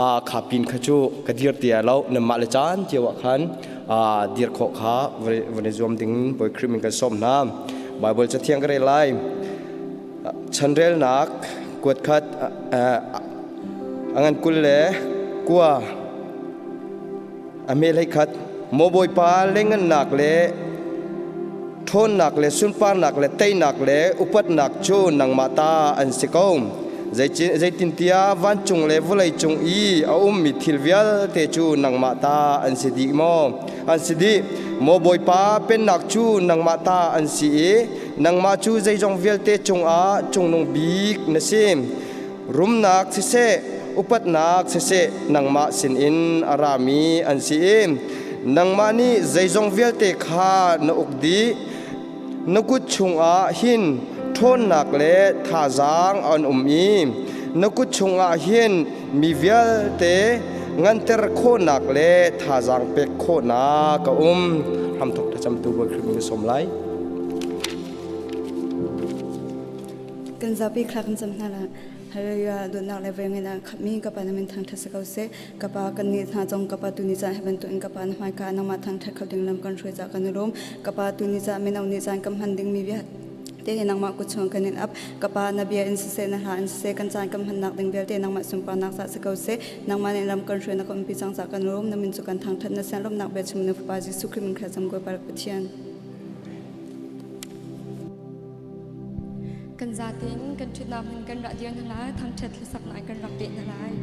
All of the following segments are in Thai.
khá pin khá chú cái điều tiệt lâu nằm mãi chán chiều ạ khán điều khó khá về zoom tính với cream mình cái xóm nam Bible cho thiêng cái lại chân rel nạc quật khát anh cul lệ qua amel hay khát mô bồi pa lên nạc lệ thôn nạc lệ xuân pa nạc lệ tây nạc lệ upat nạc chu nang mata anh sẽ công dây tin tia van chung le volei chung i mi thil vial te chu nang mata an si di mo an si di mo boy pa pen nak chu nang mata an si nang ma chu dây jong vial te chung a chung nong bik na sim rum nak se se upat nak se se nang ma sin in arami an si nang ma ni dây jong vial te kha na ukdi na kut chung a hin thôn nạc lệ thả giang an im nó cút chung à hiền mi vial te ngăn ter khô nạc lệ thả giang pek khô na ka ham thok chăm tu bơ khrim mi som lai kan Zapi khak cham na la haleluya do nak le veng na khami ka pa namin thang thasakau se ka pa kan ni tha jong ka pa tu ni cha heaven to in ka pa na mai ka na ma thang thak khading lam kan shoi cha kan rom ka pa tu ni cha menau ni chan kam handing mi vi te nang ma ku chung kanin up kapa na bia in se na ha in se kan chan kam han nak ding bel te nang ma sumpa nak sa sakau se nang ma ne ram kan shwe na kom pi chang sa kan rom na min chu kan thang that na san rom nak be chum na pa ji su khrim kha cham go par pathian kan za tin kan chut na min kan ra diang la thang that la sak nai kan rak te na lai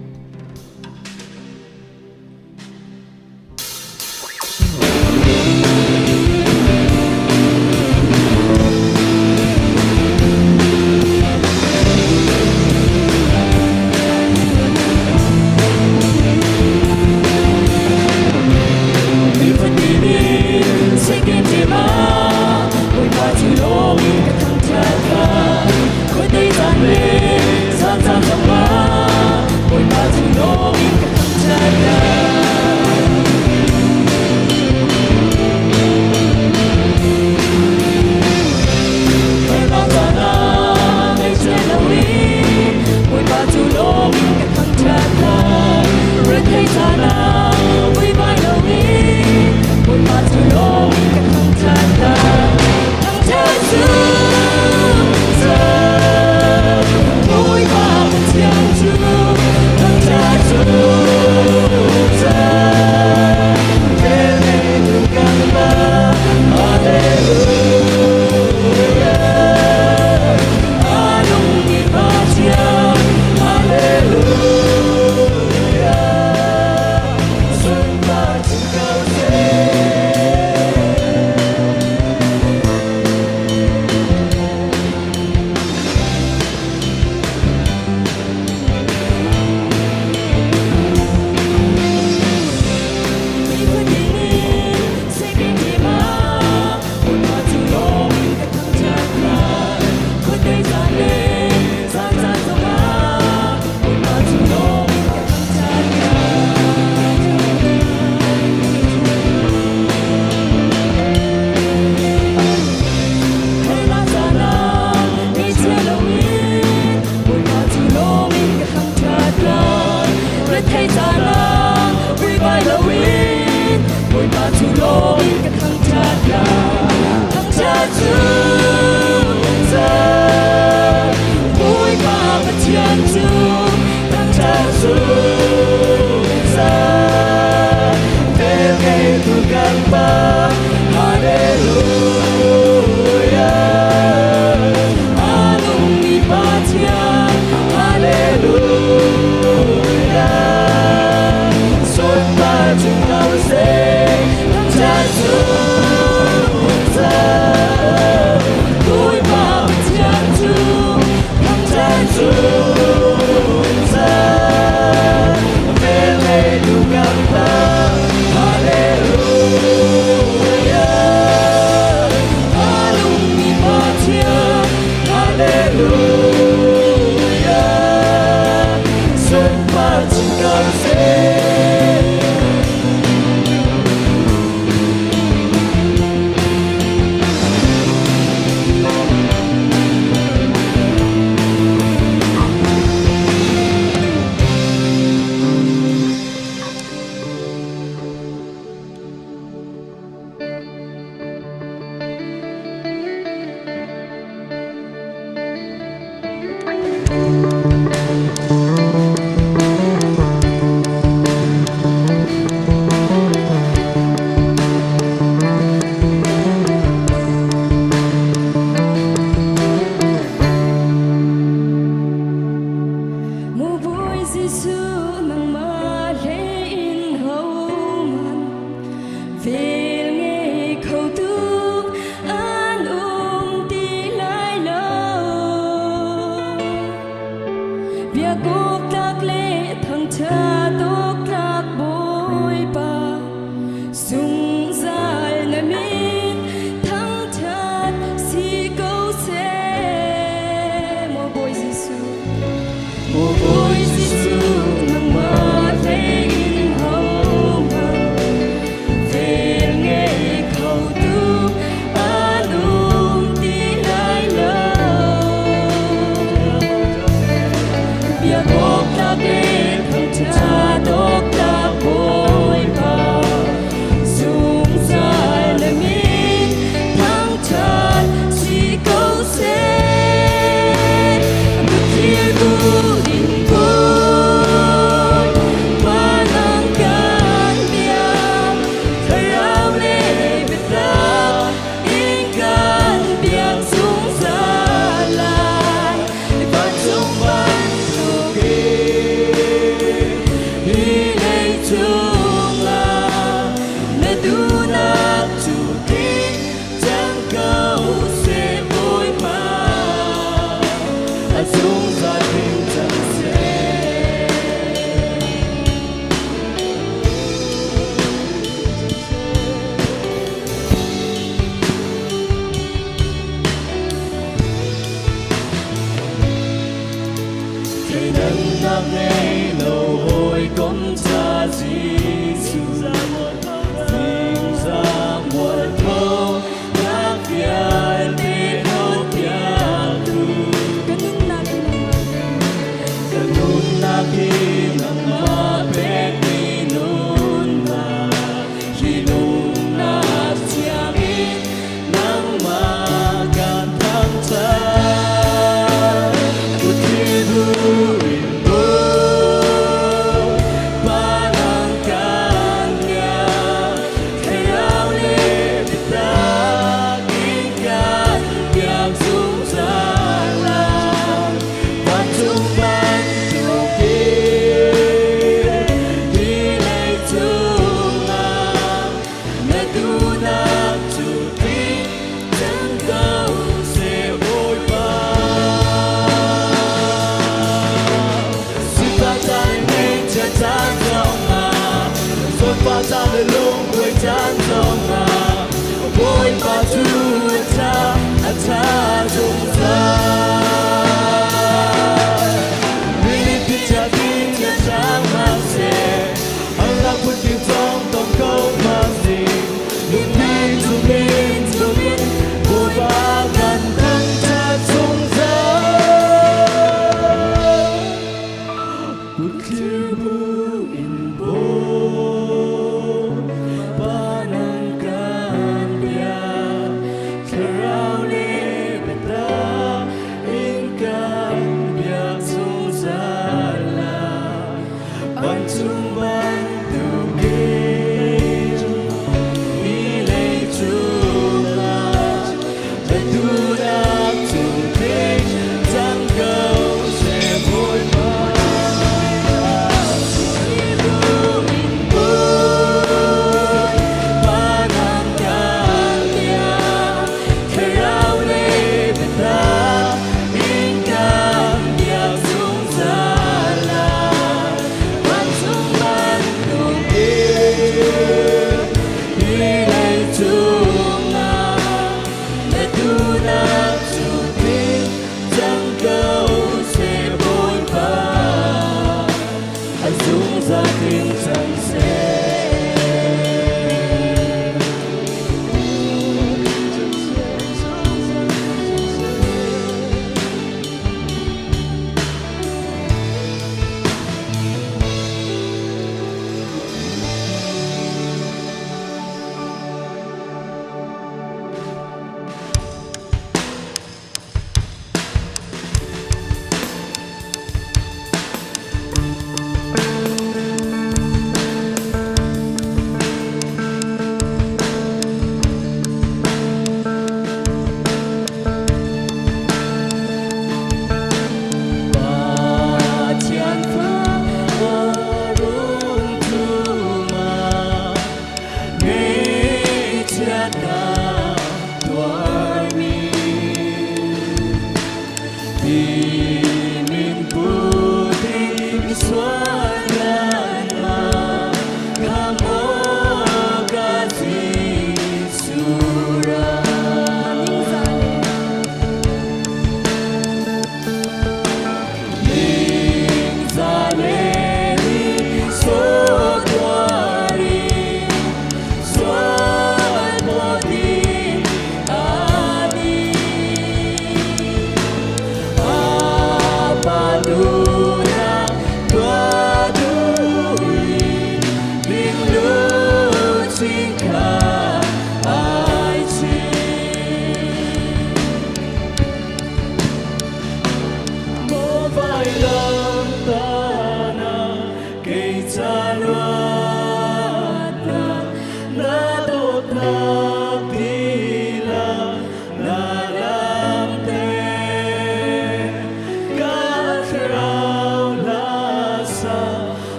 Hallelujah.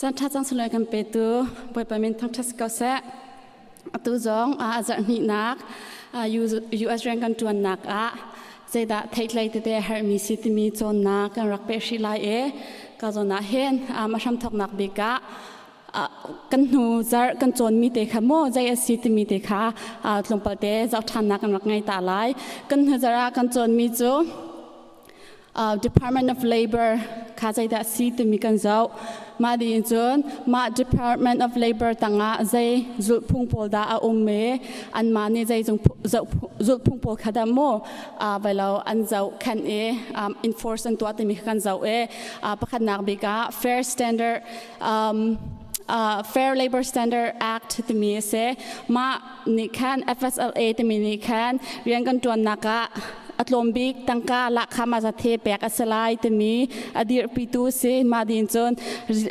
จันทัดจังสลายกันไปตัวไปไปเป็นทั้งทัศกเสะตัวจงจะหนีนักยูเอสเรียนกันจวนนักใจดาเทคไลต์เตะฮาร์มีสิทธิ์มีจนนักกันรักเปชิลายก็จนนักเห็นมาทำทอกนักเบกะกันหูจากันจนมีเตะขโมใจสิทธิ์มีเตะขาลงไปเตะจะทันนักกันรักไงตาลายกันหูจากันจนมีจู Department of Labor ข้าใจได้สิทธิ์มีกันเจ้ามาดีจนมา Department of Labor ตั้งใจจุดพุ่งโพลดาเมอันมาเนี่ยใจจุดพุ่งโพลขดามโมไปแล้วอันเจ้าคันenforce อันตัวที่มีกันเจ้าประคันนักเบกะ Fair Labor Standard Act ที่มีเสมานี่คัน FSLA ที่มีนี่คันเรียนกันจวนนักอัตลมบิกตั้งกาลักขามาจะเทแปกอัสลายที่มีอดีตปีตุเสมาดินจน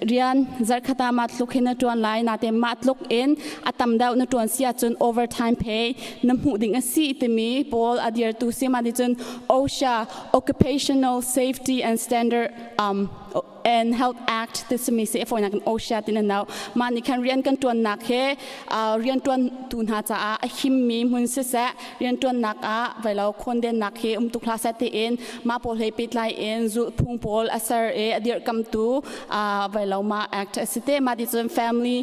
เรียนจัดขตามาตลุกเห็นจวนไลน์นาเตมาตลุกอินอัตมดาวนจวนเสียจน overtime pay น้ำหูดิ่งสีที่มีบอลอดีตตุเสมาดินจน OSHA Occupational Safety and Standard and Health Act ที่สมัยเสียฝนนัก OSHA ที่นั่นแล้วมานี่คันเรียนกันจวนนักเเรียนจวนตุนหาจ้าหิมมีมุนเสะเรียนจวนนักไว้แล้วคนเด่นนักตุคลาสเตอินมาโพลให้ปิดไลน์จุพุ่งโพลอัสเอเดียร์กัมตูไว้แล้วมา Act สิเตมาดิจน Family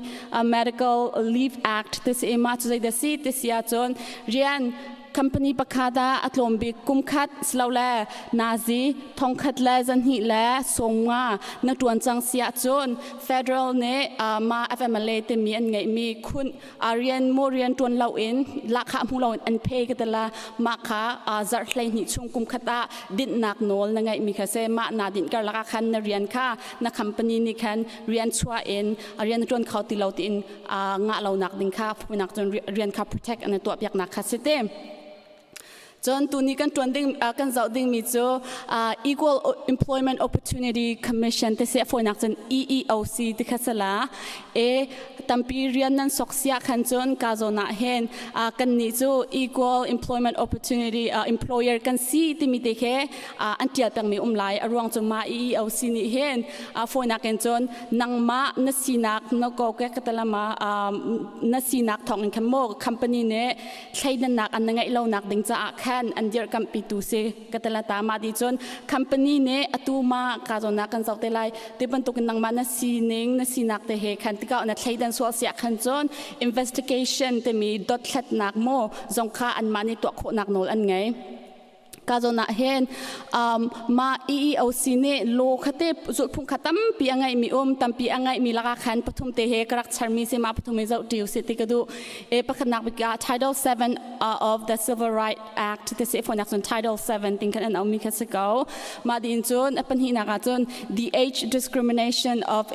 Medical Leave Act ที่สมาจุดเดสิที่เสียจนเรียน company pakada atlombi kumkhat slawle nazi thongkhat le zanhi le songa na tuan chang sia chon federal ne ma FMLA te mi an ngai mi khun arian morian tuan law in la kha mu law an phe ka tala ma kha zarhlai ni chung kumkhata din nak nol na ngai mi kha se ma na din kar la khan na rian kha na company ni khan rian chua in arian tuan khauti law tin nga law nak ding kha punak chon rian kha protect an to yak nak kha sete John tuni kan tuanding kan zauding mi cho Equal Employment Opportunity Commission te se for nak chen EEOC te khasala tampi rian nan soksia khan chon ka zo na hen kan ni cho Equal Employment Opportunity Employer kan si ti mi te khe antial pang mi umlai arwang cho ma EEOC ni hen for nak ken chon nang ma na sinak no ko ke katalama na sinak thong kan mo company ne thlaidan nak an ngai lo nak ding cha an dir kam pitu se katala ta ma di chon company ne atuma ka zona kan zaute lai te ban tuk nang ma na sining na sinak te he khan tika na thleidan so sia khan chon investigation te mi dot thlat nak mo zongkha an mani to kho nak nol an ngai ka zona hen ma EEOC ne lo khate zul phung khatam pi angai mi tampi angai mi laka khan pathum te he karak charmi se ma pathum me zau tiu se te kadu pakhanak bika Title 7 of the Civil Rights Act te se for naction Title 7 tin kan an mi khasako ma din chon apan hi na ka chon the Age Discrimination of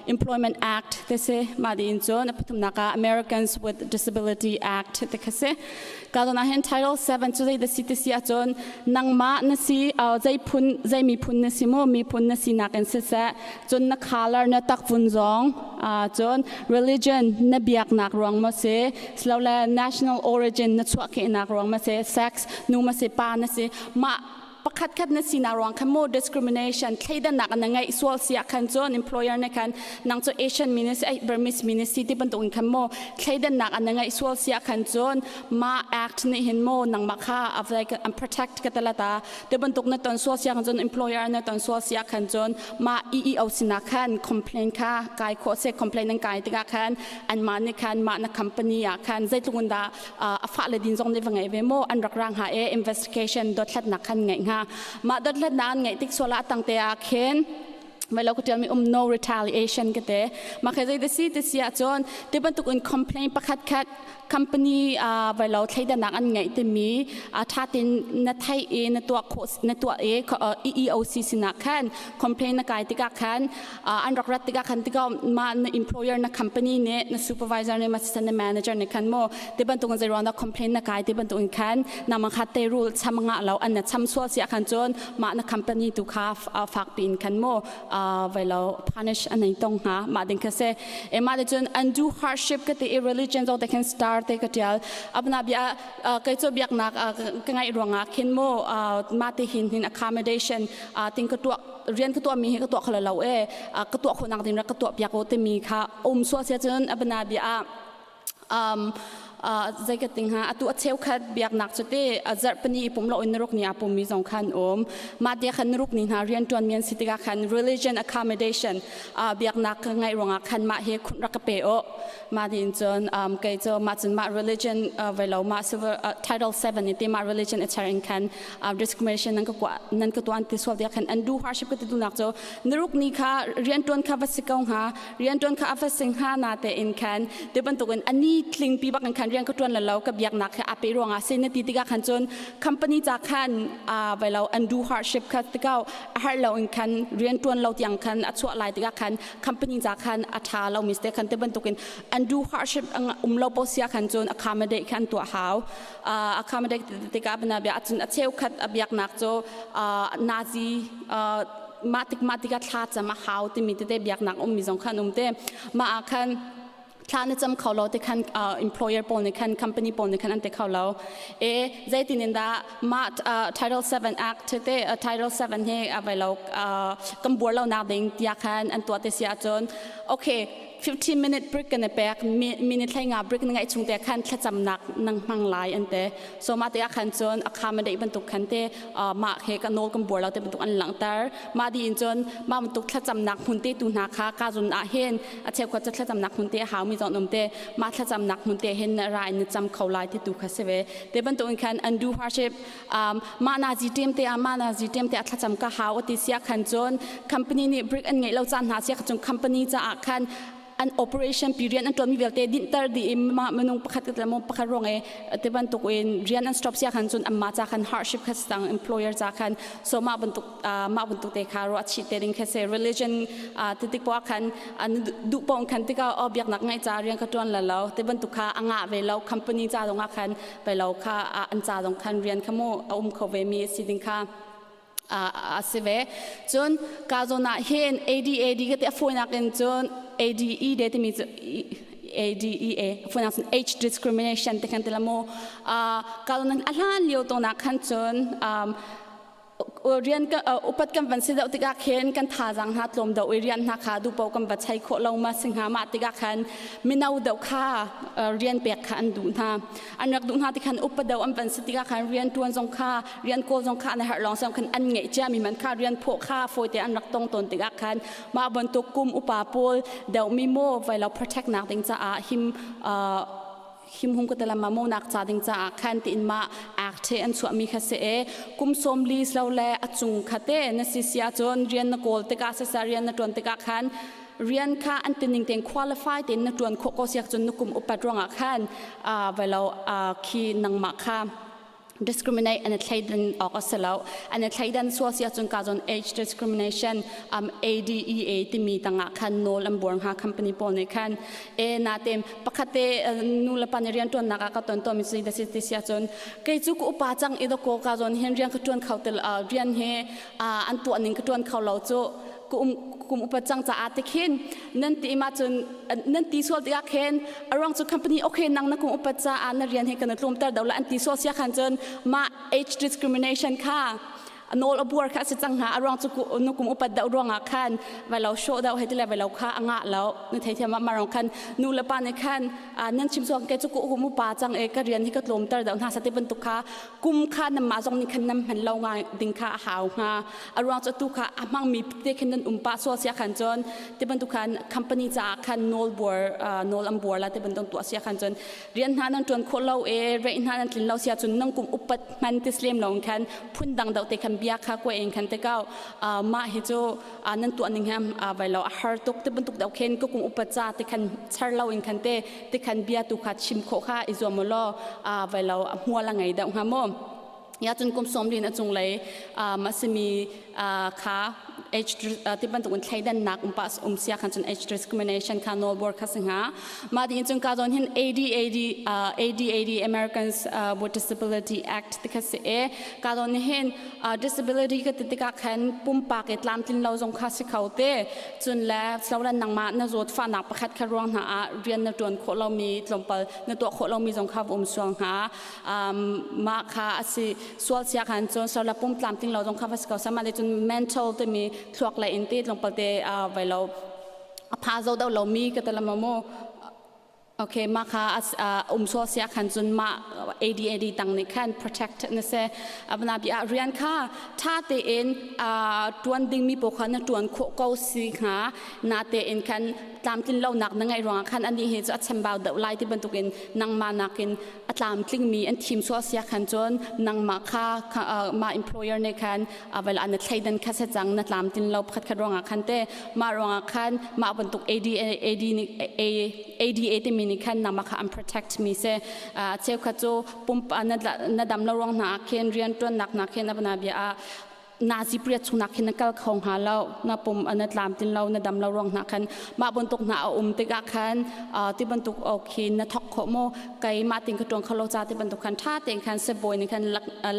Employment Act te se ma din chon pathum naka Americans with Disability Act te khase ka zona hen Title 7 chu the city sia chon nang ma na si zai mi phun na si mo mi phun na si nak en se sa chon na khalar na tak fun zong chon religion na biak nak rong ma se slawla national origin na chwa ke nak rong ma se sex nu ma se pa na se ma pakhat khat na sinarong kamo discrimination thleidan nak an ngai swal sia khan chon employer na khan nang cho Asian minis Burmese minis city ban tong kamo thleidan nak an ngai swal sia khan chon ma act ni hin mo nang makha of like protect katalata te ban tok na ton swal sia khan chon employer na ton swal sia khan chon ma EEOC na khan complain kha kai kho se complain nang kai tika khan an ma ni khan ma na company ya khan zai tlungunda afa le din jong ne vangai ve mo an rak rang ha investigation dot thlat na khan ngai ma dot let nan ngai tik sola tang te a khen mai lo ko tell me no retaliation ke te ma khe de si te sia chon te ban tuk in complain pakhat khat company vai lo thaida nak an ngai te mi tha tin na thai na to kho na to EEOC sina khan complain na kai tika khan an rak rat tika khan tika ma na employer na company ne na supervisor ne assistant na manager ne khan mo te ban tung zai ronda complain na kai te ban tung khan na ma kha te rule chamanga lo an na cham so sia khan chon ma na company tu kha fak pin khan mo vai lo punish an nei tong ha ma ding ka se ma de chon undue hardship ka te religion so they can start te katial abna bia kai cho biak nak kangai ronga khin mo ma te hin accommodation ting ka to rian ka to mi ka to khala lo ka to khonak din ra ka to biak o te mi kha so sia chon abna bia zai ka ting ha atu acheu khat biak nak chote Zarhpini pum lo in rok ni apum mi jong khan ma dia khan ruk ni na rian ton mian city ka khan religion accommodation biak nak ngai ronga khan ma he khun rak pe o ma din chon kai cho ma chun ma religion velo ma silver Title 7 ni te ma religion acharing khan discrimination nan ka to anti sol dia khan undue hardship ka tu nak cho nruk ni kha rian ton kha vasikong ha rian ton kha afasing ha na te in khan te ban to gan ani thling pi bak khan rian ka ton la lo ka biak nak kha ape ronga se na ti tika khan chon company cha khan velo undue hardship kha tikau har lo in khan rian ton lo tiang khan achwa lai tika khan company cha khan atha lo mistake khan te ban to kin undue hardship lo po sia khan chon accommodate khan to how accommodate tika bana bia achun acheu khat abiak nak cho nazi matika thla chama how ti mi te biak nak mi jong khan te ma khan thlan cham khawlo te khan employer pol ne khan company pol ne khan ante khawlo zai tin da ma Title 7 Act te Title 7 he availo kambur lo na ding tia khan an to te sia chon okay 15-minute break กันเปกminute ให้งา break นึงไงchungแต่คันแค่จำนักนังมังลายอันเตะโซมาเตะคันจนอาคารมันได้บรรทุกคันเตะมาเฮกันโนลกันบัวเราเตะบรรทุกอันหลังแต่มาดีจนมาบรรทุกแค่จำนักหุ่นเตะตุนาคากาจนอาเห็นอาเชฟก็จะแค่จำนักหุ่นเตะหาวมีจอนนมเตะมาแค่จำนักหุ่นเตะเห็นรายนึกจำเขาลายที่ตุคาเซเวเตะบรรทุกคัน undo hardship มานาจีเต็มเตะมานาจีเต็มเตะแค่จำก็หาวติเสียคันจน company นี่ break อันไงเราจานหาเสียจน company จะอาคันอัน operation period อันตัวมีเวลเตดินเตอร์ดีมันนุ่งประคัดกันแล้วมันประคัดรองเตบันตุกเองเรียนอัน stop เสียคันจนอันมาจากคัน hardship คัสตัง employer จากคัน so มาบรรทุกเตคาร์อัดชีเตดิงแค่เซ religion ติดปอคันอันดูปองคันที่ก็ออบยักนักไงจ่าเรียนกระตุ้นแล้วเตบันตุกค่ะอ่างเวลา company จ่าตรงคันไปแล้วค่ะอันจ่าตรงคันเรียนขโมเขาเวมีสิดิงค่ะเสวจนกาจนเห็น AD ก็จะฟูนักเองจน ADE เดตมี ADEA ฟูนัก age discrimination แต่กันแต่ละโมกาจนนั้นอะไรเลี้ยวตรงนักขันจนเรียนก็อุปกรณ์วันศิลป์ติกาเข็นกันท่าจังหัดลมเดาเรียนนะคะดูเป่ากันบัดใช้โคเรามาสิงหามาติกาขันมินเอาเดาค่ะเรียนเปียกขันดูนะอันนักดูนะที่ขันอุปเดาอันวันศิลป์ติกาขันเรียนตัวนจงค่ะเรียนโกจงค่ะในหลองสำคัญอันไงเจ้ามีมันค่ะเรียนโผค่ะโฟยแต่อันนักตรงตนติกาขันมาบรรทุกกุมอุปาปูลเดามีโม่ไว้เรา protect นักดิงจะหิมหุงก็แต่ละมาโมนักจ่าดิงจ่าคันตินมาแอคเทอันสวมีคาเซกุมสมลีสเราแลอจุงคาเตนสิเสียจนเรียนนักโกลติกาเสเรียนนักตวนติกาคันเรียนค่ะอันตินิงเต็ง qualify ตินนักตวนโคโกเสียจนนักกุมอุปดรองอาคันเวลาคีนังมาค่ะ discriminate อันนี้ใช้ดันออกเสแล้วอันนี้ใช้ดันส่วนเสียจนการจน age discrimination ADEA ที่มีต่างคันโนลอันบวงหา company ปนในคันนาเต็มปกตินูลปันเรียนตัวนักก็ตัวมีสิ่งที่เสียจนเกี่ยจุกอุปจังอีดโกการจนเห็นเรียนกระตุ้นเขาเตลเรียนเฮอันตัวนึงกระตุ้นเขาเราจุกุมอุปจังจะอาติขินนั่นตีมาจนนั่นตีส่วนที่อยากเห็นอารมณ์จุ company โอเคนั่งนักกุมอุปจังนักเรียนให้กันนักลงแต่เดี๋ยวละอันตีส่วนเสียขันจนมา age discrimination ค่ะโนลบัวค่ะสิจังหาอารมณ์จุนุกุมอุปดาวรองอาคันเวลาโชว์ดาวให้ที่แล้วเวลาค่ะอ่างแล้วนึกถึงที่มารองคันนูละปานในคันนั่นชิมส่วนแกจุกุมอุปจังก็เรียนที่ก็ลงแต่เดี๋ยวหาสติบรรทุกค่ะกุมค่ะนำมาจงนี่คันนำหันเรางานดิ่งค่ะหาวงาอารมณ์จุตุค่ะมั่งมีเด็กนั้นปะส่วนเสียขันจนที่บรรทุกคัน company จากคันโนลบัวโนลอัมบัวแล้วที่บรรทุกตัวเสียขันจนเรียนหานั่นจนคนเราเรียนหานั่นกินเราเสียจนนั่งกุมอุปมันติสเลมเราคันพุ่นดังเดาเตคันเบียค่ะก็เองคันเตก้ามาฮิโจนั่นตัวนึงแฮมไว้เราฮาร์ตุกที่บรรทุกเดาเข็นก็กุมอุปจ่าที่คันชาร์เราเองคันเตที่คันเบียตุขัดชิมโคค่ะอิจวมโลไว้เราหัวละไงเดาฮะโมยาจนกุมสมดีนะจงเลยมาสิมีค่ะage ที่บรรทุกใช้ดันนักปัสเสียขันจน age discrimination ค่ะ no work ค่ะสิงหามาดีจนการจนเห็น AD Americans with Disability Act ที่ค่ะสิการจนเห็น disability ก็ติดกับขันปุ่มปากตามที่เราจงค่ะสิเขาเตจนแล้วเราเล่นนังมาในรถฟ้าหนักประคัดคารวงหาเรียนในตัวโคเรามีลงไปในตัวโคเรามีจงค่ะสวงหามาค่ะสิส่วนเสียขันจนเราปุ่มตามที่เราจงค่ะสิเขาสามารถจน mental ที่มีทวกเลยอินทีลงไปเตะไว้เราพาเราเรามีก็แต่ละโมโอเคมาค่ะส่วนเสียขันจนมา AD ตั้งในขั้น protect นั่นเองบรรดาบิอาเรียนค่ะถ้าเตะเองตัวดิ่งมีปกขันตัวโคเกาสิงหานาเตะเองขันตามที่เราหนักนั่งไงรองขันอันนี้เห็นจะชัมบาวเดาไล่ที่บรรทุกเองนั่งมานักเองตามที่มีอันทีมส่วนเสียขันจนนั่งมาค่ะมา employer ในขันเวลาอันนี้ใช้ดันคัสจังนั่งตามที่เราพัดขัดรองขันเตะมารองขันมาบรรทุก AD ที่มีนี่คันนำมาค่ะ unprotect มีเสเจ้าข้าจูปุ่มนัดดำเรารองหนักเขียนเรียนตัวหนักเขียนนับนาเบียนาซีเปรียดสุนัขเห็นนักของหาเรานับปุ่มนัดลามตินเรานัดดำเรารองหนักขันมาบนตุกหนาติกาขันที่บนตุกโอเคนัดทอกโคโมไกมาติงกระตวงเขาเราจ่าที่บนตุกขันท่าติงขันเซบอยในขัน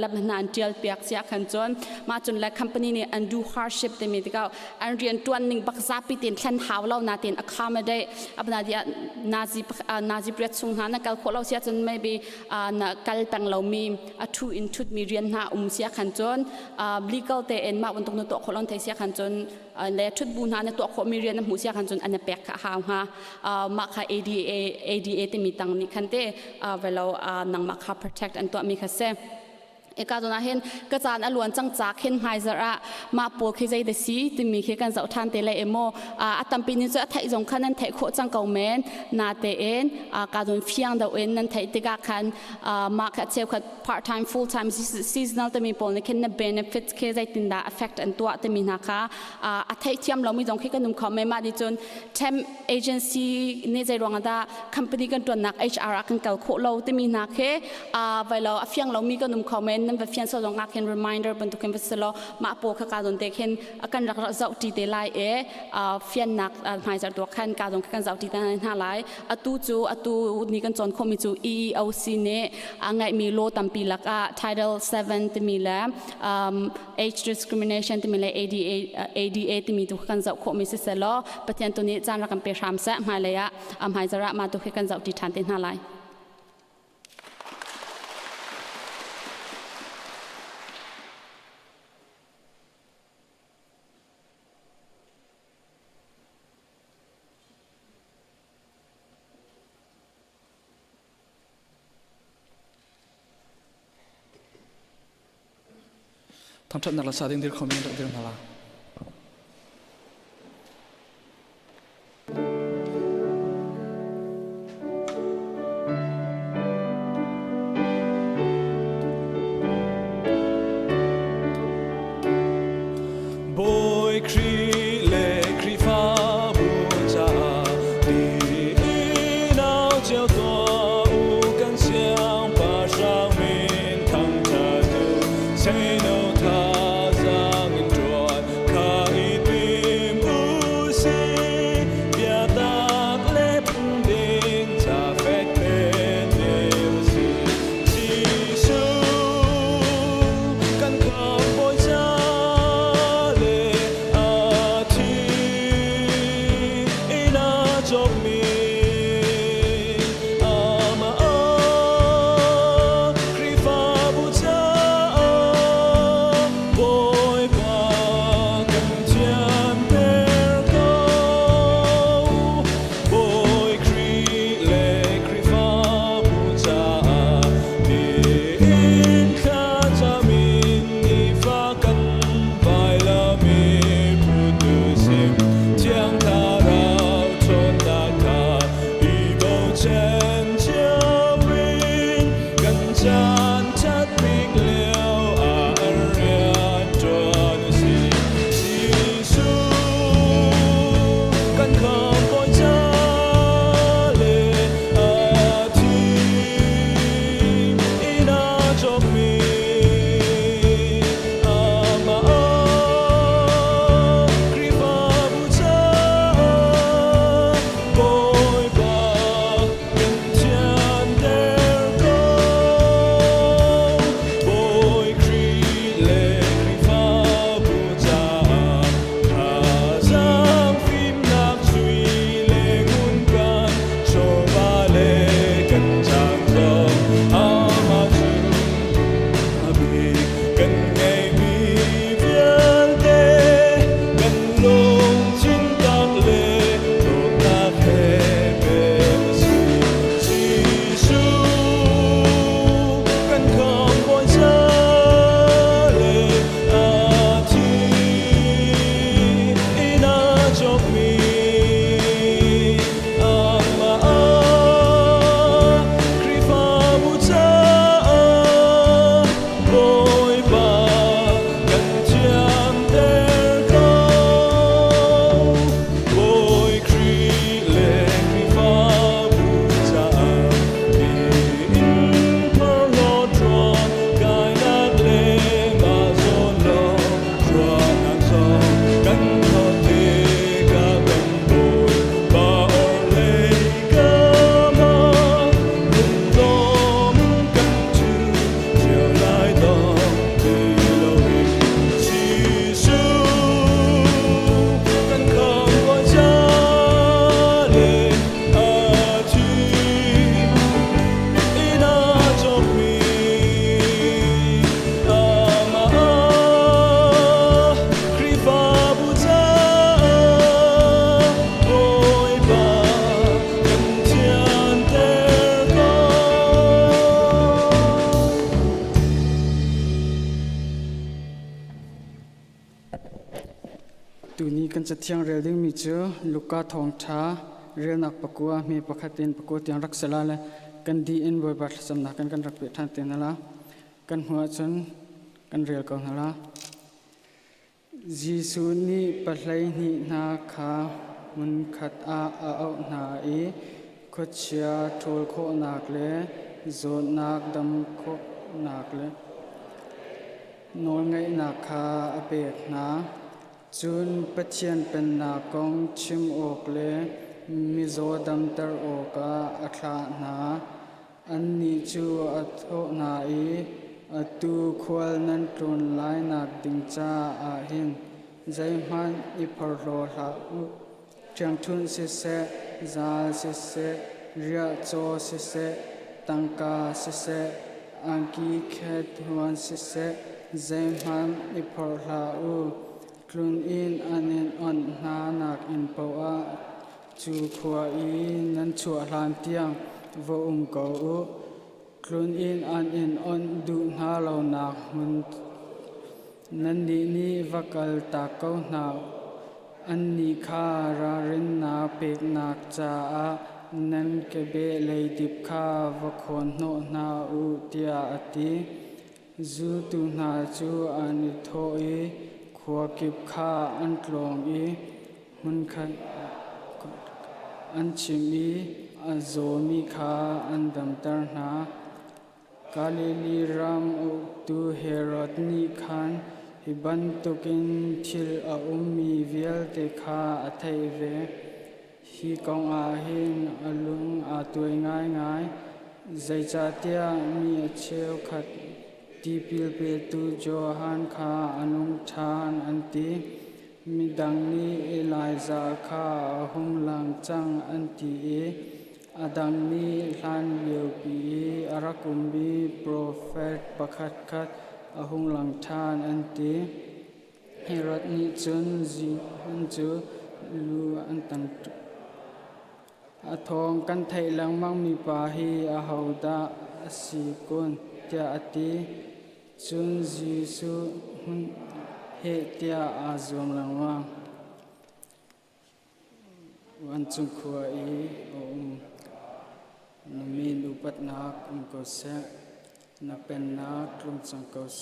ลับนานเจียลเปียกเสียขันจนมาจนและ company เนี่ย undo hardship ที่มีที่เขาอันเรียนตัวหนึ่งบักซาปิตินแทนหาวเรานาติน accommodate อับนาดีนาซีเปรียดสุนัขนักเขาเราเสียจนไม่บีนักการแต่งเรามีทุนมีเรียนหาเสียขันจนลีก legal เตเอ็นมาวันตรงนั้นตัวคนลงเทียขันจนและชุดบุญหาในตัวคนมีเรียนน้ำหูเสียขันจนอันนี้แปลกหาวฮะมาค่ะ ADA ที่มีตังนี้ขันเตเวลานังมาค่ะ protect อันตัวมีค่ะเซเอกาตัวนั้นเห็นกระจานอลวนจังจากเห็นหายจระมาปูขี้ใจเดซีที่มีขี้กันเจ้าท่านเตเลยเอโมตัมปีนี้จะไทยจงขันนั้นไทยโคจังเก่าแมนนาเตเอ็นการโดนเฟียงดาวเอ็นนั้นไทยติกาขันมาคัดเซลคัด part time full time seasonal ที่มีผลในเข็น benefit ขี้ใจตินดา affect อันตัวที่มีนะคะไทยเทียมเรามีจงขี้กันนุ่มเขาไม่มาดิจน temp agency นี่ใจรวงอันดา company กันตัวนัก HR กันเก่าโคเราที่มีนักเวลาเฟียงเรามีกันนุ่มเขาไม่นั่นเป็นเพียงส่วนงานเห็น reminder บรรทุกเห็นเป็นสโลมาโปกการโดนเด็กเห็นการรักษาเจ้าที่เดลัยเฟียนนักหายจากตัวขันการโดนการเจ้าที่เดลัยหาไลตูนี่กันจนคอมิจู EEOC เนี่ยไงมีโลตัมปีลักTitle 7ที่มีแล้ว age discrimination ที่มีแล้ว ADA ที่มีตัวกันเจ้าคอมิสิสโลประเทศตัวนี้จานรักกันเปรียบรามเสมาเลยหายจากมาตัวกันเจ้าที่ทันเต็นหาไลทำชัดนักละสาดิ่งเดียร์คอมเมนต์เดียร์มาละบอยครีเล่ครีฟ้าบูชาดีน่าเจ้าตัวอุกันเสียงป่าชามินทั้งชาติเซโนทาซังอินทร กันจะเที่ยงเรียลดิ้งมีจูลูกกาทองช้าเรียนนักปะกัวมีประคัตินปะกัวเตียงรักษาเลยกันดีอินบอยบัตสำนักกันรักเปียทันเตียนนั่นละกันหัวจนกันเรียลก่อนนั่นละจีซูนี่ปัจจัยนี่นาคามุนขัดเอานาอีขดเชียทูลโคนักเลโซนักดำโคนักเลนอนไงนาคาอเปกนาจุนปัจเจียนเป็นนากองชิมออกเลมิโซดำตรโอกาอัคลานาอันนี้จูอัตโอนาอีอัตุควลนันตรนไลนักดิงจ้าอาหินใจมันอิปโรลาอุเจียงทุนสิเสซาสิเสเรียโจสิเสตังกาสิเสอังกีเคทวันสิเสใจมันอิปโรลาอุคลุนอินอันเอ็นอ่อนนานักอินเปอาจูขัวอีนันชัวลานเตียงวงเกาคลุนอินอันเอ็นอ่อนดูนาเหล่านักมันนันนี่วักลตาเกานาอันนี้ข้ารารินนาเปกนักจ้านันเกเบเลยดิบข้าวคนโนนาอุเตียอติจูตุนาจูอันนิโทอีขวกิบข้าอันลงอีมันขันอันชิมีอันโซมีข้าอันดำตรนากาลิลีรามอุตุเฮโรดนิขันฮิบันตุกินทิลอาอุมีเวียลเตข้าอัทเวฮีกองอาหินอลุงอาตัวง่ายง่ายใจจัตยามีเชลขัดที่พิลเปตุโจฮันข้าอนุชานอันตีมีดังนี้เอลายซาข้าหุมลังจังอันตีอดังนี้ลันเลียวปีอารักุมบีโปรเฟตประคัดคัดหุมลังชานอันตีเฮรดนี้จนจีอันจูลูอันตันอาทองกันไทยลังมังมีปาฮีอาหาวดาสีกุนเตียอติจุนจีสุเฮเตียอาจวมลังว่างวันจุงขัวอีนมีนุปัตนักก็เสนับเป็นนักลงจังก็เส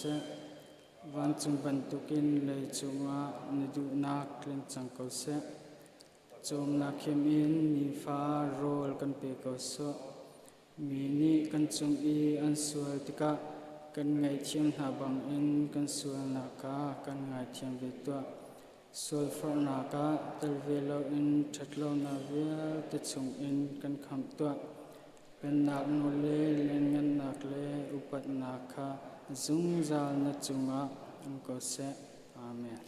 วันจุงบรรทุกินเลยจุงว่านิดุนักลงจังก็เสจมนักเขมินนิฟ้าโรลกันเปก็โซมีนี่กันจุงอีอันสวยติกะกันไงเทียมหาบังอินกันสวยนักากันไงเทียมเวตัวสวยฟรนักาตลเวลอินชัดโลนาเวลติดส่งอินกันคำตัวเป็นนักโนเลเล่นเงินนักเลอุปัตนาคาจุงจาลนจุงะอันก็เสอาเมน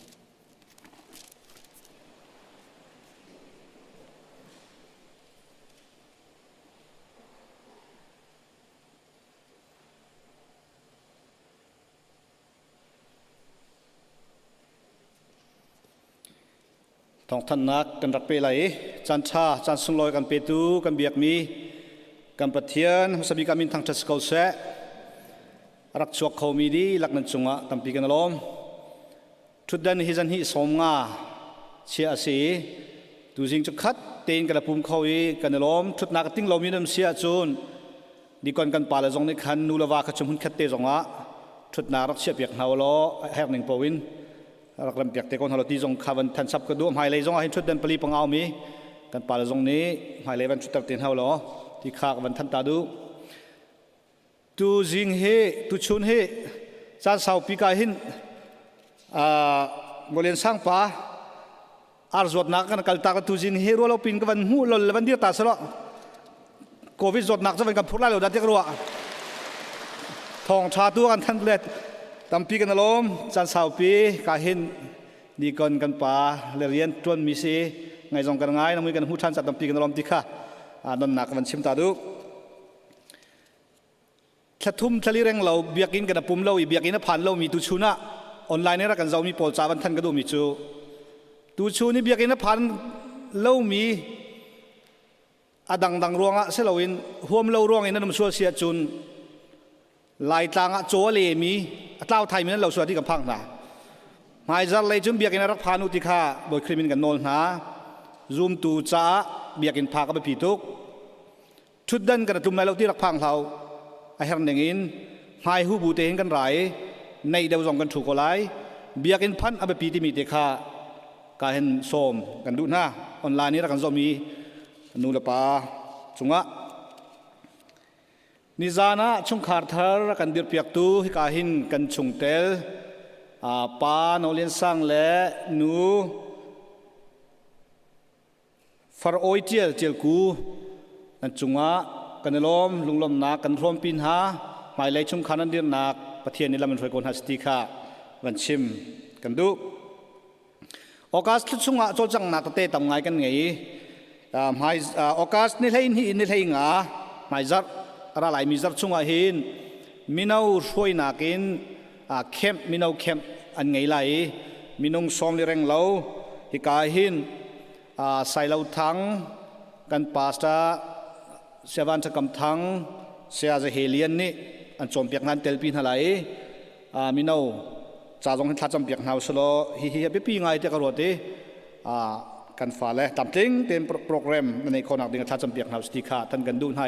ทองท่านนักกันรักเปไหลจันชาจันสุงลอยกันเปตูกันเบียกมีกันปะเทียนสมีกันมินทางทัศกาเสรักชวกเขามีดีลักนันจุงะตั้มปีกันล้อมทุดดันฮิจันฮิสมงาเชียสีตูจิงจุขัดเตียนกันปุ่มเขาอีกันล้อมทุดนักติ้งเรามีน้ำเสียจูนดีก่อนกันป่าละจงในคันนูลาวาขจมหุ่นขัดเตจงะทุดนักรักเชียเปียกหาวล้อแหกหนึ่งปวินรักลำเปียกเตกอนฮาร์ตีจงข้าวันทันซับกระดูมหายเลยจงให้ชุดเดินปลีปังเอามีกันป่าละจงนี้หายเลยวันชุดตัดเตียนเฮาล้อที่ข้าวันทันตาดูตูจิงเฮตูชุนเฮจานสาวปีกาหินโมเลนสร้างป่าอาร์จวดนักกันกัลตากตูจิงเฮรัวเราปินกันวันหูเราวันเดียวตาสละโควิดจวดนักจะเป็นกับพวกเราดัดเด็กรัวทองชาตัวกันทันเล็ดตั้มปีกันล้อมจันสาวปีกาหินดีก่อนกันป่าเรียนจวนมีสีไงจงกันง่ายน้ำมือกันหูทันจัดตั้มปีกันล้อมที่ข้าดนนักวันชิมตาดูถ้าทุ่มทะเลแรงเราเบียกินกันปุ่มเราอีเบียกินผ่านเรามีตูชูนะออนไลน์นี่รักกันเรามีโปรจาวันทันกันดูมีจูตูชูนี่เบียกินผ่านเรามีดังรวงเสลวินห่วมเรารวงอินนั่นมันชัวเสียจุนลายตางโจเลมีเต้าไทยมีนั่นเราสวัสดีกับพังนะ หมายจัดเลยจุ่มเบียกินรักพานุติค่ะโดยคริมินกันโนลนะซูมตูจ้าเบียกินพากับไปผีทุกชุดดันกันตุ่มในเราที่รักพังเราไอ้เรื่องอย่างนี้หายหูบูเตงกันไรในเดวซองกันถูกอะไรเบียกินพันเอาไปผีที่มีเด็กค่ะการเห็นโสมกันดูนะออนไลน์นี้รักกันโสมีนูละปาจุงะนิจานะชุงขาดเธอรักกันเดือดเปียกตูให้การเห็นกันชุงเตลปาโนเลียนสังและนูฟาร์โอเจียเจียกูนั่นจุงะกันล้อมลุงล้อมนักกันรวมปินหาหมายเลยชุมขันนันเดียนนักประเทศนี้ละมันช่วยคนฮัสติค่ะวันชิมกันดูโอกาสชุงะโจจังนักเตะตำไงกันไงหมายโอกาสนี่เลยนี่เลยงาหมายจัดอะไรมีจัดชุงะหินมินเอาช่วยนักกินเข้มมินเอาเข้มอันไงไรมินงสอมเรื่องเราฮิกาหินใส่เราทั้งกันปาสตาเสียวันจะกำทั้งเสียจะเฮเลียนนี่อันจอมเปียกนั้นเตลปีนอะไรมินเอาจ่าจงทัดจอมเปียกหาวสโลฮิฮิเปปีไงเตกรวดที่กันฟ้าเลยตามจริงเต็มโปรแกรมในคนนักดึงทัดจอมเปียกหาวสติกาท่านกันดูให้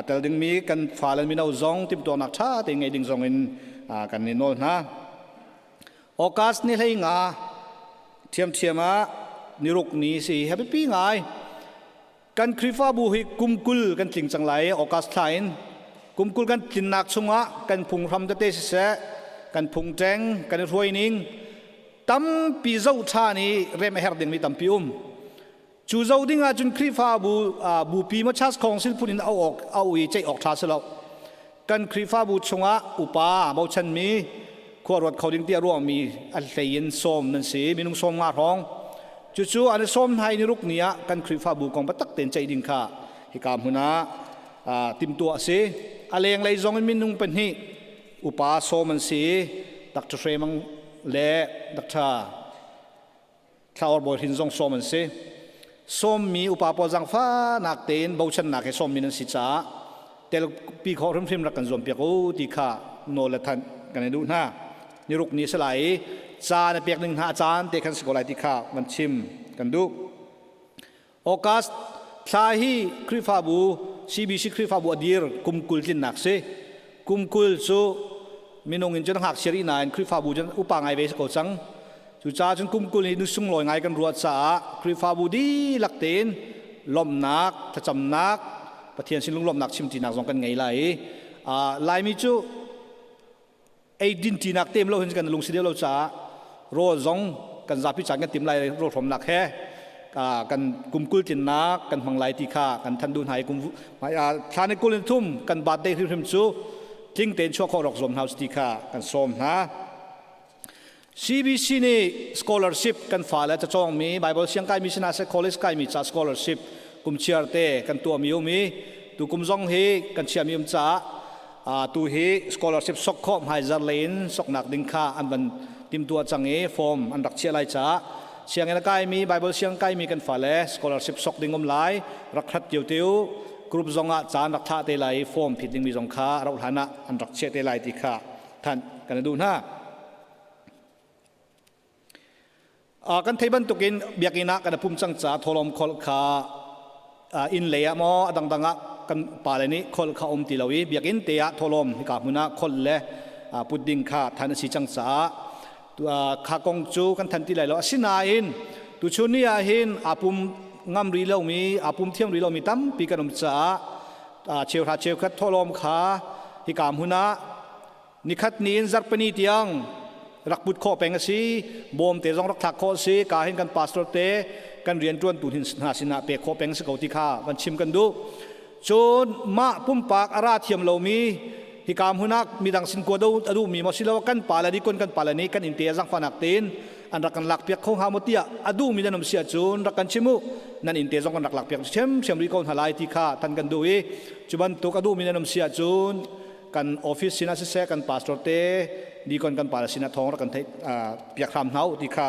แต่ดึงมีกันฟ้าเลยมินเอาจงติมตัวนักชาติไงดึงจงอินกันนี่โน่นนะโอกาสนี่ให้งาเทียมมานิรุกนี้สิให้ไปปีไงกันคริฟ้าบุหิกุมกุลกันจริงจังไรโอกาสไทยกุมกุลกันจินนักชงะกันพุงทำเตะเสะกันพุงแจงกันรวยนิ่งตั้มปีเจ้าชานี้เริ่มเฮร์ดิงมีตั้มปีจูเจ้าดิ้งอาจุนคริฟ้าบุปีมาชัสของศิลปินเอาอีใจออกชาสแล้วกันคริฟ้าบุชงะอุปาเบาชันมีขวดรถเขาดิ้งเตี้ยร่วงมีอัลเทียนส้มนั่นสิมีนุ่งส้มงาทองจู่ๆอันนี้ส้มให้นิรุกเนียกันคริฟ้าบุกองปัตตักเต็นใจดิ้งค่ะฮิกามหุนาติมตัวสิอะไรอย่างไรจงมีนุ่งเป็นฮีอุปาส้มมันสิดักจะเฟรมังเล่ดักท่าข้าวบดหินจงส้มมันสิส้มมีอุปาปอจังฟ้านักเต็นเบาชันนักให้ส้มมีนั่นสิจ้าแต่ปีเขาเริ่มรักกันจอมเปียกตีค่ะโนเลทันกันในดูหน้านิรุกนี้สลายจานเปียกหนึ่งอาจารย์เตะขันสกอลตีค่ะมันชิมกันดูโอกาสทาฮีคริฟาบูซีบีซีคริฟาบูอดีร์กุมกุลจินนักเซกุมกุลซูมินงอินจนหักเชรินายคริฟาบูจนอุปางไอเวสโกจังจู่จ้าจนกุมกุลนุสุงลอยไงกันรัวจ้าคริฟาบูดีหลักเต็นลมนักถ้าจำนักประเทศสิลุงลมนักชิมจีนักสองกันไงไรลายมิจูไอ้ดินจีนักเต็มเราเห็นกันลุงสิเดียวเราจ้าโรซงกันจับพิจารณ์กันเต็มไรโรถมนักแค่กันกุมกุลจีนักกันพังไลตีค่ากันทันดูหายกุมทานในกุลทุ่มกันบาดได้ที่ริมจูจริงเต็นชั่วข้อรอกสมเฮาสตีค่ากันสมนะ CBC นี่ scholarship กันฝ่าแล้วจะจ้องมีไบเบิลเชียงไกมีชนะเซคอลิสไกมีจ้า scholarship กุมเชียร์เตกันตัวมีตัวกุมซองเฮกันเชียร์มีจ้าตัวเฮ scholarship สกข้อมไฮซาเลนสกนักดิ้งค่าอันบันติมตัวจังเอฟอร์มอันรักเชียร์ไรจ้าเชียงไกมีไบเบิลเชียงไกมีกันฝ่าแล้ว scholarship สกดิ้งอมไลรักขัดเตียวกรุ๊ปซองอาจารย์รักท่าเตไลฟอร์มผิดดิ้งมีซองค่าเราฐานะอันรักเชียร์เตไลตีค่าท่านกันดูหน้ากันเทบันตุกินเบียกินักกันพุ่มจังจ้าทอลมคอลขาอินเลียมอดังกันป่าเลนี้คอลขาอมติลาวีเบียกินเตียทอลมฮิกามุนาคอลเล่ปุดดิ้งขาทันสิจังจ้าตัวขากงจูกันทันติไลโลสินาอินตัวชุนีอาหินอาปุ่มงามรีเลวมีอาปุ่มเทียมรีเลวมีตั้มปีกันอมจ้าเชียวขัดทอลมขาฮิกามุนานิคัดนีนซัรปนีเตียงรักบุตรข้อเป็นสิบอมเตจงรักทักข้อสิการเห็นกันพาสตอร์เตกันเรียนจวนตุนหินหาสินะเปกข้อเป็นสกอติค่าวันชิมกันดูจนมาปุ่มปากอาราเทียมเรามีฮิกามหุนักมีดังสินกัวดูมีมอสิลาวกันปาลาดีคนกันปาลานี้กันอินเตียจังฟันักเตนอันรักกันหลักเปียกของฮามติยาดูมีดันมเสียจนรักกันชิมุนั่นอินเตียจังกันหลักเปียกเชมรีคนหลายที่ค่าทันกันดูจุบันตุกดูมีดันมเสียจนกันออฟฟิศสินะเสกันพาสตอร์เตดีคนกันปาลสินะทองรักกันเทเปียกคำเท้าที่ค่า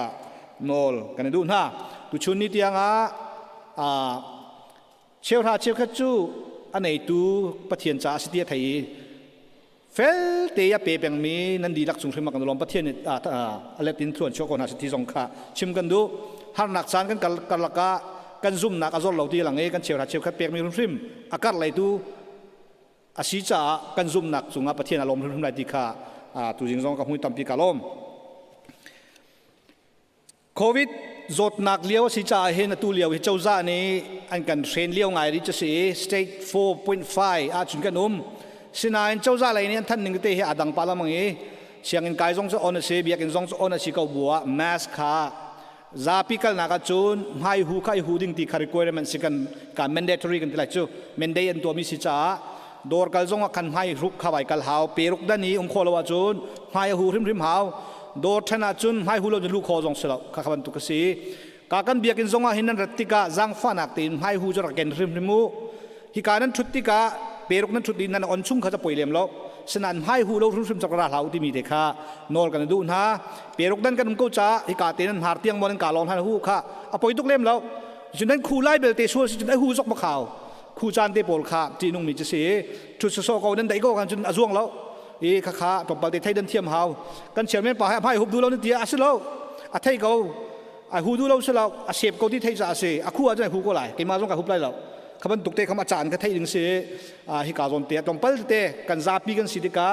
โนลกันดูนะตุชุนนิตยังเชียวขัดจูอันไหนตูปะเทียนจ้าสิเดียไทย เฟลเตียเปย์เป็นมีนันดีรักสุงทรีมากันลมประเทศนี่อะไรตินส่วนชั่วคนหาสิทธิสงขาชิมกันดูหากหนักสารกันละกะกันซุ่มหนักอจอลเหล่าที่หลังเอกันเชียวหาเชียวขัดเปียกมีรุ่มริมอากาศไหลดูอาศิจ่ากันซุ่มหนักสุงประเทศอารมณ์รุ่มไหลที่ขาตัวจริงสองกับหุ่นตั้มปีกาลมโควิดจดหนักเลี้ยวสิจ่าเห็นตัวเลี้ยวเจ้าจ้านี้อันกันเทรนเลี้ยวไงริจะสี stage 4.5 จุนกันสินายเจ้าจ้าอะไรเนี่ยท่านหนึ่งก็เตะให้อดังปาละมังเอเสียงเงินกายจงจะอ่อนเสียเบียกินจงจะอ่อนเสียเขาบัวแมสค่ะZapi kal naga chun hai hu khai hu ding ti requirement sikan ka mandatory kan tilai chu mandate an to mi si cha dor kal zonga kan hai ruk khawai kal haw peruk dani kholawa chun hai hu rim haw dor thana chun hai hu lo lu kho jong selo kha khaban tu ka si ka kan biakin zonga hinan ratika jang fanak tin hai hu jor ken rimu hi kanan thutika peruk nan thutin nan on chung kha cha poilem loสนันให้หูเรารู้สึกจักรราเหลาที่มีเด็กข้านอนกันดูนะเปียรกดันกันก็จะฮิกาเตนันหาเตียงมันการลองให้หูข้าเอาไปทุกเล่มแล้วฉะนั้นคู่ไล่เบลเตชัวฉะนั้นหูซอกมะขาวคู่จานเตปอลข้าจีนุ่งมีจะเสียชุดโซโก้นั้นได้ก็กันจนอาจวงแล้วข้าตบปลาเตไทยดันเทียมหาวกันเฉียนไม่ป่าให้หูดูเราเนี่ยอาศิแล้วอาไทยเขาหูดูเราเสร็จแล้วอาเสพเขาที่ไทยจะอาเสคู่อาจจะหูก็ไหลกินมาต้องกับหูไล่แล้วขบันตุกเตะขมาจานก็ไทยดึงเสียฮิกาจนเตะตรงเปิลเตะกันซาปีกันสิติกา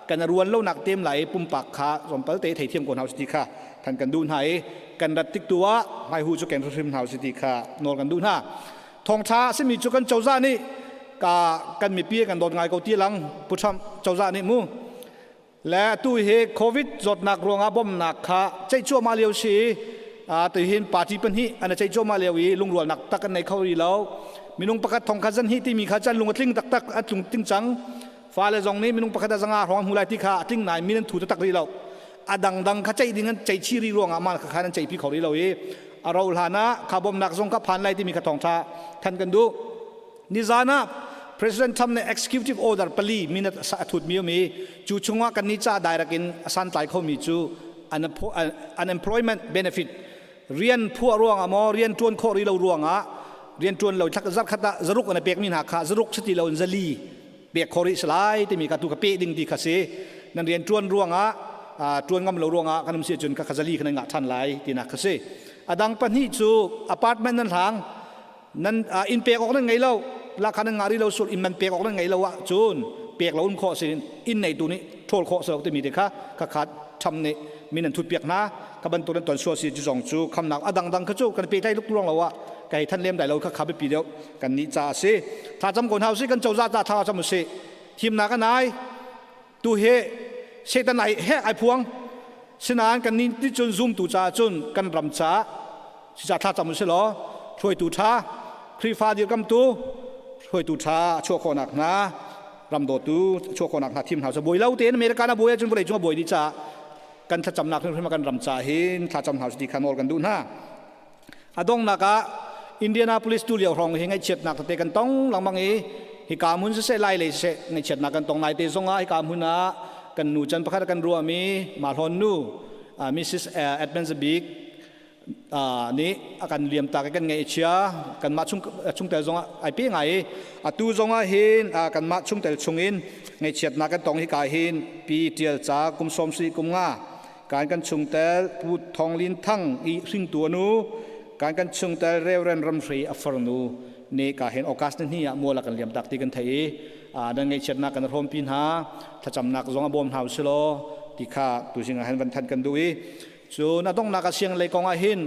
กันรวนเล่าหนักเต็มไหลปุ่มปากขาตรงเปิลเตะไทยเทียมคนเฮาสิติกาทันกันดูนให้กันรัดติกตัวให้หูจุกันริมเฮาสิติกานอนกันดูนะทองช้าซึ่งมีจุกันเจ้าซ่านี่กันมีเปียกันโดนไงเขาตีหลังผู้ชมเจ้าซ่านี่มูและตู้เฮโควิดจดหนักรวงอาบอมหนักขาใจชั่วมาเลียวสีตัวเห็นปาจีเป็นฮีอันใจชั่วมาเลียวลุงรวนหนักตะกันในเขาดีแล้วมีนุ่งประคัดทองขันฮีที่มีขันลุงกระทิ้งตักลุงติ้งจังฟ้าเลยจงนี้มีนุ่งประคัดจังอาหองหูไหลที่ขาทิ้งไหนมีนั่นถูตักดีเราดังขัดใจดิ่งใจชีรีรวงอามาขันใจพี่เขาดีเราเราหานะข้าบอมหนักทรงขับผ่านไหลที่มีขัดทองชาทันกันดูนิจานะ President ทำใน Executive Order ปลีมีนัดสะทุดมีจู่ชงว่ากันนิจาได้รักินสันไตเขามีจู่ unemployment benefit เรียนพวกรวงมอเรียนจวนโครีเรารวงเรียนจวนเราทักจักขัดจรุกอันเปียกมีหักจรุกสติเราจะลีเปียกโคริสไลที่มีการถูกเปดิ้งดีคาเซนั่นเรียนจวนรวงจวนงำเรารวงกันมันเสียจนกับจะลีขนาดงะทันไลที่นักคาเซดังปนที่จู่อพาร์ตเมนต์นั้นทางนั้นอินเปียกออกนั่นไงเราราคาหนึ่งงานที่เราสุดอินมันเปียกออกนั่นไงเราจูนเปียกเราอุ้มข้อสิอินในตัวนี้โทษข้อสอบที่มีเด็กค่ะขาดทำเนี่ยมีนันทุดเปียกนะกับบันตัวนั้นตอนชัวร์สิจุจงจูคำหนักดังเขาจูกันเปียกได้ลุกล่วงเราไก่ท่านเลี้ยมได้เราข้าขับไปปีเดียวกันนี้จ่าสิถ้าจำคนเฮาสิกันเจ้าจ่าถ้าจำสิทีมนักกันไหนตัวเฮเสตันไหนเฮไอพวงสนานกันนี้ที่จนซุ่มตัวจ่าจนกันรำจ่าสิจ่าถ้าจำสิหรอช่วยตัวช้าครีฟ้าเดียวกันตัวช่วยตัวช้าชั่วคนหนักนะรำโดดตัวชั่วคนหนักนะทีมเฮาจะบวยเล่าเต้นอเมริกานะบวยจนบวยจงบวยดีจ่ากันถ้าจำนักเพื่อนมากันรำจ่าเห็นถ้าจำเฮาสิขานอลกันดูนะดงนักอินเดียนาโพลิสตูเลียวรองเฮงไอเช็ดนักแต่กันต้องหลังบางฮิกามุนเสไลเลยเสไอเช็ดนักกันต้องไล่เตะส่งฮิกามุนกันนูจันประคัดกันรัวมีมาลอนนูมิสซิสเอ็ดเมนส์บิกนี่กันเลี้ยมตากันไงเชียกันมาชุ่งเตลส่งไอเปียงไงตูส่งเห็นกันมาชุ่งเตลชุ่งอินไงเช็ดนักกันต้องฮิกาเห็นปีเทียลจากกุมสมศรีกุมงาการกันชุ่งเตลพูดทองลินทั้งอีสิ่งตัวนูการกันชงแต่เร็วเร่งรำรีอัฟร์นูนี่ก็เห็นโอกาสนี้มัวละกันเลี้ยมตักที่กันไทยดังไงเช่นนักกันรวมพินหาถ้าจำนักจงอบอมเฮาส์โลที่ข้าตัวสิ่งเห็นวันทันกันดูส่วนต้องนักเสียงเลยกองเห็น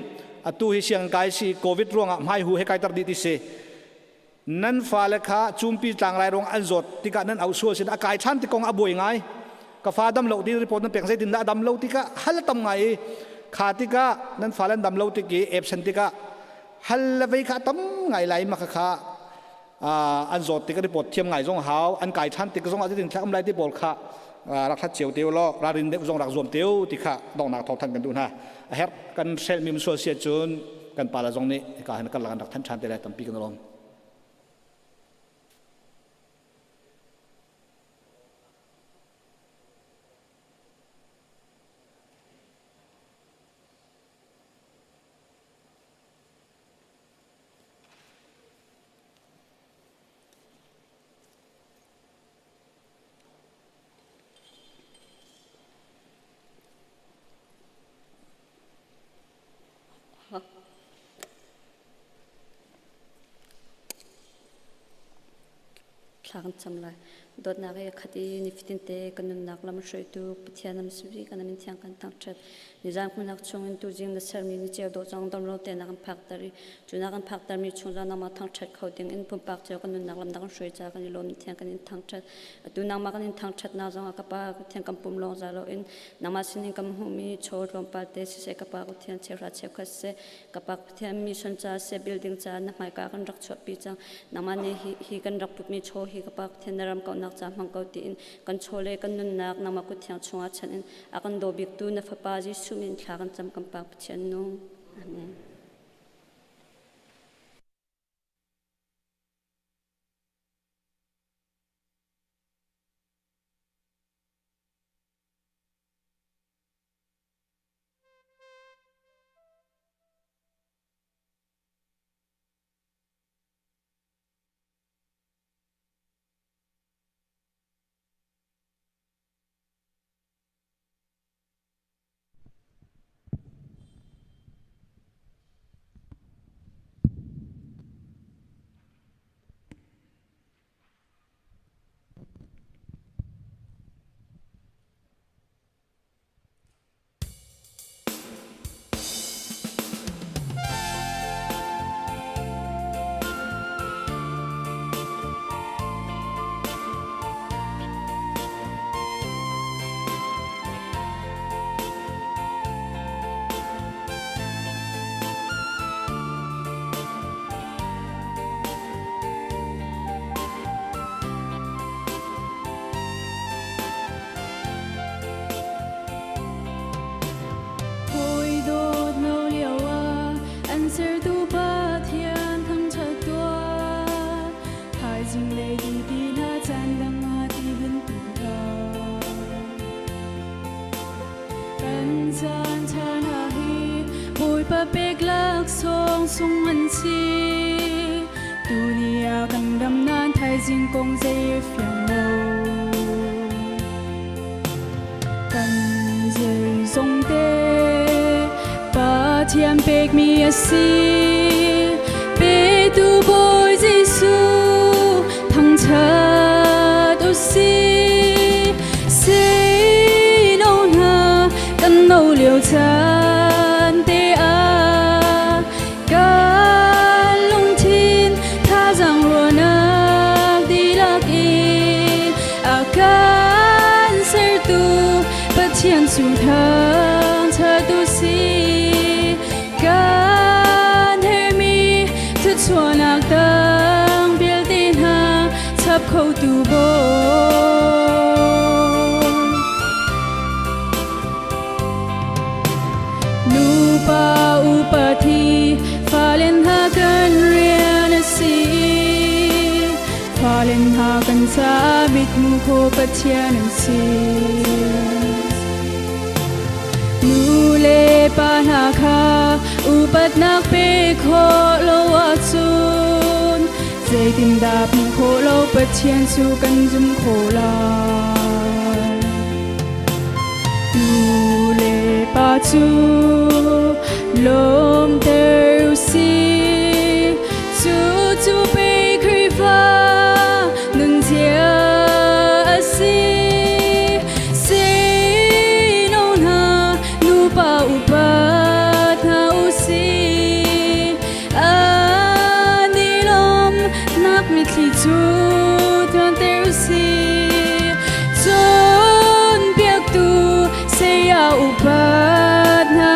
ตัวเสียงกายสิโควิดร่วงไม่หูให้กายตัดดีที่เสนั้นฟ้าเลขาจุ่มปีต่างไรร่วงอันสดที่กันนั้นเอาชัวร์สิอากายชั้นที่กองอบวยไงก็ฟ้าดำเหลาที่รีพอร์ตนั้นเปลี่ยนใจดินดำเหลาที่ก็ฮัลตำไงขาติกะนั้นฟ้าลันดำเลวติกีเอฟเซนติกะฮัลลไปขาตั้มไงไหลมาขาอันโจติกะที่ปวดเทียมไงจงหาวอันไก่ทันติกะจงอาจจะถึงแค่อมไรที่ปวดขารักทัดเจียวเตียวล้อรารินเดจงรักรวมเตียวติกะต้องนักทอทันกันดูนะเฮ็ดกันเซลมิมโซเชียจูนกันปาลาจงนี้ก็เห็นกันหลังรักทันชันเตลัยตั้มปีกันลง thang cham lai dot na ge khati ni fitin te kanun nak lam shroi tu pithianam subi kana min thiang kan thang chat ni jang kun nak chung in tu jing na sarmi ni che do chang dam lo te na kan phak tari chuna kan phak tar mi chung ja na ma thang chat khau ting in pum pak che kanun nak lam da kan shroi cha kan lom ni thiang kan in thang chat tu na ma kan in thang chat na jang ka pa thiang kam pum lo za lo in na ma sin kam hu mi chor rom pa te se ka pa ko thiang che ra che khas se ka pa thiang mi son cha se building cha na mai ka kan rak chho pi chang na ma ne hi kan rak pup mi cho hi ka pa thiang na ram ka nak cha mang ka ti in kan chole kan nun nak na ma ku thiang chunga chan in akan do bik tu na fa pa ji sumin thla kan cham kam pa thian no amen sung man chi tu nia kan dam nan thai jing kong zai phiang lo kan zai zong te pa thiam pek mi asi pe tu boy jesu thang chat o si se no na kan no liu chan te a thiên su thang cha tu si kan her mi tu chua nak tang bil tin ha chap khâu tu bo nu pa upati falen ha kan rian si falen ha kan sa bit mu ko pathian si nule panakha upat nak pe kho lo achun zaitin da pi kho lo pathian su kan zum kho la nule pa chu lom ter si chu chu pe khri fa nun chia si upat na usi anilom nak mitli chu tuan te usi chon piak tu se ya upat na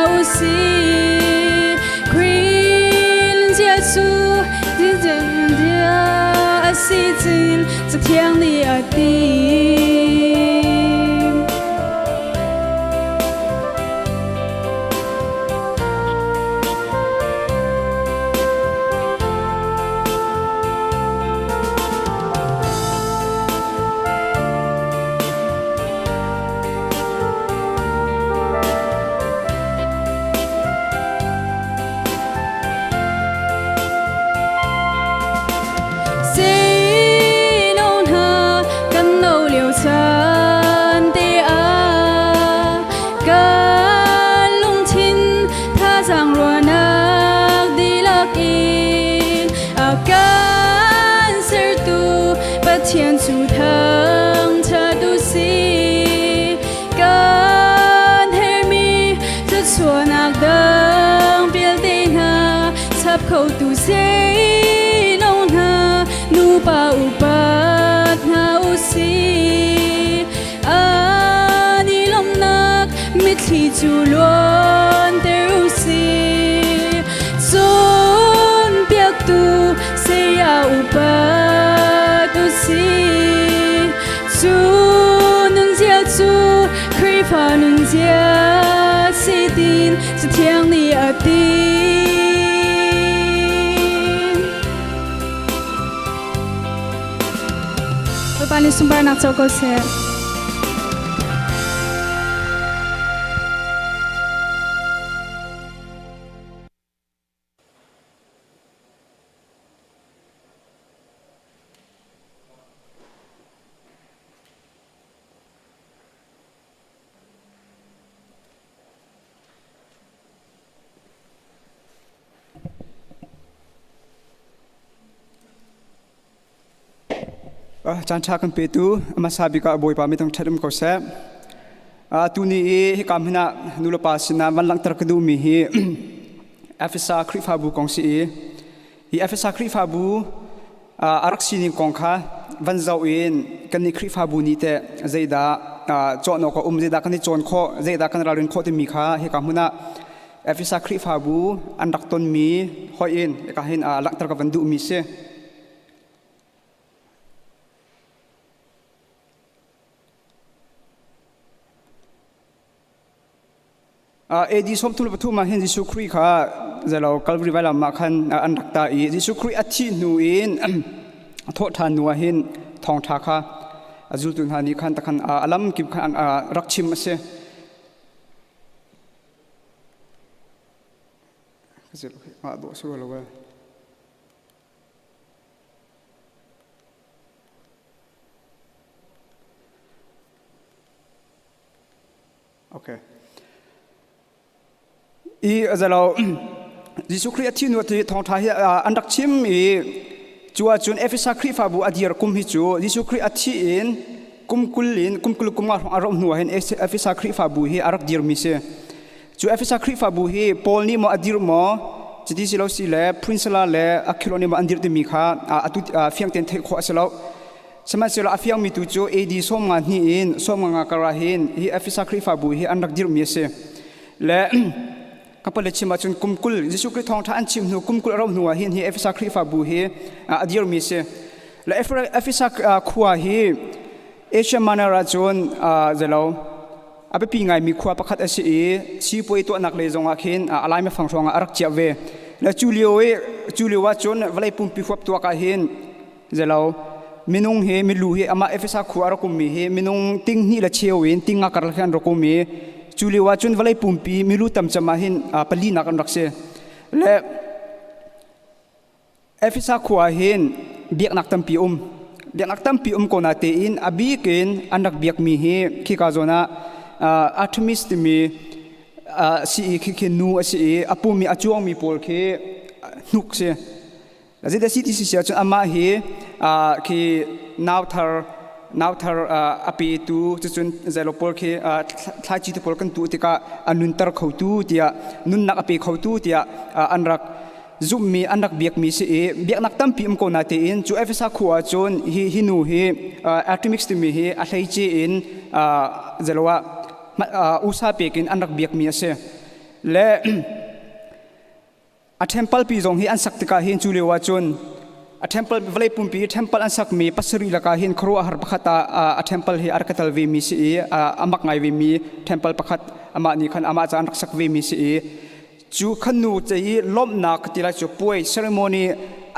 จูล้วนเตรุสีส่วนเปียกตูเสียอุปตุสีจูนุนเจียจูครีฟ้านุนเจียสีดินจะเที่ยงนี้อดีตPani sumber nak cokol se. Chan cha kan pe tu masabi ka boy pa mi tong thadum ko se tu ni hi kam hina nulo pa sina man lang tar ka du mi hi afisa khri fa bu kong si hi afisa khri fa bu arak sini kong kha van zau in kan ni khri fa bu ni te zeida chon no ko zeida kan ni chon kho zeida kan ralin kho te mi kha hi kam hina afisa khri fa bu an dak ton mi hoi in ka hin lak tar ka van du mi se edi som tul patu ma hin Jesu Christ kha zalo Calvary wala ma khan andakta i Jesu Christ athi nu in tho than nu hin thong tha kha azul tun hani khan takhan alam kip khan rakchim ase zelo do su lo wa okay zalo Jesu Christ athi nu ti thong tha hi andak chim i chua chun efisa khri fa bu adir kum hi chu Jesu Christ athi in kumkul kumar arom nu hen efisa khri fa bu hi arak dir mi se chu efisa khri fa bu hi Paul ni mo adir mo chidi silo si le prince la le akhilo ni mo andir ti mi kha atu fiang ten the kho asalo sama silo afiang mi tu chu ad som nga ni in som nga kara hin hi efisa khri fa bu hi andak dir mi se le kapal chima chun kumkul Jesu Christ thong tha an chim nu kumkul rom nu hin hi efisa khri fa bu hi adir mi se la efisa khuwa hi Asia manara chun zelo abe pi ngai mi khuwa pakhat ase si poi to nak le zonga khin alai me phang ronga arak chia ve la chulio wa chun valai pum pi khop to ka hin zelo minung he milu he ama efisa khu arakum mi he minung ting ni la chewin tinga kar khan rokum mi chuli wa chun valai pumpi milu tam chama hin pali na kan rakse le efisa khuwa hin biak nak tam pi ko na te in abi ken anak biak mi he ki ka zona artemis mi si ki nu asi apumi achuang mi pol ke nuk se la zeda si ti si chun ama he ki now thar api tu chun zelo por ke thachi te por kan tu tika anun tar khautu tia nun nak api khautu tia anrak zum mi anak biak mi se biak nak tam pi ko na te in chu efisa khuwa chon hi hinu hi atomics te mi hi a thlai che in zelowa usa pekin anak biak mi ase le a temple pi zong hi an saktika hin chu lewa chon a temple valai pumpi temple an sak mi pasari laka hin khro har pakhata a temple hi arkatal ve mi si amak ngai ve mi temple pakhat ama ni khan ama chan rak sak ve mi si chu khanu chei lom nak tila chu poi ceremony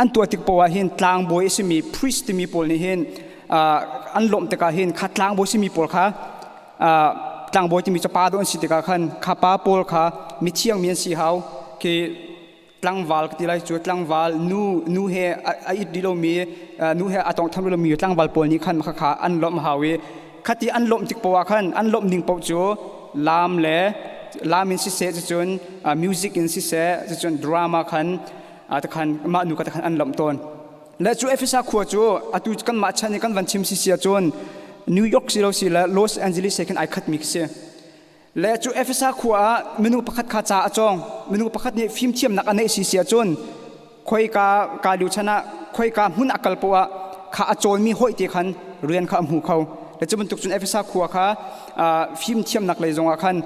an tu tik pawa hin tlang boy simi priest mi pol ni hin an lom te ka hin khat tlang boy simi pol kha tlang boy ti mi cha pa don si te ka khan kha pa pol kha mi chiang mian si hau ke tlang wal tilai chu tlang wal nu he a it dilo mi nu he atong tham lo mi tlang wal pol ni khan kha an lom hawi khati an lom tik pawa khan an lom ning pau chu lam in si se chun music in si se chun drama khan ta khan ma nu ka ta khan an lom ton le chu efisa khu chu atu kan ma chani kan van chim si sia chun New York silo sila Los Angeles second I khat mix se le chu efisa khua menu pakhat kha cha achong menu pakhat ni film thiam nak anei si sia chun khoi ka lu chana khoi ka hun akal powa kha achol mi hoi te khan rian kha mu khau le chum tuk chun efisa khua kha film thiam nak le zonga khan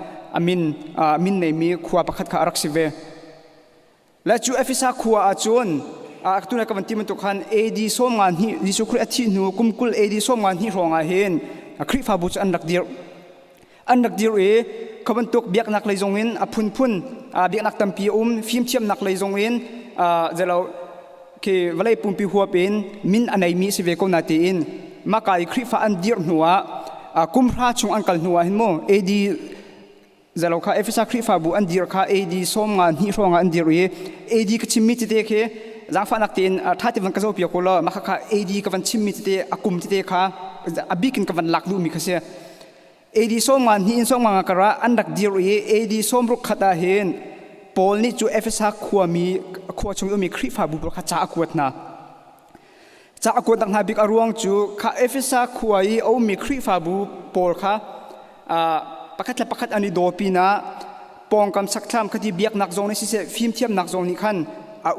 มินในมีขวาประคัดขารักสิเวและจูเอฟิซาขวาอาจวนตุนักวันที่มันตุกันเอดีส้มงานที่ดิสุครีอธินูกุมกุลเอดีส้มงานที่รองอาเห็นคริฟาบุษอันนักเดียร์ขบันตุกเบียกนักเลยจงเงินพุ่นเบียกนักตั้มปีฟิล์มเทียมนักเลยจงเงินจะเราคือเวลาปุ่มปีหัวเป็นมินอันไหนมีสิเวกนาตีนมาไกคริฟาอันเดียร์หัวกุมพระชงอันกัลหัวเห็นมั้งเอดีจะเราค่ะเอฟซาคริฟาบุอันเดียร์ค่ะเอดีส้มงานที่รองอันเดียร์เอดีก็ชิมมิติเตะคือจางฟ้านักตีนถ้าที่วันกระโจมเปียกแล้วมาค่ะเอดีก็วันชิมมิติเตะอากุมติเตะค่ะอบิกินก็วันหลักดูมีค่ะเสียเอดีส้มงานที่ส้มงานกระอันดักเดียร์เอดีส้มรุกขัดเห็นปอลนี่จูเอฟซาขวามีขวาชงมีคริฟาบุรุษขัดจ้าอวดนะจ้าอวดต่างหากบิกอรวงจูค่ะเอฟซาขวาอีเอามีคริฟาบุปอลค่ะประคัดอันนี้โดปีนะปองกำสักทำคดีเบียกนักจงในสิเสฟิล์มเทียมนักจงนี่ขัน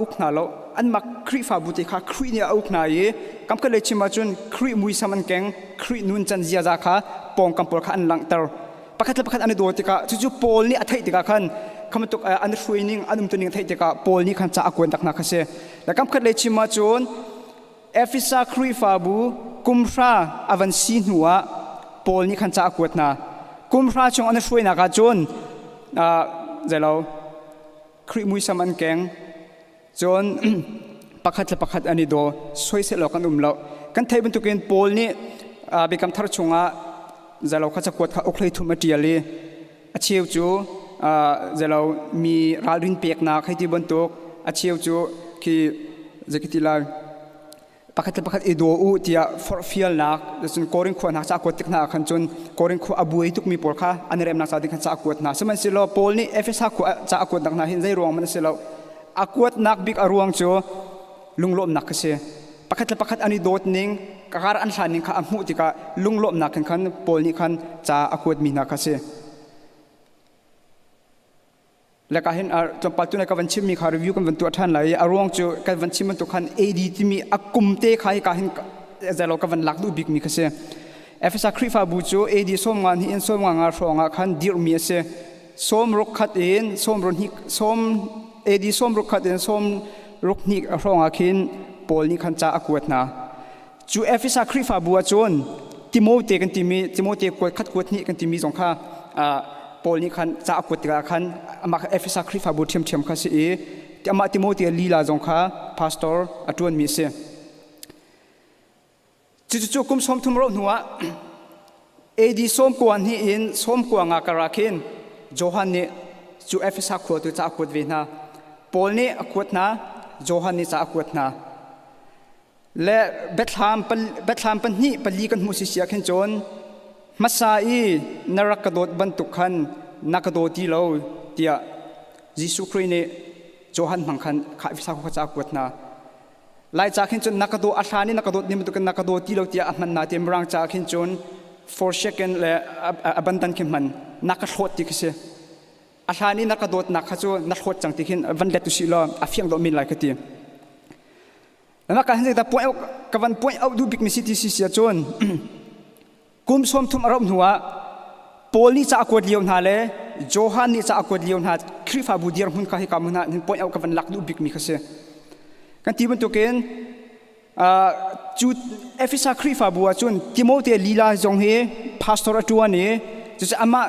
อุกนาแล้วอันมักคริฟาบุติค่ะครีเนี่ยอุกนาเย่กำก็เลยชิมาจนครีมุยสามันแกงครีนุนจันเจียจากค่ะปองกำปอลค่ะอันหลังเตอร์ประคัดอันนี้โดติค่ะจู่ๆปอลนี่อัฐิติค่ะขันคำตุกอันทรีนิ่งอันตัวนิ่งอัฐิติค่ะปอลนี่ขันจะอากวนตักนักเสแล้วกำก็เลยชิมาจนเอฟิซาครีฟาบุกุมพระอวันซีนัวปอลนี่ขันจะอากวนนะกุมพระชงอันช่วยนักจนจะเราครีมุยสามันแกงจนประคัดอันนี้โดช่วยเสร็จแล้วกันแล้วกันไทยบรรทุกเงินโพลนี่เป็นคำทารชงจะเราข้าจะกวดข้าอกเลยทุ่มมาเดียเลยเชียวจูจะเรามีราลินเปียกนักให้ที่บรรทุกเชียวจูคือจะคิดละประคัดอีโดอุที่ฟอร์ฟิลนักจนโกริงขวานนักจากกวดติกนักขันจนโกริงขวาบุยทุกมีปอลค่ะอันนี้เริ่มนักจากติกนักจากกวดนักสมัยสิโลโพลนี่เอฟเอสขวาจากกวดนักนะเห็นใจรวงมันสิโลอากวดนักบิกอรวงจูลุงลบนักเสียประคัดอันนี้โดดนิ่งการอันชันนิ่งข้ามุติกาลุงลบนักขันโพลนี่ขันจะอากวดมีนักเสียและก็เห็นจำปัจจุบันกับวันชิมมีข่าวรีวิวกันวันตัวท่านเลยอารวงจูกับวันชิมมันตัวขันเอดีที่มีอากุมเตะใครก็เห็นจะเรากับวันหลักดูบิกมีเสียเอฟเอสคริฟาบูจูเอดีส้มงานหินส้มงานฟองขันดิร์มีเสียส้มรุกขัดเอ็นส้มรุนหิส้มเอดีส้มรุกขัดเอ็นส้มรุกนิกฟองขินโพลนี่ขันจะอากวดนะจูเอฟเอสคริฟาบูจนติโมเตกันติมีติโมเตกวดขัดกวดนี่กันติมีสองข้าโพลนี่ขันจะอากวดติกาขันมาเอฟเอสคริฟาบูเทียมข้าสิที่มาติโมเตลีลาสองข้าพาสตอร์อตวนมีเสียจู่ๆกุมส้มทุ่มรถหัวเอดีส้มกวนนี่อินส้มกวนงากราคินโจฮันนี่จูเอฟเอสขวดตัวจะอากวดเวนะโพลนี่อากวดนะโจฮันนี่จะอากวดนะและเบทลามปันนี่ปลีกันมุสิเสียขันจนมาซาอีนรักกระโดดบรรทุกขันนักกระโดดที่เราเดียยิสุครีนี่โจฮันมังคันข้าวิสาขจะอากวดนะไล่จากขันจนนักกระโดดอาชานี่นักกระโดดนี่มันตุกันนักกระโดดที่เราเดียมันนาเตมรังจากขันจน4 second และบันดันขึ้นมันนักกระโดดที่คืออาชานี่นักกระโดดนักขจูนักโดดจังที่ขึ้นวันเล็ตุสิลอาฟิยังโดมินไลค์ที่แล้วนักการเห็นแต่ป่วยกับวันป่วยเอาดูบิกมิสิที่สิเสียจนกุมส้มทุ่มอารมณ์หัวโพลนี่จะอากวดเลี้ยวนาเลยโจฮันนี่จะอากวดเลี้ยวนาคริฟาบูดีร์หุ่นข้าให้กำมันป่วยเอากับวันลักดูบิกมิกเสียกันที่บรรทุกเองจุดเอฟิซาคริฟาบัวจนติโมเตลีลาจงเฮพาสตอร์ตัวนี้จะอามา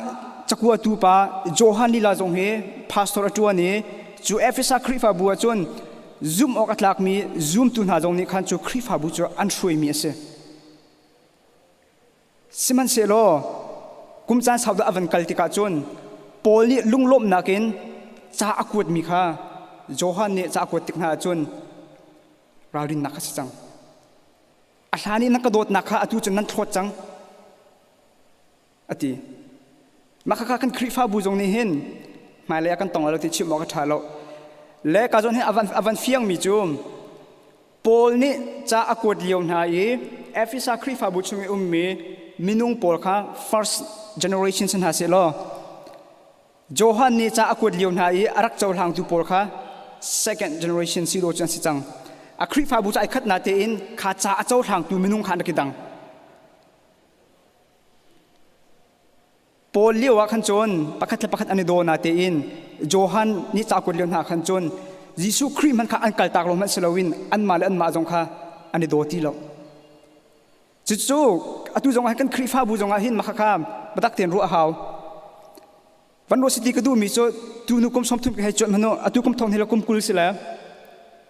จักวัวตูปาโจฮันลีลาจงเฮพาสตอร์ตัวนี้จูเอฟิซาคริฟาบัวจนซูมออกอัตลักมีซูมตุนหาจงนี้ขันจูคริฟาบัวจูอันช่วยมีเสสิมันเสโลกุมจันสาวดาวันกัลติกาจนโพลีลุงลบนักินจะอากวดมีค่ะโจฮันเนี่ยจะอากวดติกนาจนเราดินนักจังอาชานี่นักกระโดดนักค่ะอตุจนนั้นทดจังอติมาข้ากันคริฟาบูจงนี้เห็นมาเลยกันตรงเราติดชิมออกทายเราและการจนให้อวันเฟียงมีจุมโพลนี่จะอากวดเลี้ยวนาเอฟฟิซาคริฟาบูจงมีมินุงโพลค่ะ first generation สันหาเสลโจฮันนี่จะอากวดเลี้ยวนาเออารักเจ้าหางตุโพลค่ะ second generation สิโรจันสิจังอาคริฟาบูจะไอคัดนาเตอินข้าจะเจ้าหางตุมินุงขันกิดัง ปอลเลี้ยวขันจนประคัดประคัดอันนี้โดนาเตอินโจฮันนี่จากคนเลี้ยวหาขันจนยิสุคริมันข้าอันกัลตากลงมันสลาวินอันมาและอันมาจงข้าอันนี้โดตีแล้วจู่ๆอตุจงให้กันคริฟ้าบูจงหินมาข้ามบัตักเตียนรู้อาหาววันวันสิติกดูมีโจตูนุกุมสมทุมให้จดมันโนอตุกุมทองที่เรากุมกุลสิแล้ว